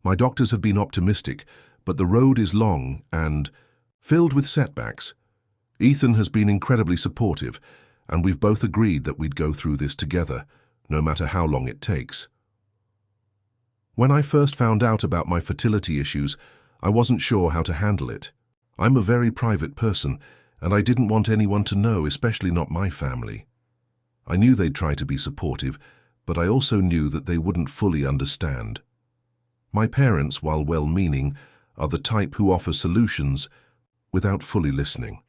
My doctors have been optimistic, but the road is long and filled with setbacks. Ethan has been incredibly supportive, and we've both agreed that we'd go through this together, no matter how long it takes. When I first found out about my fertility issues, I wasn't sure how to handle it. I'm a very private person, and I didn't want anyone to know, especially not my family. I knew they'd try to be supportive, but I also knew that they wouldn't fully understand. My parents, while well-meaning, are the type who offer solutions without fully listening.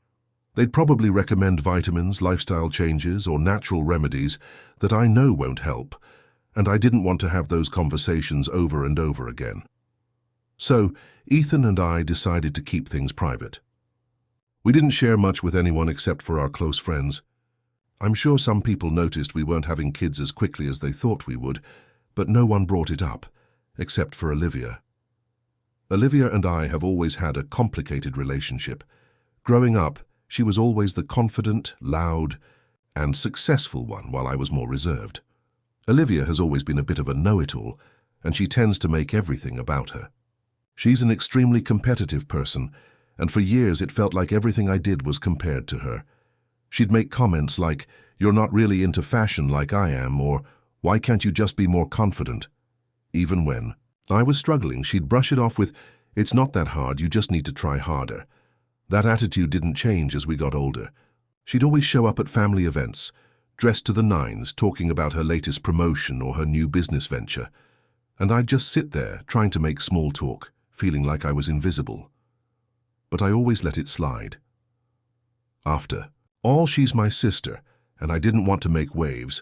They'd probably recommend vitamins, lifestyle changes, or natural remedies that I know won't help, and I didn't want to have those conversations over and over again. So, Ethan and I decided to keep things private. We didn't share much with anyone except for our close friends. I'm sure some people noticed we weren't having kids as quickly as they thought we would, but no one brought it up, except for Olivia. Olivia and I have always had a complicated relationship. Growing up, she was always the confident, loud, and successful one, while I was more reserved. Olivia has always been a bit of a know-it-all, and she tends to make everything about her. She's an extremely competitive person, and for years it felt like everything I did was compared to her. She'd make comments like, "You're not really into fashion like I am," or "Why can't you just be more confident?" Even when I was struggling, she'd brush it off with, "It's not that hard, you just need to try harder." That attitude didn't change as we got older. She'd always show up at family events, dressed to the nines, talking about her latest promotion or her new business venture. And I'd just sit there, trying to make small talk, feeling like I was invisible. But I always let it slide. After all, she's my sister, and I didn't want to make waves.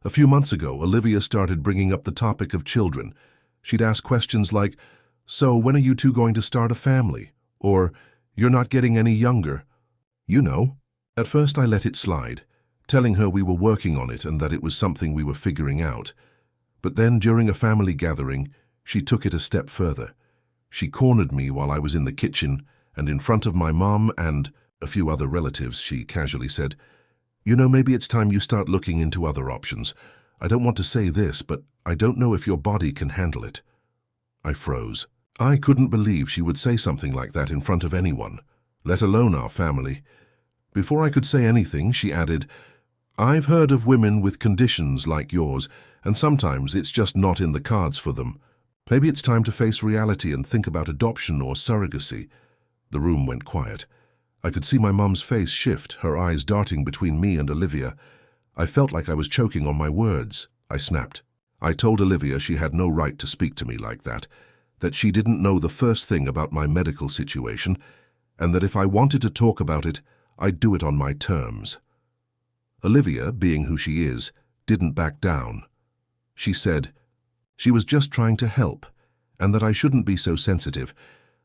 A few months ago, Olivia started bringing up the topic of children. She'd ask questions like, "So when are you two going to start a family?" Or, "You're not getting any younger." You know. At first I let it slide, telling her we were working on it and that it was something we were figuring out. But then, during a family gathering, she took it a step further. She cornered me while I was in the kitchen, and in front of my mom and a few other relatives, she casually said, "You know, maybe it's time you start looking into other options. I don't want to say this, but I don't know if your body can handle it." I froze. I couldn't believe she would say something like that in front of anyone, let alone our family. Before I could say anything, she added, I've heard of women with conditions like yours, and sometimes it's just not in the cards for them. Maybe it's time to face reality and think about adoption or surrogacy." The room went quiet. I could see my mum's face shift, her eyes darting between me and Olivia. I felt like I was choking on my words. I snapped. I told Olivia she had no right to speak to me like that she didn't know the first thing about my medical situation, and that if I wanted to talk about it, I'd do it on my terms. Olivia, being who she is, didn't back down. She said she was just trying to help, and that I shouldn't be so sensitive.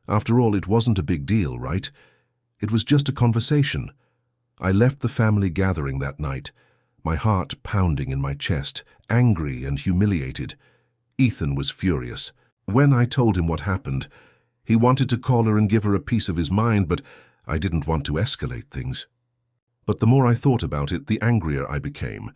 After all, it wasn't a big deal, right? It was just a conversation. I left the family gathering that night, my heart pounding in my chest, angry and humiliated. Ethan was furious. When I told him what happened, he wanted to call her and give her a piece of his mind, but I didn't want to escalate things. But the more I thought about it, the angrier I became.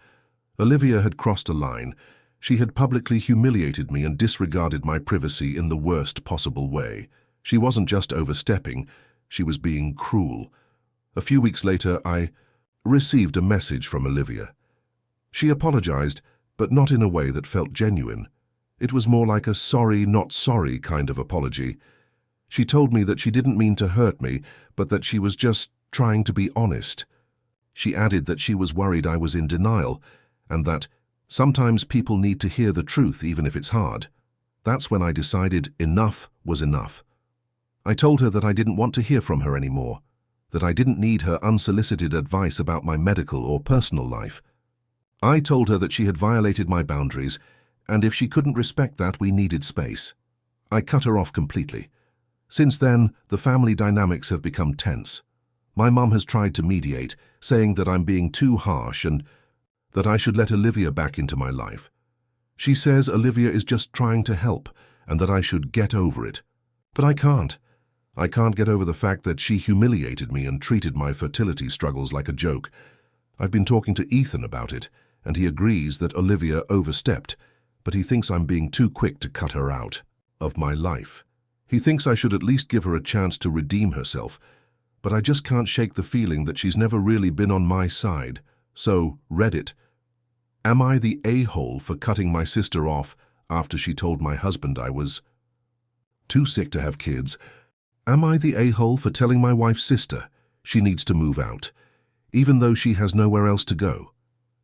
Olivia had crossed a line. She had publicly humiliated me and disregarded my privacy in the worst possible way. She wasn't just overstepping, she was being cruel. A few weeks later, I received a message from Olivia. She apologized, but not in a way that felt genuine. It was more like a sorry, not sorry kind of apology. She told me that she didn't mean to hurt me, but that she was just trying to be honest. She added that she was worried I was in denial, and that sometimes people need to hear the truth even if it's hard. That's when I decided enough was enough. I told her that I didn't want to hear from her anymore, that I didn't need her unsolicited advice about my medical or personal life. I told her that she had violated my boundaries, and if she couldn't respect that, we needed space. I cut her off completely. Since then, the family dynamics have become tense. My mum has tried to mediate, saying that I'm being too harsh and that I should let Olivia back into my life. She says Olivia is just trying to help and that I should get over it. But I can't. I can't get over the fact that she humiliated me and treated my fertility struggles like a joke. I've been talking to Ethan about it, and he agrees that Olivia overstepped, but he thinks I'm being too quick to cut her out of my life. He thinks I should at least give her a chance to redeem herself, but I just can't shake the feeling that she's never really been on my side. So, Reddit, am I the a-hole for cutting my sister off after she told my husband I was too sick to have kids? Am I the a-hole for telling my wife's sister she needs to move out, even though she has nowhere else to go?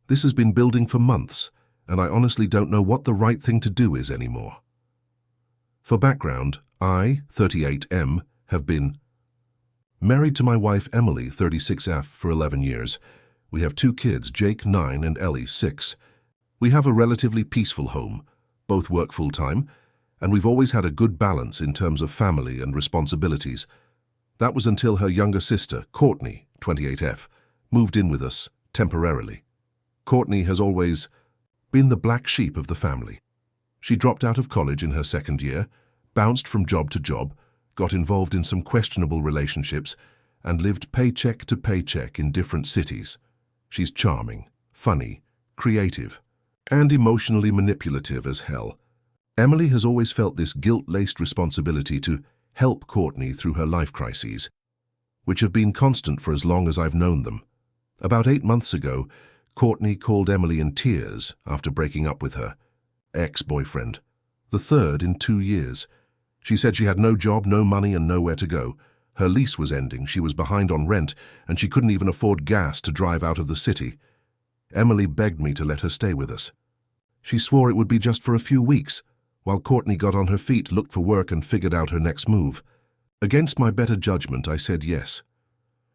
This has been building for months, and I honestly don't know what the right thing to do is anymore. For background, I, 38M, have been married to my wife Emily, 36F, for 11 years. We have 2 kids, Jake, 9, and Ellie, 6. We have a relatively peaceful home, both work full-time, and we've always had a good balance in terms of family and responsibilities. That was until her younger sister, Courtney, 28F, moved in with us temporarily. Courtney has always been the black sheep of the family. She dropped out of college in her second year, bounced from job to job, got involved in some questionable relationships, and lived paycheck to paycheck in different cities. She's charming, funny, creative, and emotionally manipulative as hell. Emily has always felt this guilt-laced responsibility to help Courtney through her life crises, which have been constant for as long as I've known them. About 8 months ago, Courtney called Emily in tears after breaking up with her ex-boyfriend, the third in 2 years. She said she had no job, no money, and nowhere to go. Her lease was ending, she was behind on rent, and she couldn't even afford gas to drive out of the city. Emily begged me to let her stay with us. She swore it would be just for a few weeks, while Courtney got on her feet, looked for work, and figured out her next move. Against my better judgment, I said yes.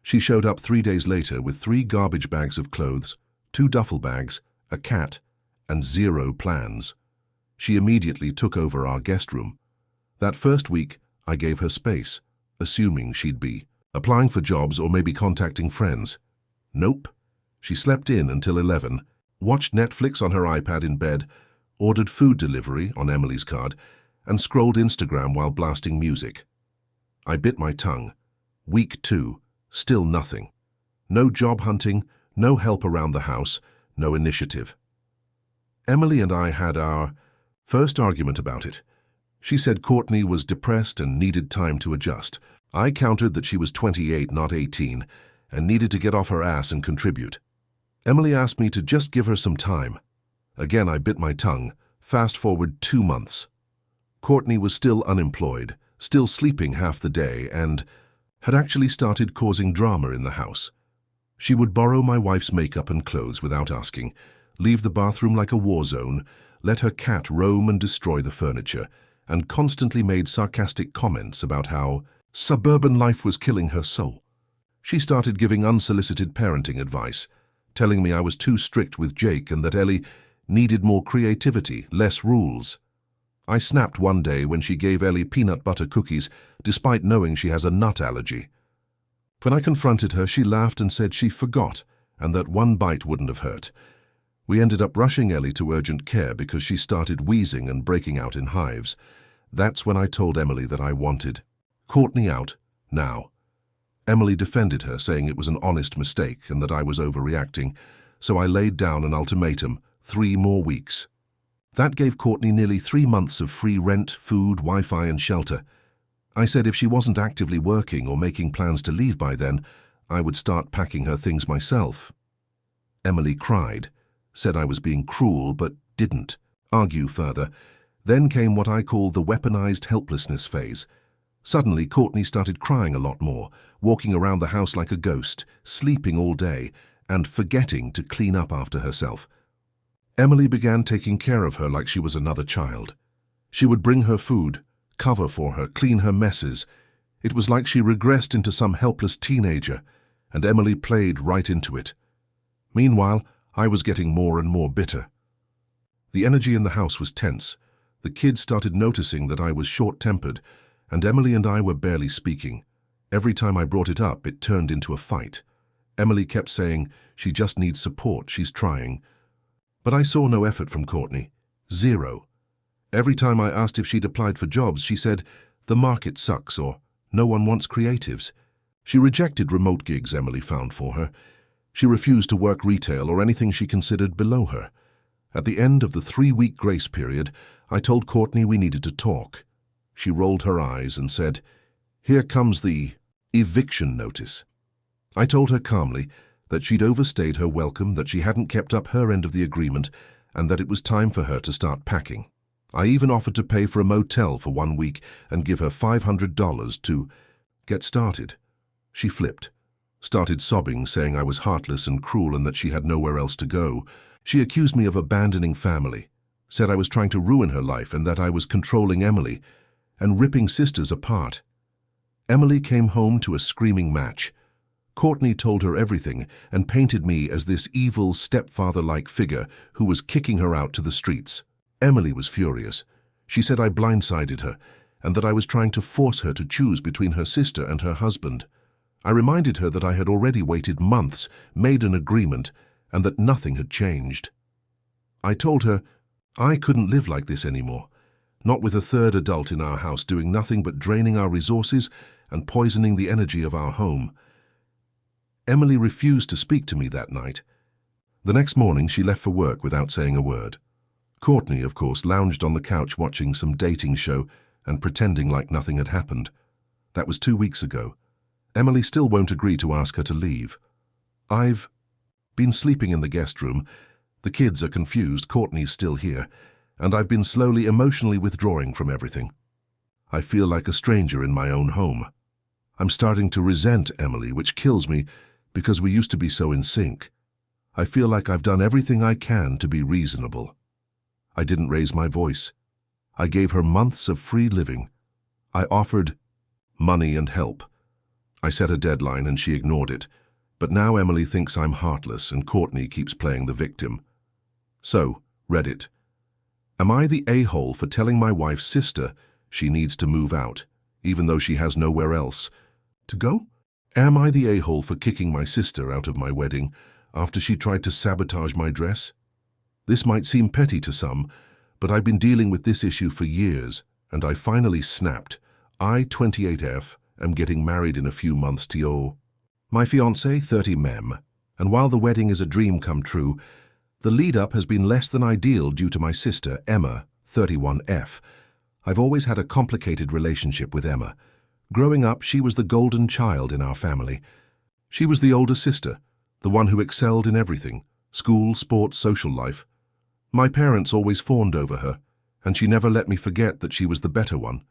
She showed up 3 days later with 3 garbage bags of clothes, 2 duffel bags, a cat, and 0 plans. She immediately took over our guest room. That first week, I gave her space, assuming she'd be applying for jobs or maybe contacting friends. Nope. She slept in until 11, watched Netflix on her iPad in bed, ordered food delivery on Emily's card, and scrolled Instagram while blasting music. I bit my tongue. Week 2, still nothing. No job hunting, no help around the house, no initiative. Emily and I had our first argument about it. She said Courtney was depressed and needed time to adjust. I countered that she was 28, not 18, and needed to get off her ass and contribute. Emily asked me to just give her some time. Again, I bit my tongue. Fast forward 2 months. Courtney was still unemployed, still sleeping half the day, and had actually started causing drama in the house. She would borrow my wife's makeup and clothes without asking, leave the bathroom like a war zone, let her cat roam and destroy the furniture, and constantly made sarcastic comments about how suburban life was killing her soul. She started giving unsolicited parenting advice, telling me I was too strict with Jake and that Ellie needed more creativity, less rules. I snapped one day when she gave Ellie peanut butter cookies, despite knowing she has a nut allergy. When I confronted her, she laughed and said she forgot, and that one bite wouldn't have hurt. We ended up rushing Ellie to urgent care because she started wheezing and breaking out in hives. That's when I told Emily that I wanted Courtney out, now. Emily defended her, saying it was an honest mistake and that I was overreacting, so I laid down an ultimatum, 3 more weeks. That gave Courtney nearly 3 months of free rent, food, Wi-Fi and shelter. I said if she wasn't actively working or making plans to leave by then, I would start packing her things myself. Emily cried, said I was being cruel but didn't argue further. Then came what I call the weaponized helplessness phase. Suddenly, Courtney started crying a lot more, walking around the house like a ghost, sleeping all day, and forgetting to clean up after herself. Emily began taking care of her like she was another child. She would bring her food, cover for her, clean her messes. It was like she regressed into some helpless teenager, and Emily played right into it. Meanwhile, I was getting more and more bitter. The energy in the house was tense. The kids started noticing that I was short-tempered, and Emily and I were barely speaking. Every time I brought it up, it turned into a fight. Emily kept saying, she just needs support, she's trying. But I saw no effort from Courtney. 0. Every time I asked if she'd applied for jobs, she said, the market sucks or no one wants creatives. She rejected remote gigs Emily found for her. She refused to work retail or anything she considered below her. At the end of the 3-week grace period, I told Courtney we needed to talk. She rolled her eyes and said, here comes the eviction notice. I told her calmly that she'd overstayed her welcome, that she hadn't kept up her end of the agreement, and that it was time for her to start packing. I even offered to pay for a motel for 1 week and give her $500 to get started. She flipped, started sobbing, saying I was heartless and cruel and that she had nowhere else to go. She accused me of abandoning family, said I was trying to ruin her life and that I was controlling Emily and ripping sisters apart. Emily came home to a screaming match. Courtney told her everything and painted me as this evil stepfather-like figure who was kicking her out to the streets. Emily was furious. She said I blindsided her and that I was trying to force her to choose between her sister and her husband. I reminded her that I had already waited months, made an agreement, and that nothing had changed. I told her I couldn't live like this anymore, not with a third adult in our house doing nothing but draining our resources and poisoning the energy of our home. Emily refused to speak to me that night. The next morning, she left for work without saying a word. Courtney, of course, lounged on the couch watching some dating show and pretending like nothing had happened. That was 2 weeks ago. Emily still won't agree to ask her to leave. I've been sleeping in the guest room. The kids are confused, Courtney's still here, and I've been slowly emotionally withdrawing from everything. I feel like a stranger in my own home. I'm starting to resent Emily, which kills me because we used to be so in sync. I feel like I've done everything I can to be reasonable. I didn't raise my voice. I gave her months of free living. I offered money and help. I set a deadline and she ignored it. But now Emily thinks I'm heartless and Courtney keeps playing the victim. So, Reddit. Am I the a-hole for telling my wife's sister she needs to move out, even though she has nowhere else to go? Am I the a-hole for kicking my sister out of my wedding after she tried to sabotage my dress? This might seem petty to some, but I've been dealing with this issue for years, and I finally snapped. I, 28F, am getting married in a few months to my fiancé, 30 Mem, and while the wedding is a dream come true, the lead-up has been less than ideal due to my sister, Emma, 31F. I've always had a complicated relationship with Emma. Growing up, she was the golden child in our family. She was the older sister, the one who excelled in everything, school, sports, social life. My parents always fawned over her, and she never let me forget that she was the better one.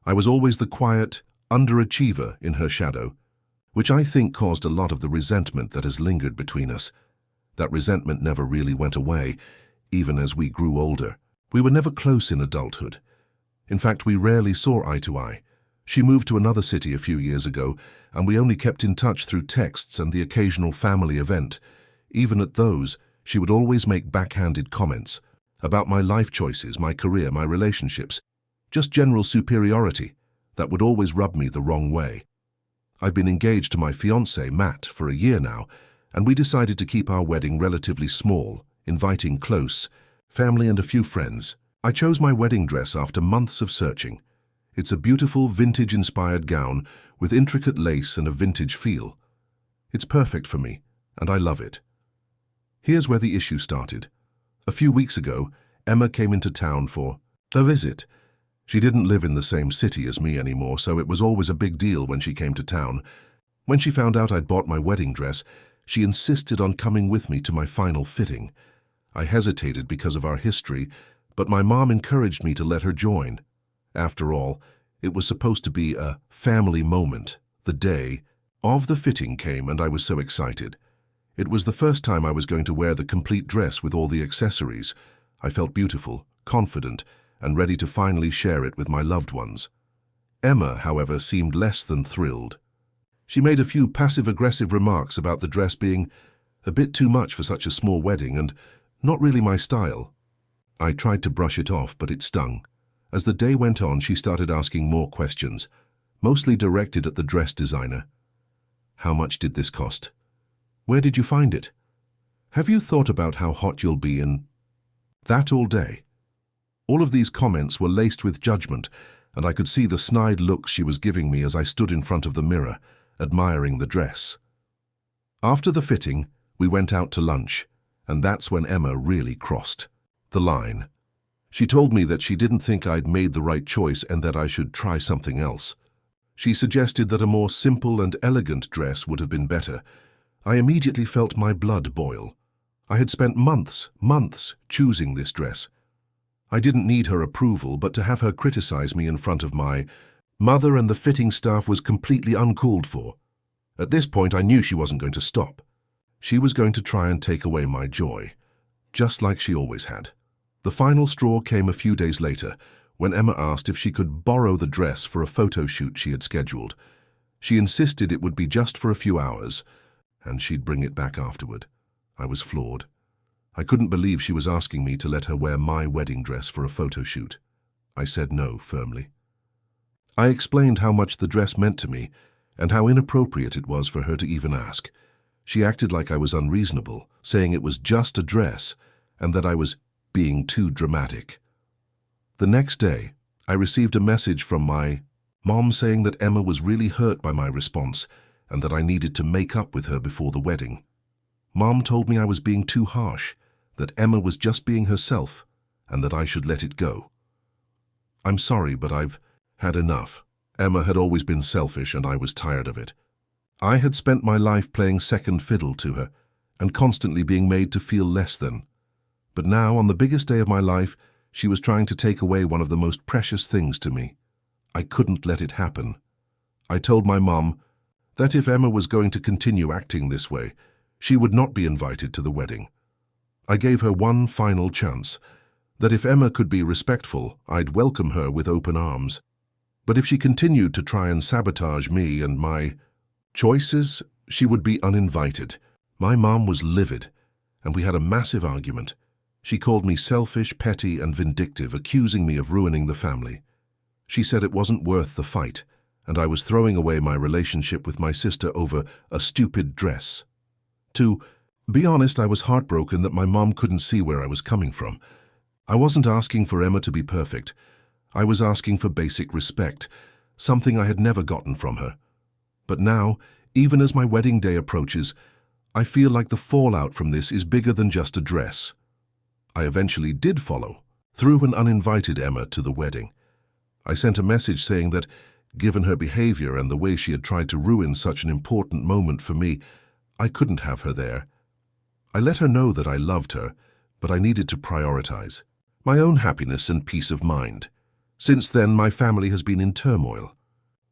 I was always the quiet, underachiever in her shadow, which I think caused a lot of the resentment that has lingered between us. That resentment never really went away, even as we grew older. We were never close in adulthood. In fact, we rarely saw eye to eye. She moved to another city a few years ago, and we only kept in touch through texts and the occasional family event. Even at those, she would always make backhanded comments about my life choices, my career, my relationships, just general superiority that would always rub me the wrong way. I've been engaged to my fiancé, Matt, for a year now, and we decided to keep our wedding relatively small, inviting close family and a few friends. I chose my wedding dress after months of searching. It's a beautiful, vintage-inspired gown with intricate lace and a vintage feel. It's perfect for me, and I love it. Here's where the issue started. A few weeks ago, Emma came into town for a visit. She didn't live in the same city as me anymore, so it was always a big deal when she came to town. When she found out I'd bought my wedding dress, she insisted on coming with me to my final fitting. I hesitated because of our history, but my mom encouraged me to let her join. After all, it was supposed to be a family moment. The day of the fitting came, and I was so excited. It was the first time I was going to wear the complete dress with all the accessories. I felt beautiful, confident, and ready to finally share it with my loved ones. Emma, however, seemed less than thrilled. She made a few passive-aggressive remarks about the dress being a bit too much for such a small wedding and not really my style. I tried to brush it off, but it stung. As the day went on, she started asking more questions, mostly directed at the dress designer. How much did this cost? Where did you find it? Have you thought about how hot you'll be in that all day? All of these comments were laced with judgment, and I could see the snide looks she was giving me as I stood in front of the mirror, admiring the dress. After the fitting, we went out to lunch, and that's when Emma really crossed the line. She told me that she didn't think I'd made the right choice and that I should try something else. She suggested that a more simple and elegant dress would have been better. I immediately felt my blood boil. I had spent months choosing this dress. I didn't need her approval, but to have her criticize me in front of my mother and the fitting staff was completely uncalled for. At this point, I knew she wasn't going to stop. She was going to try and take away my joy, just like she always had. The final straw came a few days later, when Emma asked if she could borrow the dress for a photo shoot she had scheduled. She insisted it would be just for a few hours, and she'd bring it back afterward. I was floored. I couldn't believe she was asking me to let her wear my wedding dress for a photo shoot. I said no firmly. I explained how much the dress meant to me and how inappropriate it was for her to even ask. She acted like I was unreasonable, saying it was just a dress and that I was being too dramatic. The next day, I received a message from my mom saying that Emma was really hurt by my response and that I needed to make up with her before the wedding. Mom told me I was being too harsh, that Emma was just being herself, and that I should let it go. I'm sorry, but I've had enough. Emma had always been selfish, and I was tired of it. I had spent my life playing second fiddle to her, and constantly being made to feel less than. But now, on the biggest day of my life, she was trying to take away one of the most precious things to me. I couldn't let it happen. I told my mom that if Emma was going to continue acting this way, she would not be invited to the wedding. I gave her one final chance, that if Emma could be respectful, I'd welcome her with open arms. But if she continued to try and sabotage me and my choices, she would be uninvited. My mom was livid, and we had a massive argument. She called me selfish, petty, and vindictive, accusing me of ruining the family. She said it wasn't worth the fight, and I was throwing away my relationship with my sister over a stupid dress. To be honest, I was heartbroken that my mom couldn't see where I was coming from. I wasn't asking for Emma to be perfect. I was asking for basic respect, something I had never gotten from her. But now, even as my wedding day approaches, I feel like the fallout from this is bigger than just a dress. I eventually did follow, through and uninvited Emma to the wedding. I sent a message saying that, given her behavior and the way she had tried to ruin such an important moment for me, I couldn't have her there. I let her know that I loved her, but I needed to prioritize my own happiness and peace of mind. Since then, my family has been in turmoil.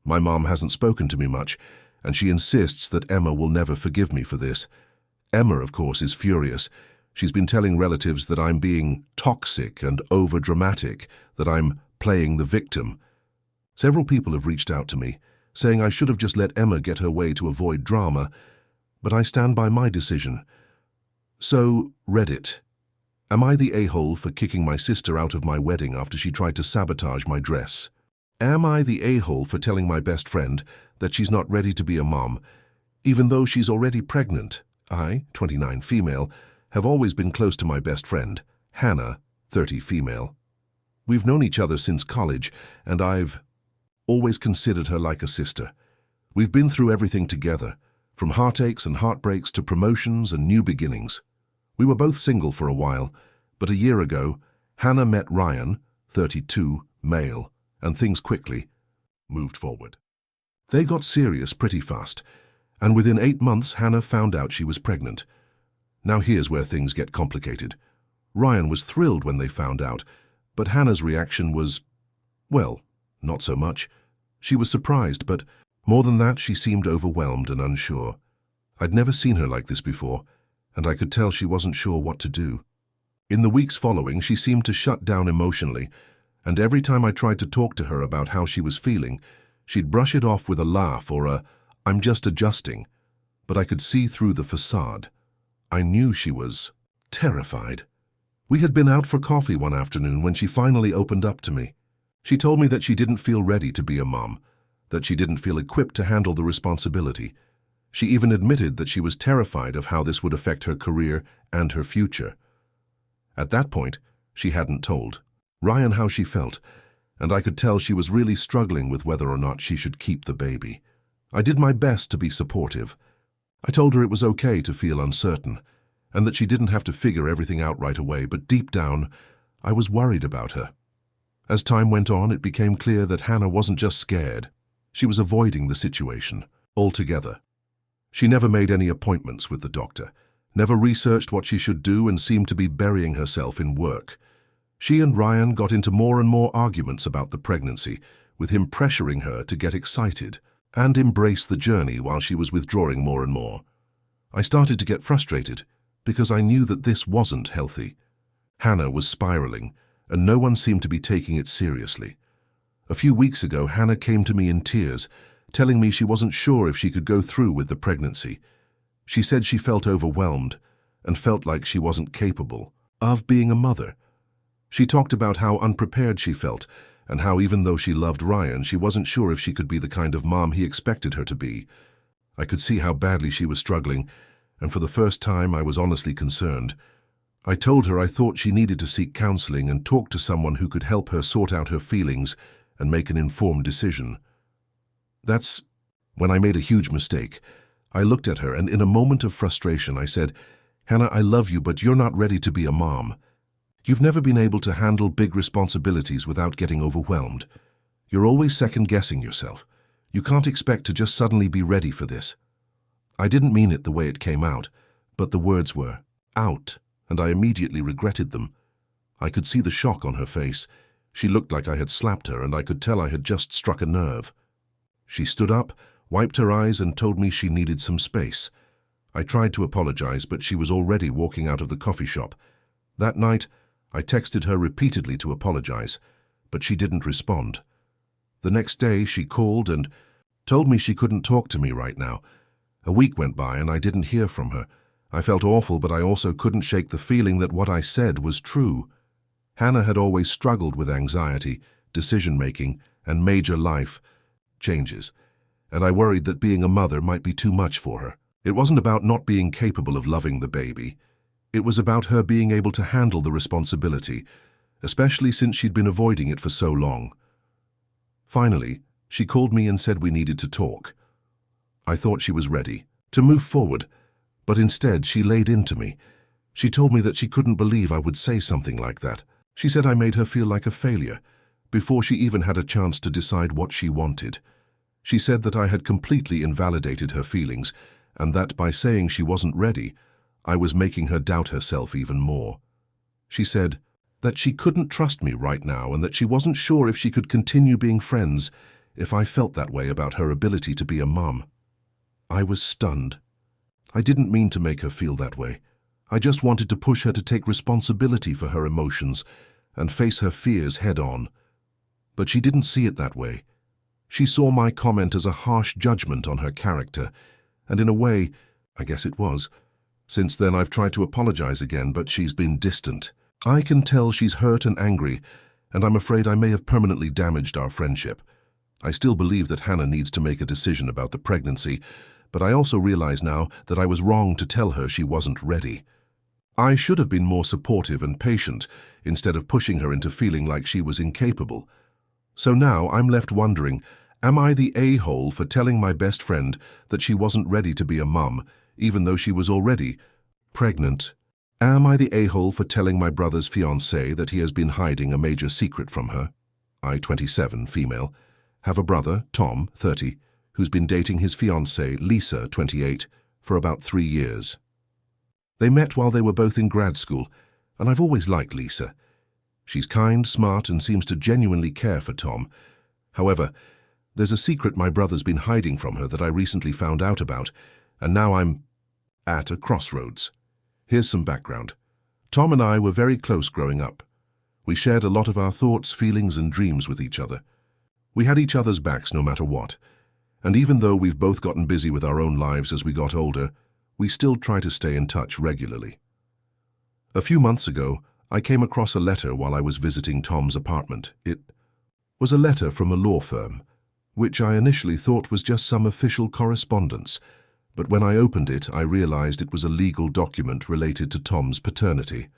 My mom hasn't spoken to me much, and she insists that Emma will never forgive me for this. Emma, of course, is furious. She's been telling relatives that I'm being toxic and over-dramatic, that I'm playing the victim. Several people have reached out to me, saying I should have just let Emma get her way to avoid drama, but I stand by my decision. So, Reddit. Am I the a-hole for kicking my sister out of my wedding after she tried to sabotage my dress? Am I the a-hole for telling my best friend that she's not ready to be a mom, even though she's already pregnant? I, 29 female, have always been close to my best friend, Hannah, 30 female. We've known each other since college, and I've always considered her like a sister. We've been through everything together, from heartaches and heartbreaks to promotions and new beginnings. We were both single for a while, but a year ago, Hannah met Ryan, 32, male, and things quickly moved forward. They got serious pretty fast, and within 8 months, Hannah found out she was pregnant. Now here's where things get complicated. Ryan was thrilled when they found out, but Hannah's reaction was, well, not so much. She was surprised, but more than that, she seemed overwhelmed and unsure. I'd never seen her like this before, and I could tell she wasn't sure what to do. In the weeks following, she seemed to shut down emotionally, and every time I tried to talk to her about how she was feeling, she'd brush it off with a laugh or a, "I'm just adjusting," but I could see through the facade. I knew she was terrified. We had been out for coffee one afternoon when she finally opened up to me. She told me that she didn't feel ready to be a mom, that she didn't feel equipped to handle the responsibility. She even admitted that she was terrified of how this would affect her career and her future. At that point, she hadn't told Ryan how she felt, and I could tell she was really struggling with whether or not she should keep the baby. I did my best to be supportive. I told her it was okay to feel uncertain, and that she didn't have to figure everything out right away, but deep down, I was worried about her. As time went on, it became clear that Hannah wasn't just scared. She was avoiding the situation altogether. She never made any appointments with the doctor, never researched what she should do, and seemed to be burying herself in work. She and Ryan got into more and more arguments about the pregnancy, with him pressuring her to get excited and embrace the journey while she was withdrawing more and more. I started to get frustrated because I knew that this wasn't healthy. Hannah was spiraling, and no one seemed to be taking it seriously. A few weeks ago, Hannah came to me in tears, telling me she wasn't sure if she could go through with the pregnancy. She said she felt overwhelmed and felt like she wasn't capable of being a mother. She talked about how unprepared she felt and how even though she loved Ryan, she wasn't sure if she could be the kind of mom he expected her to be. I could see how badly she was struggling, and for the first time I was honestly concerned. I told her I thought she needed to seek counseling and talk to someone who could help her sort out her feelings and make an informed decision. That's when I made a huge mistake. I looked at her, and in a moment of frustration I said, "Hannah, I love you, but you're not ready to be a mom. You've never been able to handle big responsibilities without getting overwhelmed. You're always second-guessing yourself. You can't expect to just suddenly be ready for this." I didn't mean it the way it came out, but the words were out, and I immediately regretted them. I could see the shock on her face. She looked like I had slapped her, and I could tell I had just struck a nerve. She stood up, wiped her eyes, and told me she needed some space. I tried to apologize, but she was already walking out of the coffee shop. That night, I texted her repeatedly to apologize, but she didn't respond. The next day, she called and told me she couldn't talk to me right now. A week went by and I didn't hear from her. I felt awful, but I also couldn't shake the feeling that what I said was true. Hannah had always struggled with anxiety, decision-making, and major life changes, and I worried that being a mother might be too much for her. It wasn't about not being capable of loving the baby. It was about her being able to handle the responsibility, especially since she'd been avoiding it for so long. Finally, she called me and said we needed to talk. I thought she was ready to move forward, but instead she laid into me. She told me that she couldn't believe I would say something like that. She said I made her feel like a failure, before she even had a chance to decide what she wanted. She said that I had completely invalidated her feelings, and that by saying she wasn't ready, I was making her doubt herself even more. She said that she couldn't trust me right now and that she wasn't sure if she could continue being friends if I felt that way about her ability to be a mum. I was stunned. I didn't mean to make her feel that way. I just wanted to push her to take responsibility for her emotions and face her fears head-on. But she didn't see it that way. She saw my comment as a harsh judgment on her character, and in a way, I guess it was. Since then I've tried to apologize again, but she's been distant. I can tell she's hurt and angry, and I'm afraid I may have permanently damaged our friendship. I still believe that Hannah needs to make a decision about the pregnancy, but I also realize now that I was wrong to tell her she wasn't ready. I should have been more supportive and patient instead of pushing her into feeling like she was incapable. So now I'm left wondering, am I the a-hole for telling my best friend that she wasn't ready to be a mum, even though she was already pregnant? Am I the a-hole for telling my brother's fiancée that he has been hiding a major secret from her? I, 27, female, have a brother, Tom, 30, who's been dating his fiancée, Lisa, 28, for about 3 years. They met while they were both in grad school, and I've always liked Lisa. She's kind, smart, and seems to genuinely care for Tom. However, there's a secret my brother's been hiding from her that I recently found out about, and now I'm at a crossroads. Here's some background. Tom and I were very close growing up. We shared a lot of our thoughts, feelings, and dreams with each other. We had each other's backs no matter what, and even though we've both gotten busy with our own lives as we got older, we still try to stay in touch regularly. A few months ago, I came across a letter while I was visiting Tom's apartment. It was a letter from a law firm, which I initially thought was just some official correspondence, but when I opened it, I realized it was a legal document related to Tom's paternity.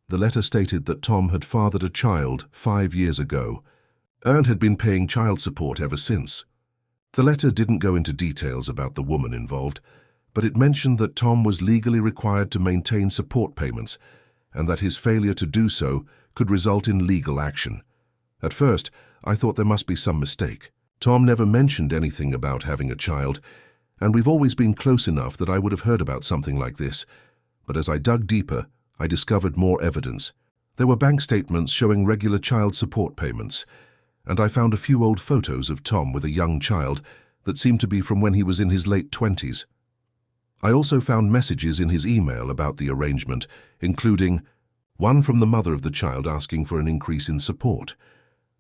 The letter stated that Tom had fathered a child 5 years ago and had been paying child support ever since. The letter didn't go into details about the woman involved, but it mentioned that Tom was legally required to maintain support payments and that his failure to do so could result in legal action. At first, I thought there must be some mistake. Tom never mentioned anything about having a child, and we've always been close enough that I would have heard about something like this. But as I dug deeper, I discovered more evidence. There were bank statements showing regular child support payments, and I found a few old photos of Tom with a young child that seemed to be from when he was in his late 20s. I also found messages in his email about the arrangement, including one from the mother of the child asking for an increase in support.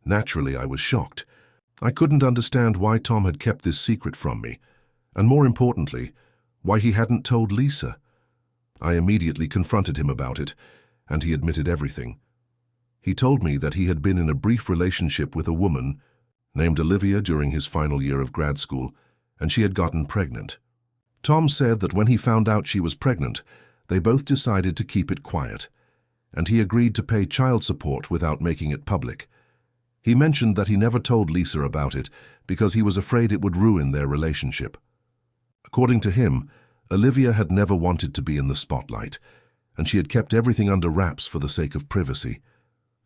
Naturally, I was shocked. I couldn't understand why Tom had kept this secret from me, and more importantly, why he hadn't told Lisa. I immediately confronted him about it, and he admitted everything. He told me that he had been in a brief relationship with a woman named Olivia during his final year of grad school, and she had gotten pregnant. Tom said that when he found out she was pregnant, they both decided to keep it quiet, and he agreed to pay child support without making it public. He mentioned that he never told Lisa about it because he was afraid it would ruin their relationship. According to him, Olivia had never wanted to be in the spotlight, and she had kept everything under wraps for the sake of privacy.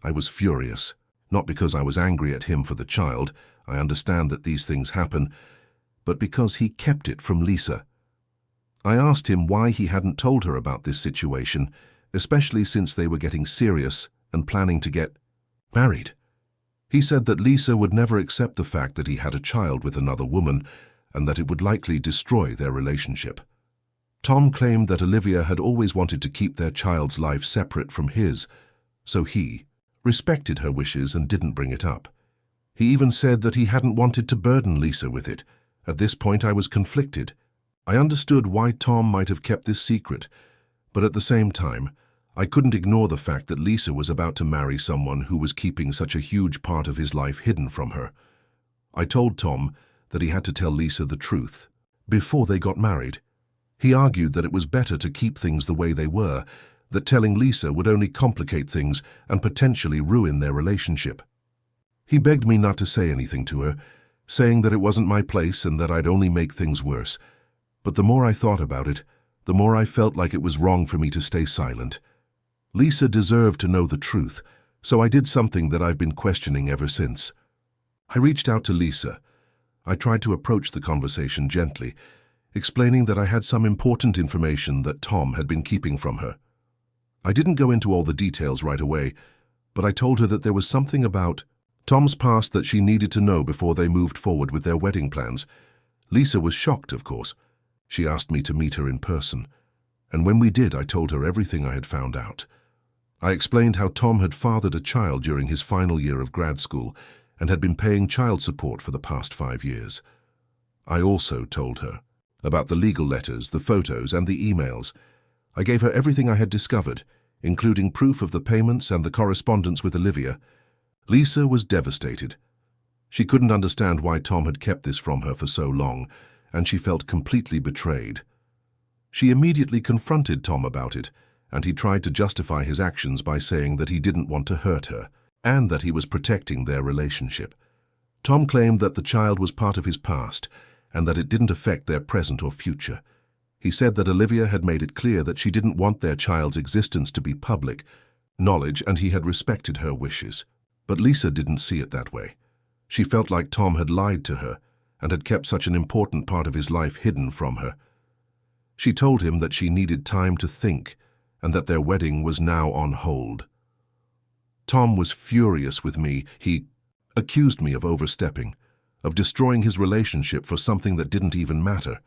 I was furious, not because I was angry at him for the child, I understand that these things happen, but because he kept it from Lisa. I asked him why he hadn't told her about this situation, especially since they were getting serious and planning to get married. He said that Lisa would never accept the fact that he had a child with another woman and that it would likely destroy their relationship. Tom claimed that Olivia had always wanted to keep their child's life separate from his, so he respected her wishes and didn't bring it up. He even said that he hadn't wanted to burden Lisa with it. At this point, I was conflicted. I understood why Tom might have kept this secret, but at the same time, I couldn't ignore the fact that Lisa was about to marry someone who was keeping such a huge part of his life hidden from her. I told Tom that he had to tell Lisa the truth before they got married. He argued that it was better to keep things the way they were, that telling Lisa would only complicate things and potentially ruin their relationship. He begged me not to say anything to her, saying that it wasn't my place and that I'd only make things worse. But the more I thought about it, the more I felt like it was wrong for me to stay silent. Lisa deserved to know the truth, so I did something that I've been questioning ever since. I reached out to Lisa. I tried to approach the conversation gently, explaining that I had some important information that Tom had been keeping from her. I didn't go into all the details right away, but I told her that there was something about Tom's past that she needed to know before they moved forward with their wedding plans. Lisa was shocked, of course. She asked me to meet her in person, and when we did, I told her everything I had found out. I explained how Tom had fathered a child during his final year of grad school and had been paying child support for the past 5 years. I also told her about the legal letters, the photos, and the emails. I gave her everything I had discovered, including proof of the payments and the correspondence with Olivia. Lisa was devastated. She couldn't understand why Tom had kept this from her for so long, and she felt completely betrayed. She immediately confronted Tom about it, and he tried to justify his actions by saying that he didn't want to hurt her, and that he was protecting their relationship. Tom claimed that the child was part of his past, and that it didn't affect their present or future. He said that Olivia had made it clear that she didn't want their child's existence to be public knowledge, and he had respected her wishes. But Lisa didn't see it that way. She felt like Tom had lied to her and had kept such an important part of his life hidden from her. She told him that she needed time to think and that their wedding was now on hold. Tom was furious with me. He accused me of overstepping, of destroying his relationship for something that didn't even matter.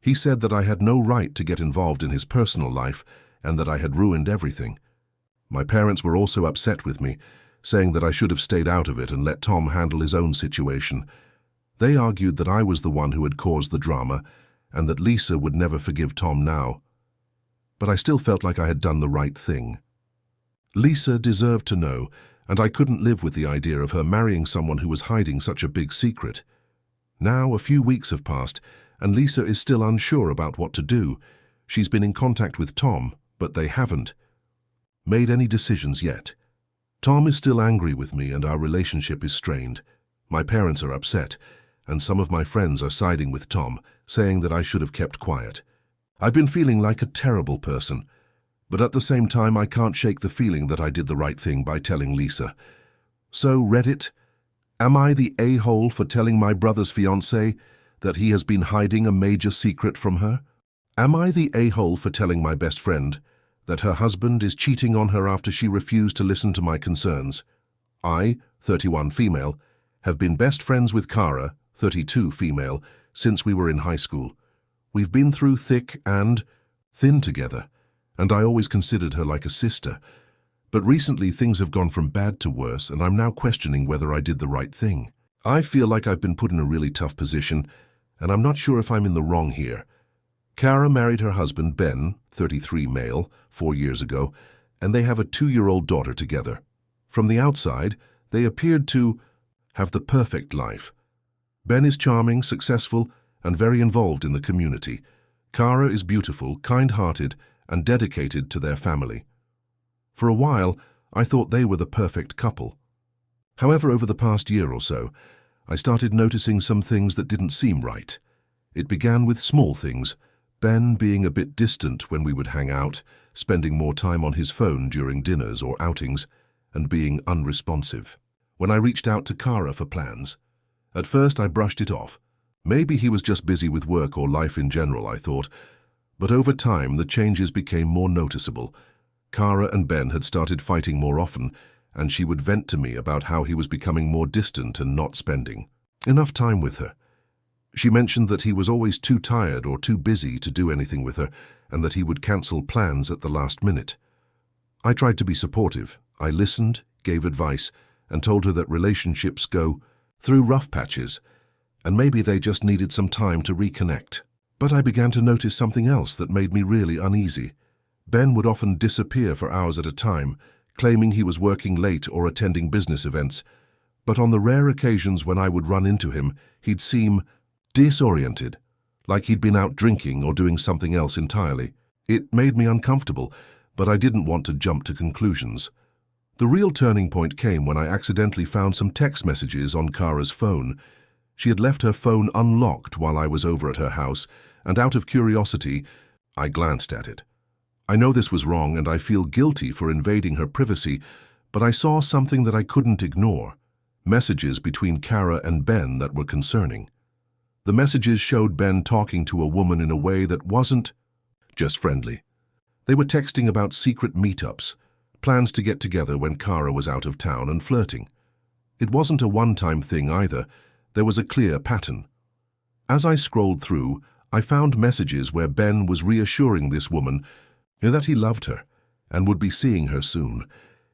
He said that I had no right to get involved in his personal life and that I had ruined everything. My parents were also upset with me, saying that I should have stayed out of it and let Tom handle his own situation. They argued that I was the one who had caused the drama and that Lisa would never forgive Tom now. But I still felt like I had done the right thing. Lisa deserved to know, and I couldn't live with the idea of her marrying someone who was hiding such a big secret. Now a few weeks have passed, and Lisa is still unsure about what to do. She's been in contact with Tom, but they haven't made any decisions yet. Tom is still angry with me and our relationship is strained. My parents are upset, and some of my friends are siding with Tom, saying that I should have kept quiet. I've been feeling like a terrible person, but at the same time I can't shake the feeling that I did the right thing by telling Lisa. So, Reddit, am I the a-hole for telling my brother's fiancé that he has been hiding a major secret from her? Am I the a-hole for telling my best friend that her husband is cheating on her after she refused to listen to my concerns? I, 31 female, have been best friends with Kara, 32 female, since we were in high school. We've been through thick and thin together, and I always considered her like a sister. But recently things have gone from bad to worse, and I'm now questioning whether I did the right thing. I feel like I've been put in a really tough position, and I'm not sure if I'm in the wrong here. Kara married her husband, Ben, 33 male, 4 years ago, and they have a 2-year-old daughter together. From the outside, they appeared to have the perfect life. Ben is charming, successful, and very involved in the community. Kara is beautiful, kind-hearted, and dedicated to their family. For a while, I thought they were the perfect couple. However, over the past year or so, I started noticing some things that didn't seem right. It began with small things, Ben being a bit distant when we would hang out, spending more time on his phone during dinners or outings, and being unresponsive. When I reached out to Kara for plans, at first I brushed it off. Maybe he was just busy with work or life in general, I thought. But over time, the changes became more noticeable. Kara and Ben had started fighting more often, and she would vent to me about how he was becoming more distant and not spending enough time with her. She mentioned that he was always too tired or too busy to do anything with her, and that he would cancel plans at the last minute. I tried to be supportive. I listened, gave advice, and told her that relationships go through rough patches, and maybe they just needed some time to reconnect. But I began to notice something else that made me really uneasy. Ben would often disappear for hours at a time, claiming he was working late or attending business events. But on the rare occasions when I would run into him, he'd seem disoriented, like he'd been out drinking or doing something else entirely. It made me uncomfortable, but I didn't want to jump to conclusions. The real turning point came when I accidentally found some text messages on Kara's phone. She had left her phone unlocked while I was over at her house, and out of curiosity, I glanced at it. I know this was wrong and I feel guilty for invading her privacy, but I saw something that I couldn't ignore. Messages between Kara and Ben that were concerning. The messages showed Ben talking to a woman in a way that wasn't just friendly. They were texting about secret meetups, plans to get together when Kara was out of town, and flirting. It wasn't a one-time thing either. There was a clear pattern. As I scrolled through, I found messages where Ben was reassuring this woman that he loved her and would be seeing her soon.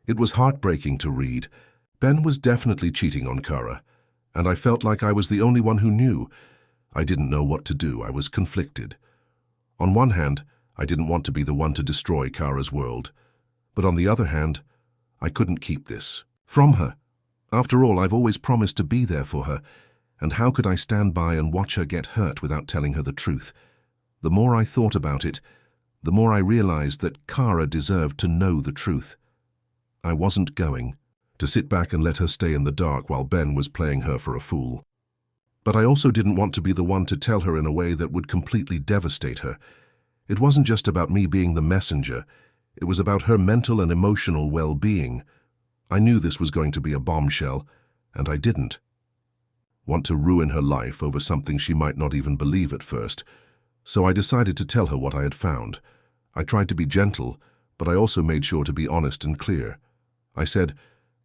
It was heartbreaking to read. Ben was definitely cheating on Kara, and I felt like I was the only one who knew. I didn't know what to do. I was conflicted. On one hand, I didn't want to be the one to destroy Kara's world. But on the other hand, I couldn't keep this from her. After all, I've always promised to be there for her, and how could I stand by and watch her get hurt without telling her the truth? The more I thought about it, the more I realized that Kara deserved to know the truth. I wasn't going to sit back and let her stay in the dark while Ben was playing her for a fool. But I also didn't want to be the one to tell her in a way that would completely devastate her. It wasn't just about me being the messenger. It was about her mental and emotional well-being. I knew this was going to be a bombshell, and I didn't want to ruin her life over something she might not even believe at first. So I decided to tell her what I had found. I tried to be gentle, but I also made sure to be honest and clear. I said,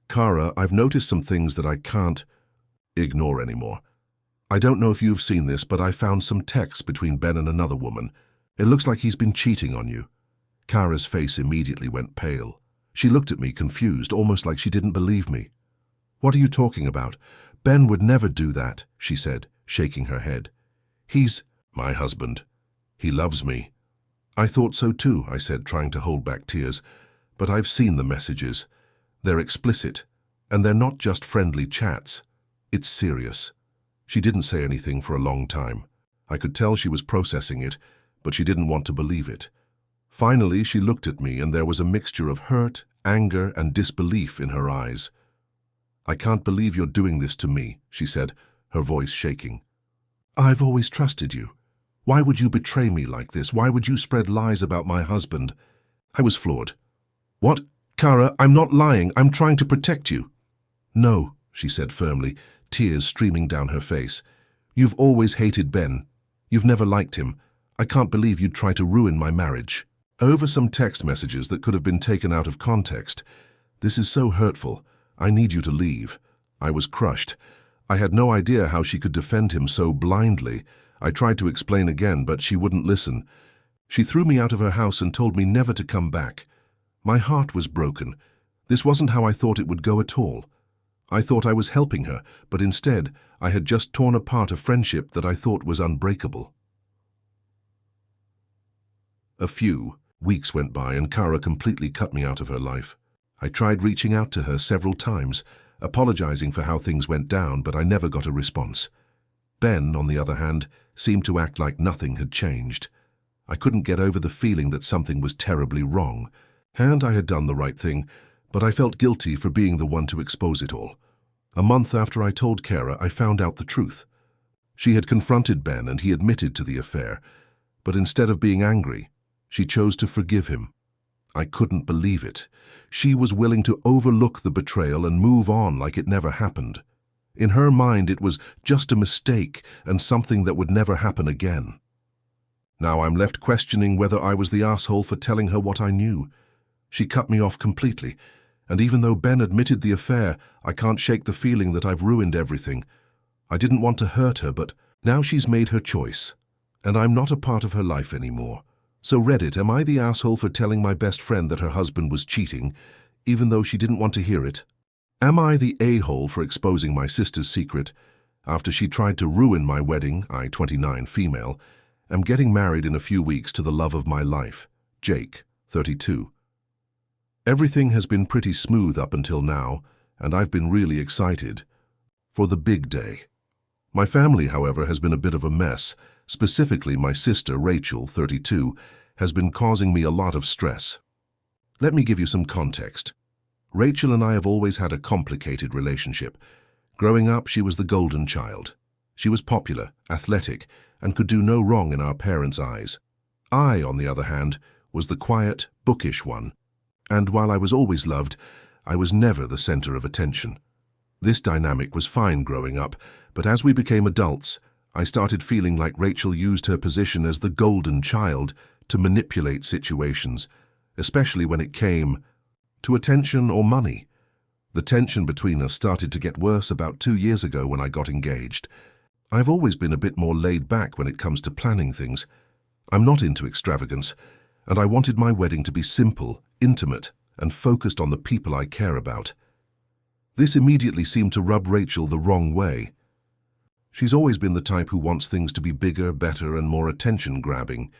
"Kara, I've noticed some things that I can't ignore anymore. I don't know if you've seen this, but I found some texts between Ben and another woman. It looks like he's been cheating on you." Kara's face immediately went pale. She looked at me confused, almost like she didn't believe me. "What are you talking about? Ben would never do that," she said, shaking her head. "He's my husband. He loves me." "I thought so too," I said, trying to hold back tears. "But I've seen the messages. They're explicit, and they're not just friendly chats. It's serious." She didn't say anything for a long time. I could tell she was processing it, but she didn't want to believe it. Finally, she looked at me, and there was a mixture of hurt, anger, and disbelief in her eyes. "I can't believe you're doing this to me," she said, her voice shaking. "I've always trusted you. Why would you betray me like this? Why would you spread lies about my husband?" I was floored. "What? Kara, I'm not lying. I'm trying to protect you." "No," she said firmly, tears streaming down her face. "You've always hated Ben. You've never liked him. I can't believe you'd try to ruin my marriage." Over some text messages that could have been taken out of context. "This is so hurtful. I need you to leave." I was crushed. I had no idea how she could defend him so blindly. I tried to explain again, but she wouldn't listen. She threw me out of her house and told me never to come back. My heart was broken. This wasn't how I thought it would go at all. I thought I was helping her, but instead I had just torn apart a friendship that I thought was unbreakable. A few weeks went by and Kara completely cut me out of her life. I tried reaching out to her several times, apologizing for how things went down, but I never got a response. Ben, on the other hand, seemed to act like nothing had changed. I couldn't get over the feeling that something was terribly wrong, and I had done the right thing, but I felt guilty for being the one to expose it all. A month after I told Kara, I found out the truth. She had confronted Ben and he admitted to the affair, but instead of being angry, she chose to forgive him. I couldn't believe it. She was willing to overlook the betrayal and move on like it never happened. In her mind, it was just a mistake and something that would never happen again. Now I'm left questioning whether I was the asshole for telling her what I knew. She cut me off completely, and even though Ben admitted the affair, I can't shake the feeling that I've ruined everything. I didn't want to hurt her, but now she's made her choice, and I'm not a part of her life anymore. So Reddit, am I the asshole for telling my best friend that her husband was cheating, even though she didn't want to hear it? Am I the a-hole for exposing my sister's secret after she tried to ruin my wedding, I, 29, female, am getting married in a few weeks to the love of my life, Jake, 32. Everything has been pretty smooth up until now, and I've been really excited for the big day. My family, however, has been a bit of a mess. Specifically, my sister, Rachel, 32, has been causing me a lot of stress. Let me give you some context. Rachel and I have always had a complicated relationship. Growing up, she was the golden child. She was popular, athletic, and could do no wrong in our parents' eyes. I, on the other hand, was the quiet, bookish one. And while I was always loved, I was never the center of attention. This dynamic was fine growing up, but as we became adults, I started feeling like Rachel used her position as the golden child to manipulate situations, especially when it came to attention or money. The tension between us started to get worse about 2 years ago when I got engaged. I've always been a bit more laid back when it comes to planning things. I'm not into extravagance, and I wanted my wedding to be simple, intimate, and focused on the people I care about. This immediately seemed to rub Rachel the wrong way. She's always been the type who wants things to be bigger, better, and more attention-grabbing.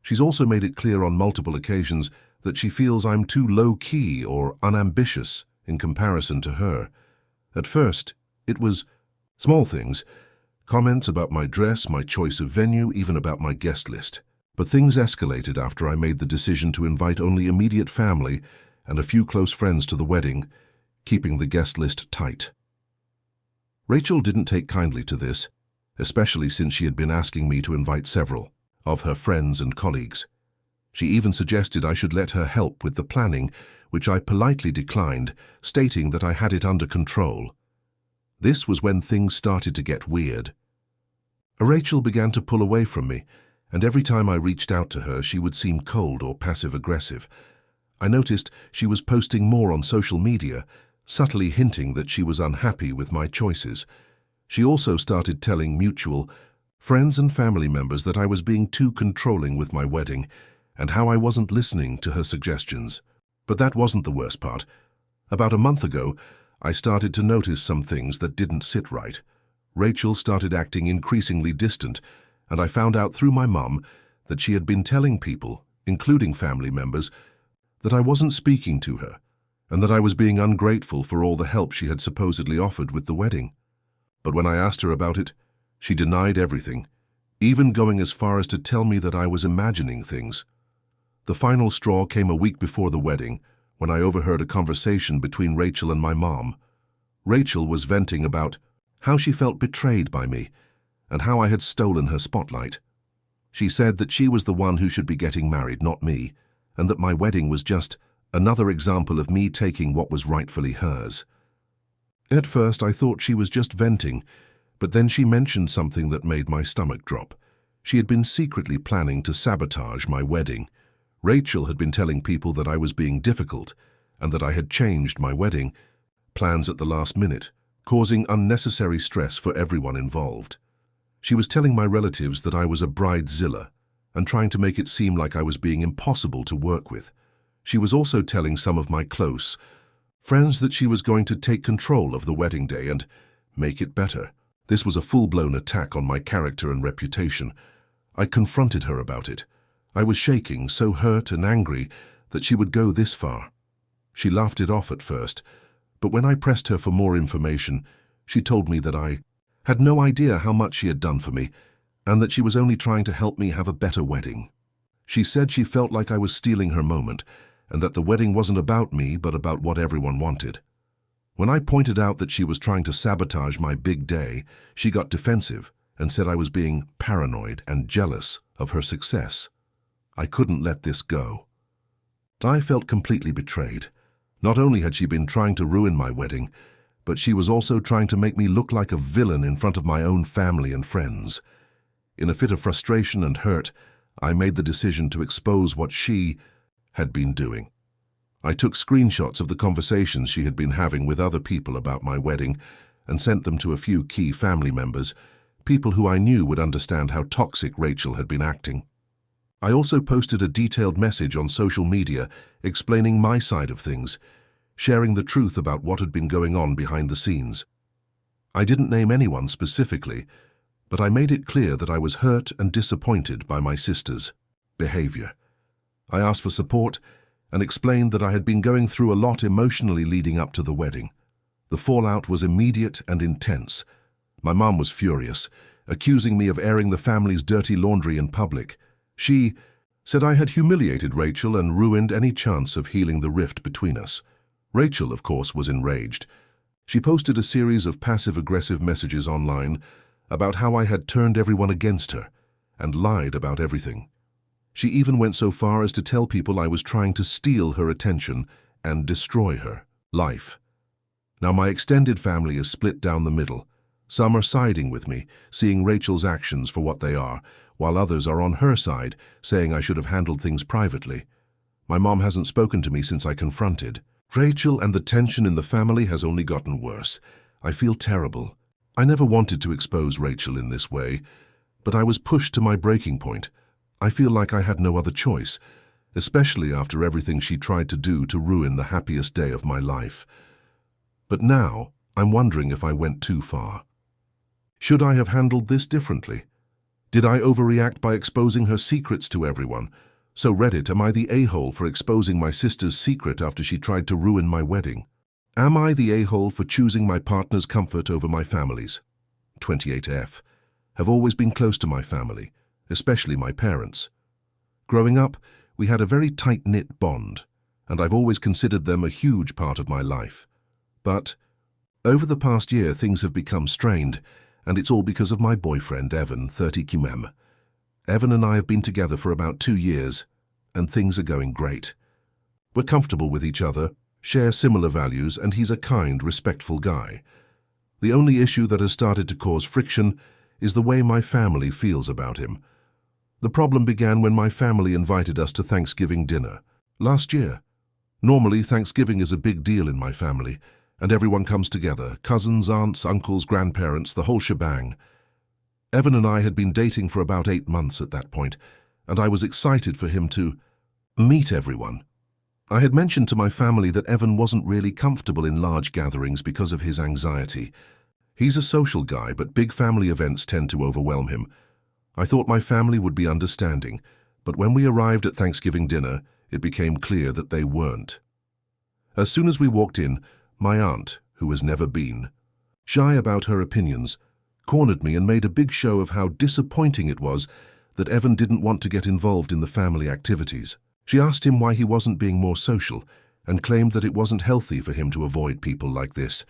She's also made it clear on multiple occasions that she feels I'm too low-key or unambitious in comparison to her. At first, it was small things, comments about my dress, my choice of venue, even about my guest list. But things escalated after I made the decision to invite only immediate family and a few close friends to the wedding, keeping the guest list tight. Rachel didn't take kindly to this, especially since she had been asking me to invite several of her friends and colleagues. She even suggested I should let her help with the planning, which I politely declined, stating that I had it under control. This was when things started to get weird. Rachel began to pull away from me, and every time I reached out to her, she would seem cold or passive-aggressive. I noticed she was posting more on social media, subtly hinting that she was unhappy with my choices. She also started telling mutual friends and family members that I was being too controlling with my wedding and how I wasn't listening to her suggestions. But that wasn't the worst part. About a month ago, I started to notice some things that didn't sit right. Rachel started acting increasingly distant, and I found out through my mum that she had been telling people, including family members, that I wasn't speaking to her, and that I was being ungrateful for all the help she had supposedly offered with the wedding. But when I asked her about it, she denied everything, even going as far as to tell me that I was imagining things. The final straw came a week before the wedding, when I overheard a conversation between Rachel and my mom. Rachel was venting about how she felt betrayed by me and how I had stolen her spotlight. She said that she was the one who should be getting married, not me, and that my wedding was just another example of me taking what was rightfully hers. At first, I thought she was just venting, but then she mentioned something that made my stomach drop. She had been secretly planning to sabotage my wedding. Rachel had been telling people that I was being difficult and that I had changed my wedding plans at the last minute, causing unnecessary stress for everyone involved. She was telling my relatives that I was a bridezilla and trying to make it seem like I was being impossible to work with. She was also telling some of my close friends that she was going to take control of the wedding day and make it better. This was a full-blown attack on my character and reputation. I confronted her about it. I was shaking, so hurt and angry that she would go this far. She laughed it off at first, but when I pressed her for more information, she told me that I had no idea how much she had done for me and that she was only trying to help me have a better wedding. She said she felt like I was stealing her moment and that the wedding wasn't about me but about what everyone wanted. When I pointed out that she was trying to sabotage my big day, she got defensive and said I was being paranoid and jealous of her success. I couldn't let this go. I felt completely betrayed. Not only had she been trying to ruin my wedding, but she was also trying to make me look like a villain in front of my own family and friends. In a fit of frustration and hurt, I made the decision to expose what she had been doing. I took screenshots of the conversations she had been having with other people about my wedding and sent them to a few key family members, people who I knew would understand how toxic Rachel had been acting. I also posted a detailed message on social media explaining my side of things, sharing the truth about what had been going on behind the scenes. I didn't name anyone specifically, but I made it clear that I was hurt and disappointed by my sister's behavior. I asked for support and explained that I had been going through a lot emotionally leading up to the wedding. The fallout was immediate and intense. My mom was furious, accusing me of airing the family's dirty laundry in public. She said I had humiliated Rachel and ruined any chance of healing the rift between us. Rachel, of course, was enraged. She posted a series of passive-aggressive messages online about how I had turned everyone against her and lied about everything. She even went so far as to tell people I was trying to steal her attention and destroy her life. Now, my extended family is split down the middle, Some are siding with me, seeing Rachel's actions for what they are, while others are on her side, saying I should have handled things privately. My mom hasn't spoken to me since I confronted. Rachel, and the tension in the family has only gotten worse. I feel terrible. I never wanted to expose Rachel in this way, but I was pushed to my breaking point. I feel like I had no other choice, especially after everything she tried to do to ruin the happiest day of my life. But now, I'm wondering if I went too far. Should I have handled this differently? Did I overreact by exposing her secrets to everyone? So Reddit, am I the a-hole for exposing my sister's secret after she tried to ruin my wedding? Am I the a-hole for choosing my partner's comfort over my family's? 28F. Have always been close to my family, especially my parents. Growing up, we had a very tight-knit bond, and I've always considered them a huge part of my life. But over the past year, things have become strained, and it's all because of my boyfriend, Evan, 30QM. Evan and I have been together for about 2 years, and things are going great. We're comfortable with each other, share similar values, and he's a kind, respectful guy. The only issue that has started to cause friction is the way my family feels about him. The problem began when my family invited us to Thanksgiving dinner last year. Normally, Thanksgiving is a big deal in my family, and everyone comes together, cousins, aunts, uncles, grandparents, the whole shebang. Evan and I had been dating for about 8 months at that point, and I was excited for him to meet everyone. I had mentioned to my family that Evan wasn't really comfortable in large gatherings because of his anxiety. He's a social guy, but big family events tend to overwhelm him. I thought my family would be understanding, but when we arrived at Thanksgiving dinner, it became clear that they weren't. As soon as we walked in, my aunt, who has never been shy about her opinions, cornered me and made a big show of how disappointing it was that Evan didn't want to get involved in the family activities. She asked him why he wasn't being more social and claimed that it wasn't healthy for him to avoid people like this.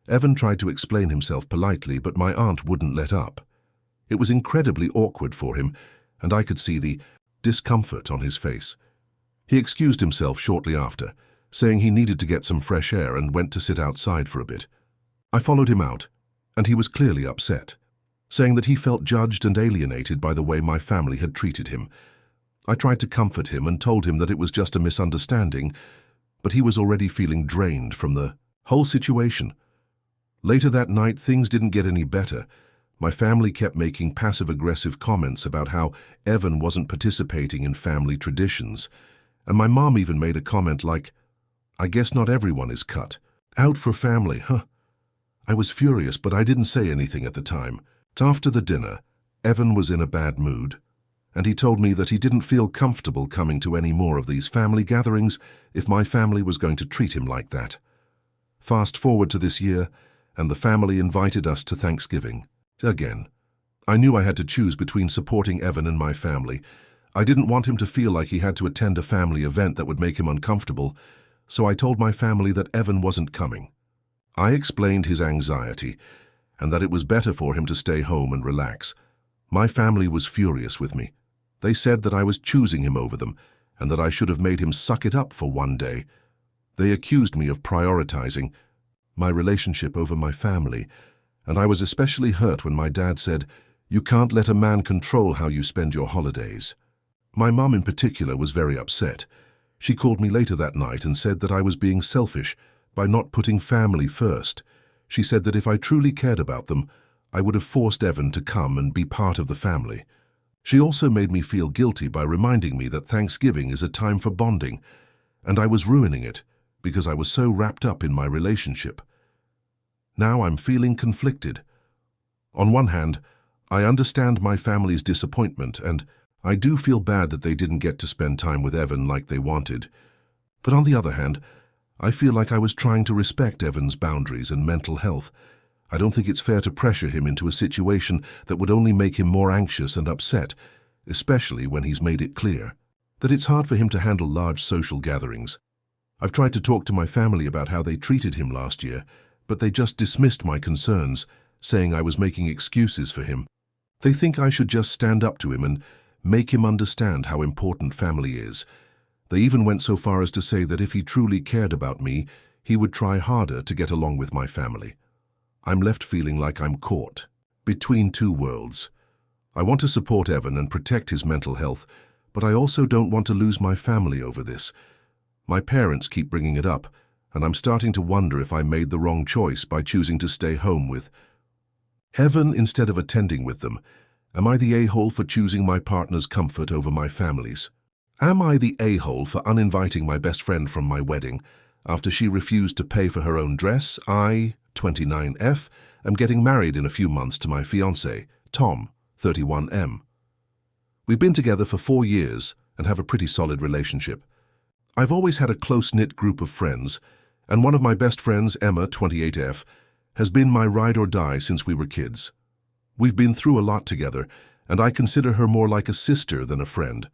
Evan tried to explain himself politely, but my aunt wouldn't let up. It was incredibly awkward for him, and I could see the discomfort on his face. He excused himself shortly after, saying he needed to get some fresh air and went to sit outside for a bit. I followed him out, and he was clearly upset, saying that he felt judged and alienated by the way my family had treated him. I tried to comfort him and told him that it was just a misunderstanding, but he was already feeling drained from the whole situation. Later that night, things didn't get any better. My family kept making passive-aggressive comments about how Evan wasn't participating in family traditions, and my mom even made a comment like, "I guess not everyone is cut out for family, huh?" I was furious, but I didn't say anything at the time. After the dinner, Evan was in a bad mood, and he told me that he didn't feel comfortable coming to any more of these family gatherings if my family was going to treat him like that. Fast forward to this year, and the family invited us to Thanksgiving. Again, I knew I had to choose between supporting Evan and my family. I didn't want him to feel like he had to attend a family event that would make him uncomfortable, so I told my family that Evan wasn't coming. I explained his anxiety and that it was better for him to stay home and relax. My family was furious with me. They said that I was choosing him over them and that I should have made him suck it up for one day. They accused me of prioritizing my relationship over my family, and I was especially hurt when my dad said, "You can't let a man control how you spend your holidays." My mom in particular was very upset. She called me later that night and said that I was being selfish by not putting family first. She said that if I truly cared about them, I would have forced Evan to come and be part of the family. She also made me feel guilty by reminding me that Thanksgiving is a time for bonding, and I was ruining it because I was so wrapped up in my relationship. Now I'm feeling conflicted. On one hand, I understand my family's disappointment, and I do feel bad that they didn't get to spend time with Evan like they wanted. But on the other hand, I feel like I was trying to respect Evan's boundaries and mental health. I don't think it's fair to pressure him into a situation that would only make him more anxious and upset, especially when he's made it clear that it's hard for him to handle large social gatherings. I've tried to talk to my family about how they treated him last year, but they just dismissed my concerns, saying I was making excuses for him. They think I should just stand up to him and make him understand how important family is. They even went so far as to say that if he truly cared about me, he would try harder to get along with my family. I'm left feeling like I'm caught between two worlds. I want to support Evan and protect his mental health, but I also don't want to lose my family over this. My parents keep bringing it up, and I'm starting to wonder if I made the wrong choice by choosing to stay home with Evan instead of attending with them. Am I the a-hole for choosing my partner's comfort over my family's? Am I the a-hole for uninviting my best friend from my wedding after she refused to pay for her own dress? I, 29F, am getting married in a few months to my fiancé, Tom, 31M. We've been together for 4 years and have a pretty solid relationship. I've always had a close-knit group of friends, and one of my best friends, Emma, 28F, has been my ride or die since we were kids. We've been through a lot together, and I consider her more like a sister than a friend.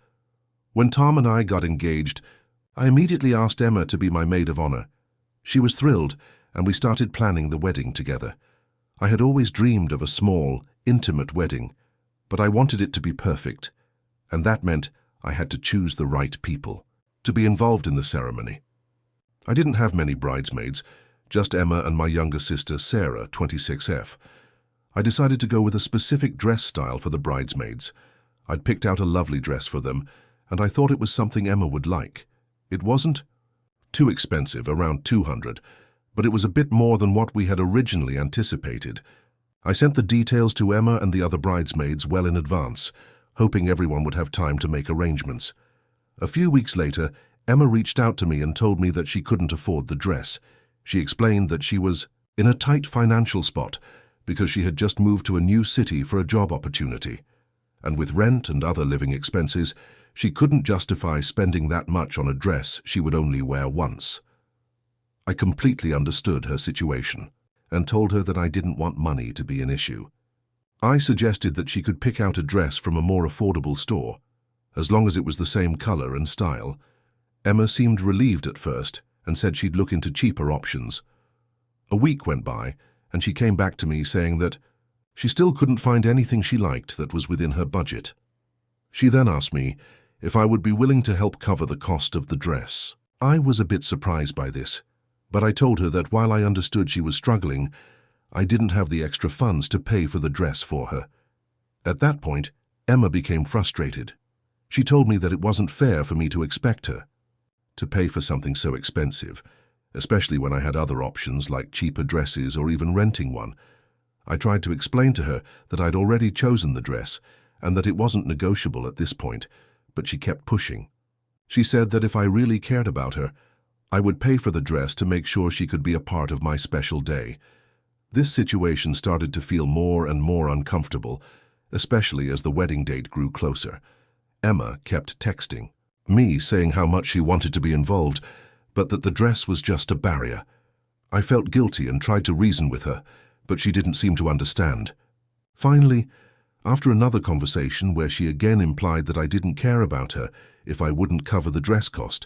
When Tom and I got engaged, I immediately asked Emma to be my maid of honor. She was thrilled, and we started planning the wedding together. I had always dreamed of a small, intimate wedding, but I wanted it to be perfect, and that meant I had to choose the right people to be involved in the ceremony. I didn't have many bridesmaids, just Emma and my younger sister, Sarah, 26F. I decided to go with a specific dress style for the bridesmaids. I'd picked out a lovely dress for them, and I thought it was something Emma would like. It wasn't too expensive, around $200, but it was a bit more than what we had originally anticipated. I sent the details to Emma and the other bridesmaids well in advance, hoping everyone would have time to make arrangements. A few weeks later, Emma reached out to me and told me that she couldn't afford the dress. She explained that she was in a tight financial spot because she had just moved to a new city for a job opportunity. And with rent and other living expenses, she couldn't justify spending that much on a dress she would only wear once. I completely understood her situation and told her that I didn't want money to be an issue. I suggested that she could pick out a dress from a more affordable store, as long as it was the same color and style. Emma seemed relieved at first and said she'd look into cheaper options. A week went by, and she came back to me saying that she still couldn't find anything she liked that was within her budget. She then asked me if I would be willing to help cover the cost of the dress. I was a bit surprised by this, but I told her that while I understood she was struggling, I didn't have the extra funds to pay for the dress for her. At that point, Emma became frustrated. She told me that it wasn't fair for me to expect her to pay for something so expensive, especially when I had other options like cheaper dresses or even renting one. I tried to explain to her that I'd already chosen the dress and that it wasn't negotiable at this point, but she kept pushing. She said that if I really cared about her, I would pay for the dress to make sure she could be a part of my special day. This situation started to feel more and more uncomfortable, especially as the wedding date grew closer. Emma kept texting me saying how much she wanted to be involved, but that the dress was just a barrier. I felt guilty and tried to reason with her, but she didn't seem to understand. Finally, after another conversation where she again implied that I didn't care about her if I wouldn't cover the dress cost,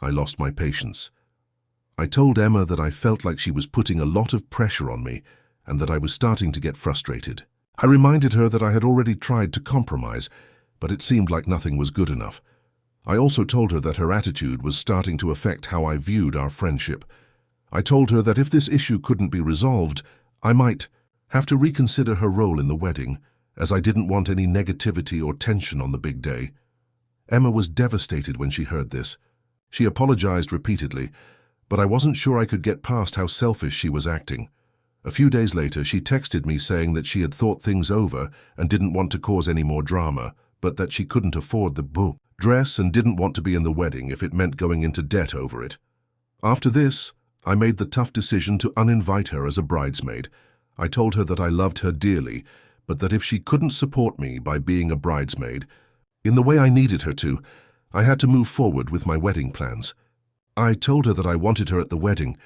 I lost my patience. I told Emma that I felt like she was putting a lot of pressure on me and that I was starting to get frustrated. I reminded her that I had already tried to compromise, but it seemed like nothing was good enough. I also told her that her attitude was starting to affect how I viewed our friendship. I told her that if this issue couldn't be resolved, I might have to reconsider her role in the wedding, as I didn't want any negativity or tension on the big day. Emma was devastated when she heard this. She apologized repeatedly, but I wasn't sure I could get past how selfish she was acting. A few days later, she texted me saying that she had thought things over and didn't want to cause any more drama, but that she couldn't afford the dress and didn't want to be in the wedding if it meant going into debt over it. After this, I made the tough decision to uninvite her as a bridesmaid. I told her that I loved her dearly, but that if she couldn't support me by being a bridesmaid in the way I needed her to, I had to move forward with my wedding plans. I told her that I wanted her at the wedding,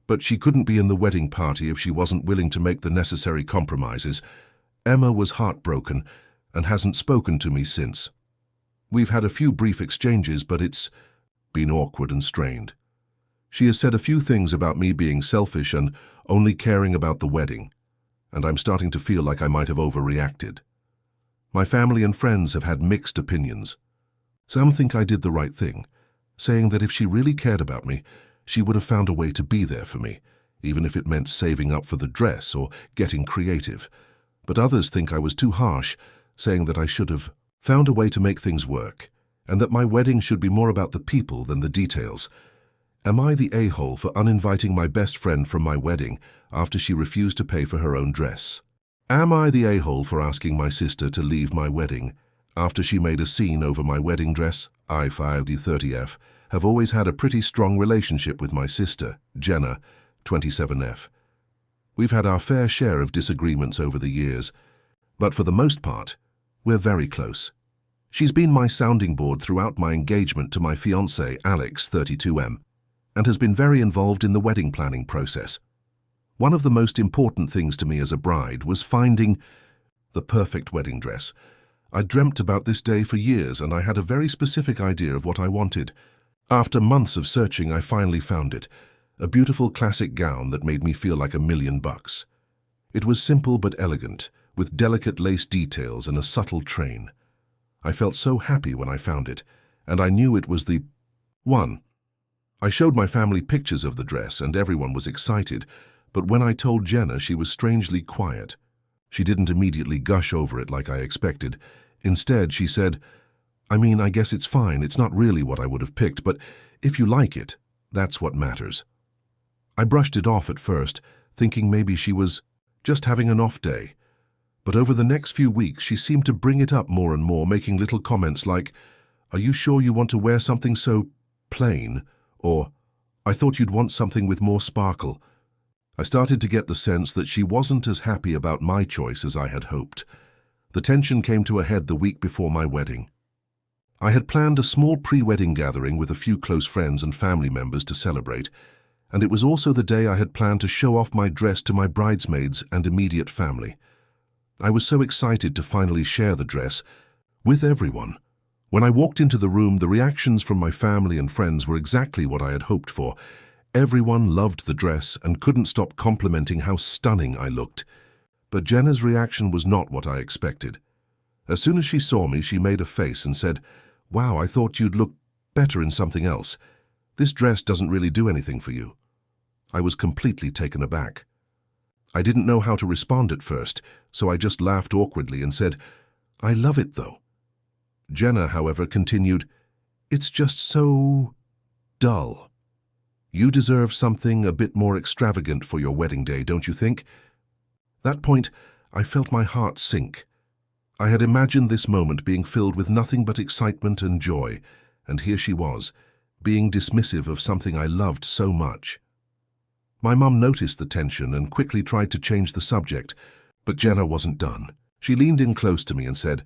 but she couldn't be in the wedding party if she wasn't willing to make the necessary compromises. Emma was heartbroken and hasn't spoken to me since. We've had a few brief exchanges, but it's been awkward and strained. She has said a few things about me being selfish and only caring about the wedding, and I'm starting to feel like I might have overreacted. My family and friends have had mixed opinions. Some think I did the right thing, saying that if she really cared about me, she would have found a way to be there for me, even if it meant saving up for the dress or getting creative. But others think I was too harsh, saying that I should have found a way to make things work, and that my wedding should be more about the people than the details. Am I the a-hole for uninviting my best friend from my wedding after she refused to pay for her own dress? Am I the a-hole for asking my sister to leave my wedding after she made a scene over my wedding dress? I, 30F, have always had a pretty strong relationship with my sister, Jenna, 27F. We've had our fair share of disagreements over the years, but for the most part, we're very close. She's been my sounding board throughout my engagement to my fiancé, Alex, 32M, and has been very involved in the wedding planning process. One of the most important things to me as a bride was finding the perfect wedding dress. I dreamt about this day for years, and I had a very specific idea of what I wanted. After months of searching, I finally found it, a beautiful classic gown that made me feel like $1,000,000. It was simple but elegant, with delicate lace details and a subtle train. I felt so happy when I found it, and I knew it was the one. I showed my family pictures of the dress, and everyone was excited, but when I told Jenna, she was strangely quiet. She didn't immediately gush over it like I expected. Instead, she said, I guess it's fine. It's not really what I would have picked, but if you like it, that's what matters." I brushed it off at first, thinking maybe she was just having an off day. But over the next few weeks, she seemed to bring it up more and more, making little comments like, "Are you sure you want to wear something so plain?" Or, "I thought you'd want something with more sparkle." I started to get the sense that she wasn't as happy about my choice as I had hoped. The tension came to a head the week before my wedding. I had planned a small pre-wedding gathering with a few close friends and family members to celebrate, and it was also the day I had planned to show off my dress to my bridesmaids and immediate family. I was so excited to finally share the dress with everyone. When I walked into the room, the reactions from my family and friends were exactly what I had hoped for. Everyone loved the dress and couldn't stop complimenting how stunning I looked. But Jenna's reaction was not what I expected. As soon as she saw me, she made a face and said, "Wow, I thought you'd look better in something else. This dress doesn't really do anything for you." I was completely taken aback. I didn't know how to respond at first, so I just laughed awkwardly and said, "I love it though." Jenna, however, continued, "It's just so dull. You deserve something a bit more extravagant for your wedding day, don't you think?" That point, I felt my heart sink. I had imagined this moment being filled with nothing but excitement and joy, and here she was, being dismissive of something I loved so much. My mum noticed the tension and quickly tried to change the subject, but Jenna wasn't done. She leaned in close to me and said,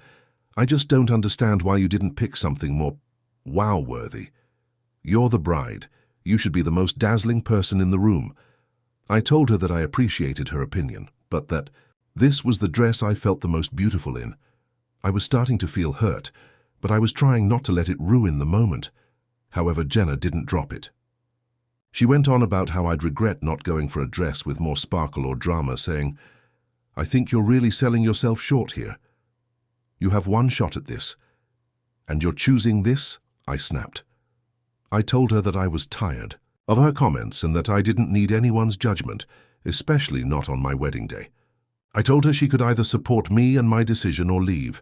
"I just don't understand why you didn't pick something more wow-worthy. You're the bride. You should be the most dazzling person in the room." I told her that I appreciated her opinion, but that this was the dress I felt the most beautiful in. I was starting to feel hurt, but I was trying not to let it ruin the moment. However, Jenna didn't drop it. She went on about how I'd regret not going for a dress with more sparkle or drama, saying, "I think you're really selling yourself short here. You have one shot at this, and you're choosing this?" I snapped. I told her that I was tired of her comments and that I didn't need anyone's judgment, especially not on my wedding day. I told her she could either support me and my decision or leave.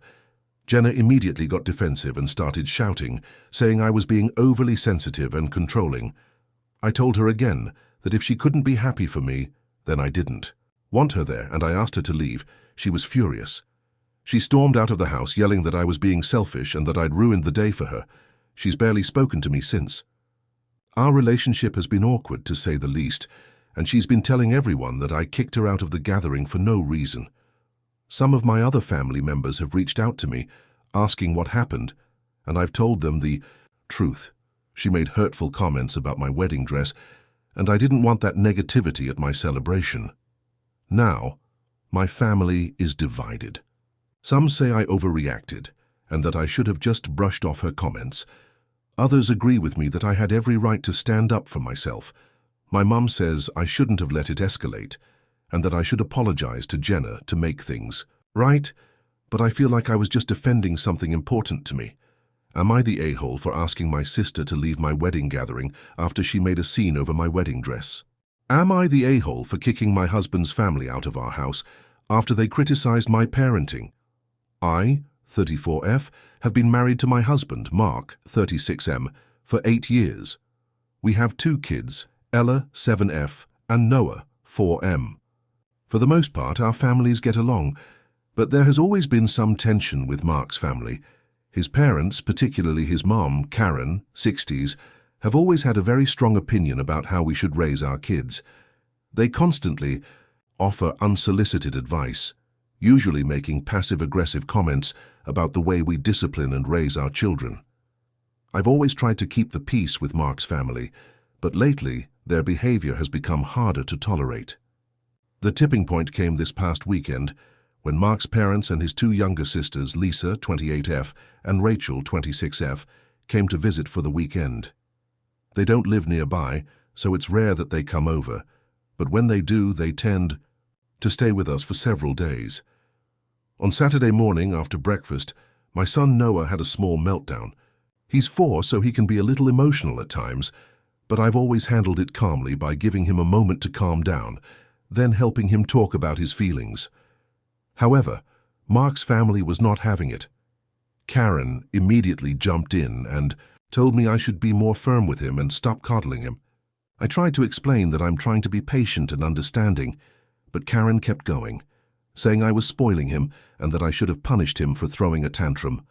Jenna immediately got defensive and started shouting, saying I was being overly sensitive and controlling. I told her again that if she couldn't be happy for me, then I didn't want her there, and I asked her to leave. She was furious. She stormed out of the house, yelling that I was being selfish and that I'd ruined the day for her. She's barely spoken to me since. Our relationship has been awkward, to say the least, and she's been telling everyone that I kicked her out of the gathering for no reason. Some of my other family members have reached out to me, asking what happened, and I've told them the truth. She made hurtful comments about my wedding dress, and I didn't want that negativity at my celebration. Now, my family is divided. Some say I overreacted, and that I should have just brushed off her comments. Others agree with me that I had every right to stand up for myself. My mum says I shouldn't have let it escalate, and that I should apologize to Jenna to make things right, but I feel like I was just defending something important to me. Am I the a-hole for asking my sister to leave my wedding gathering after she made a scene over my wedding dress? Am I the a-hole for kicking my husband's family out of our house after they criticized my parenting? I, 34F, have been married to my husband, Mark, 36M, for 8 years. We have 2 kids, Ella, 7F, and Noah, 4M. For the most part, our families get along, but there has always been some tension with Mark's family. His parents, particularly his mom, Karen, 60s, have always had a very strong opinion about how we should raise our kids. They constantly offer unsolicited advice, usually making passive-aggressive comments about the way we discipline and raise our children. I've always tried to keep the peace with Mark's family, but lately their behavior has become harder to tolerate. The tipping point came this past weekend when Mark's parents and his 2 younger sisters, Lisa, 28F, and Rachel, 26F, came to visit for the weekend. They don't live nearby, so it's rare that they come over, but when they do, they tend to stay with us for several days. On Saturday morning after breakfast, my son Noah had a small meltdown. He's 4, so he can be a little emotional at times, but I've always handled it calmly by giving him a moment to calm down, then helping him talk about his feelings. However, Mark's family was not having it. Karen immediately jumped in and told me I should be more firm with him and stop coddling him. I tried to explain that I'm trying to be patient and understanding, but Karen kept going, saying I was spoiling him and that I should have punished him for throwing a tantrum.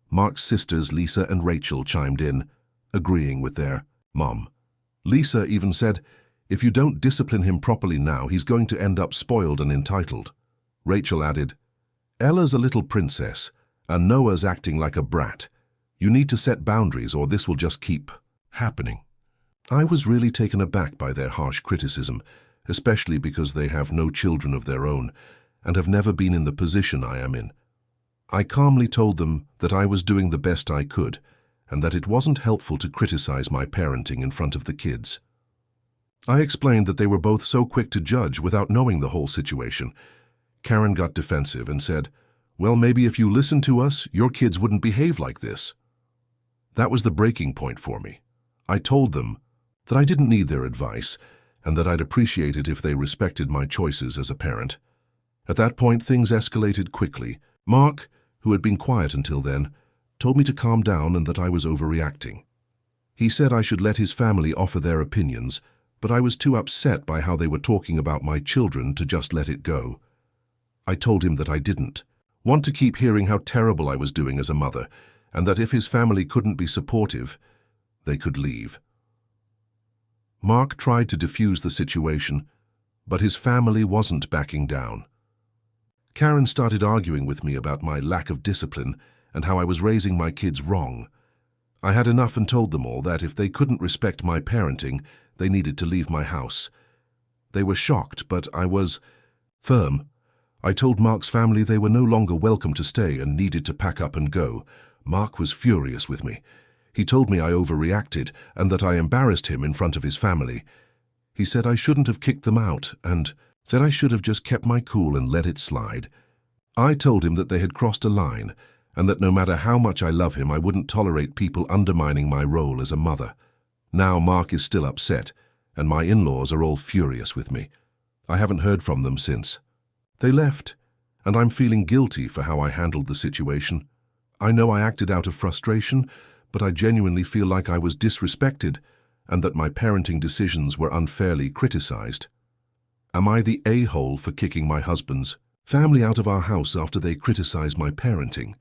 Mark's sisters, Lisa and Rachel, chimed in, agreeing with their mom. Lisa even said, if you don't discipline him properly now, he's going to end up spoiled and entitled. Rachel added, Ella's a little princess, and Noah's acting like a brat. You need to set boundaries or this will just keep happening. I was really taken aback by their harsh criticism, especially because they have no children of their own and have never been in the position I am in. I calmly told them that I was doing the best I could and that it wasn't helpful to criticize my parenting in front of the kids. I explained that they were both so quick to judge without knowing the whole situation. Karen got defensive and said, well, maybe if you listened to us, your kids wouldn't behave like this. That was the breaking point for me. I told them that I didn't need their advice and that I'd appreciate it if they respected my choices as a parent. At that point, things escalated quickly. Mark, who had been quiet until then, told me to calm down and that I was overreacting. He said I should let his family offer their opinions, but I was too upset by how they were talking about my children to just let it go. I told him that I didn't want to keep hearing how terrible I was doing as a mother, and that if his family couldn't be supportive, they could leave. Mark tried to defuse the situation, but his family wasn't backing down. Karen started arguing with me about my lack of discipline and how I was raising my kids wrong. I had enough and told them all that if they couldn't respect my parenting, they needed to leave my house. They were shocked, but I was firm. I told Mark's family they were no longer welcome to stay and needed to pack up and go. Mark was furious with me. He told me I overreacted and that I embarrassed him in front of his family. He said I shouldn't have kicked them out and that I should have just kept my cool and let it slide. I told him that they had crossed a line and that no matter how much I love him, I wouldn't tolerate people undermining my role as a mother. Now Mark is still upset, and my in-laws are all furious with me. I haven't heard from them since. They left, and I'm feeling guilty for how I handled the situation. I know I acted out of frustration, but I genuinely feel like I was disrespected and that my parenting decisions were unfairly criticized. Am I the a-hole for kicking my husband's family out of our house after they criticize my parenting?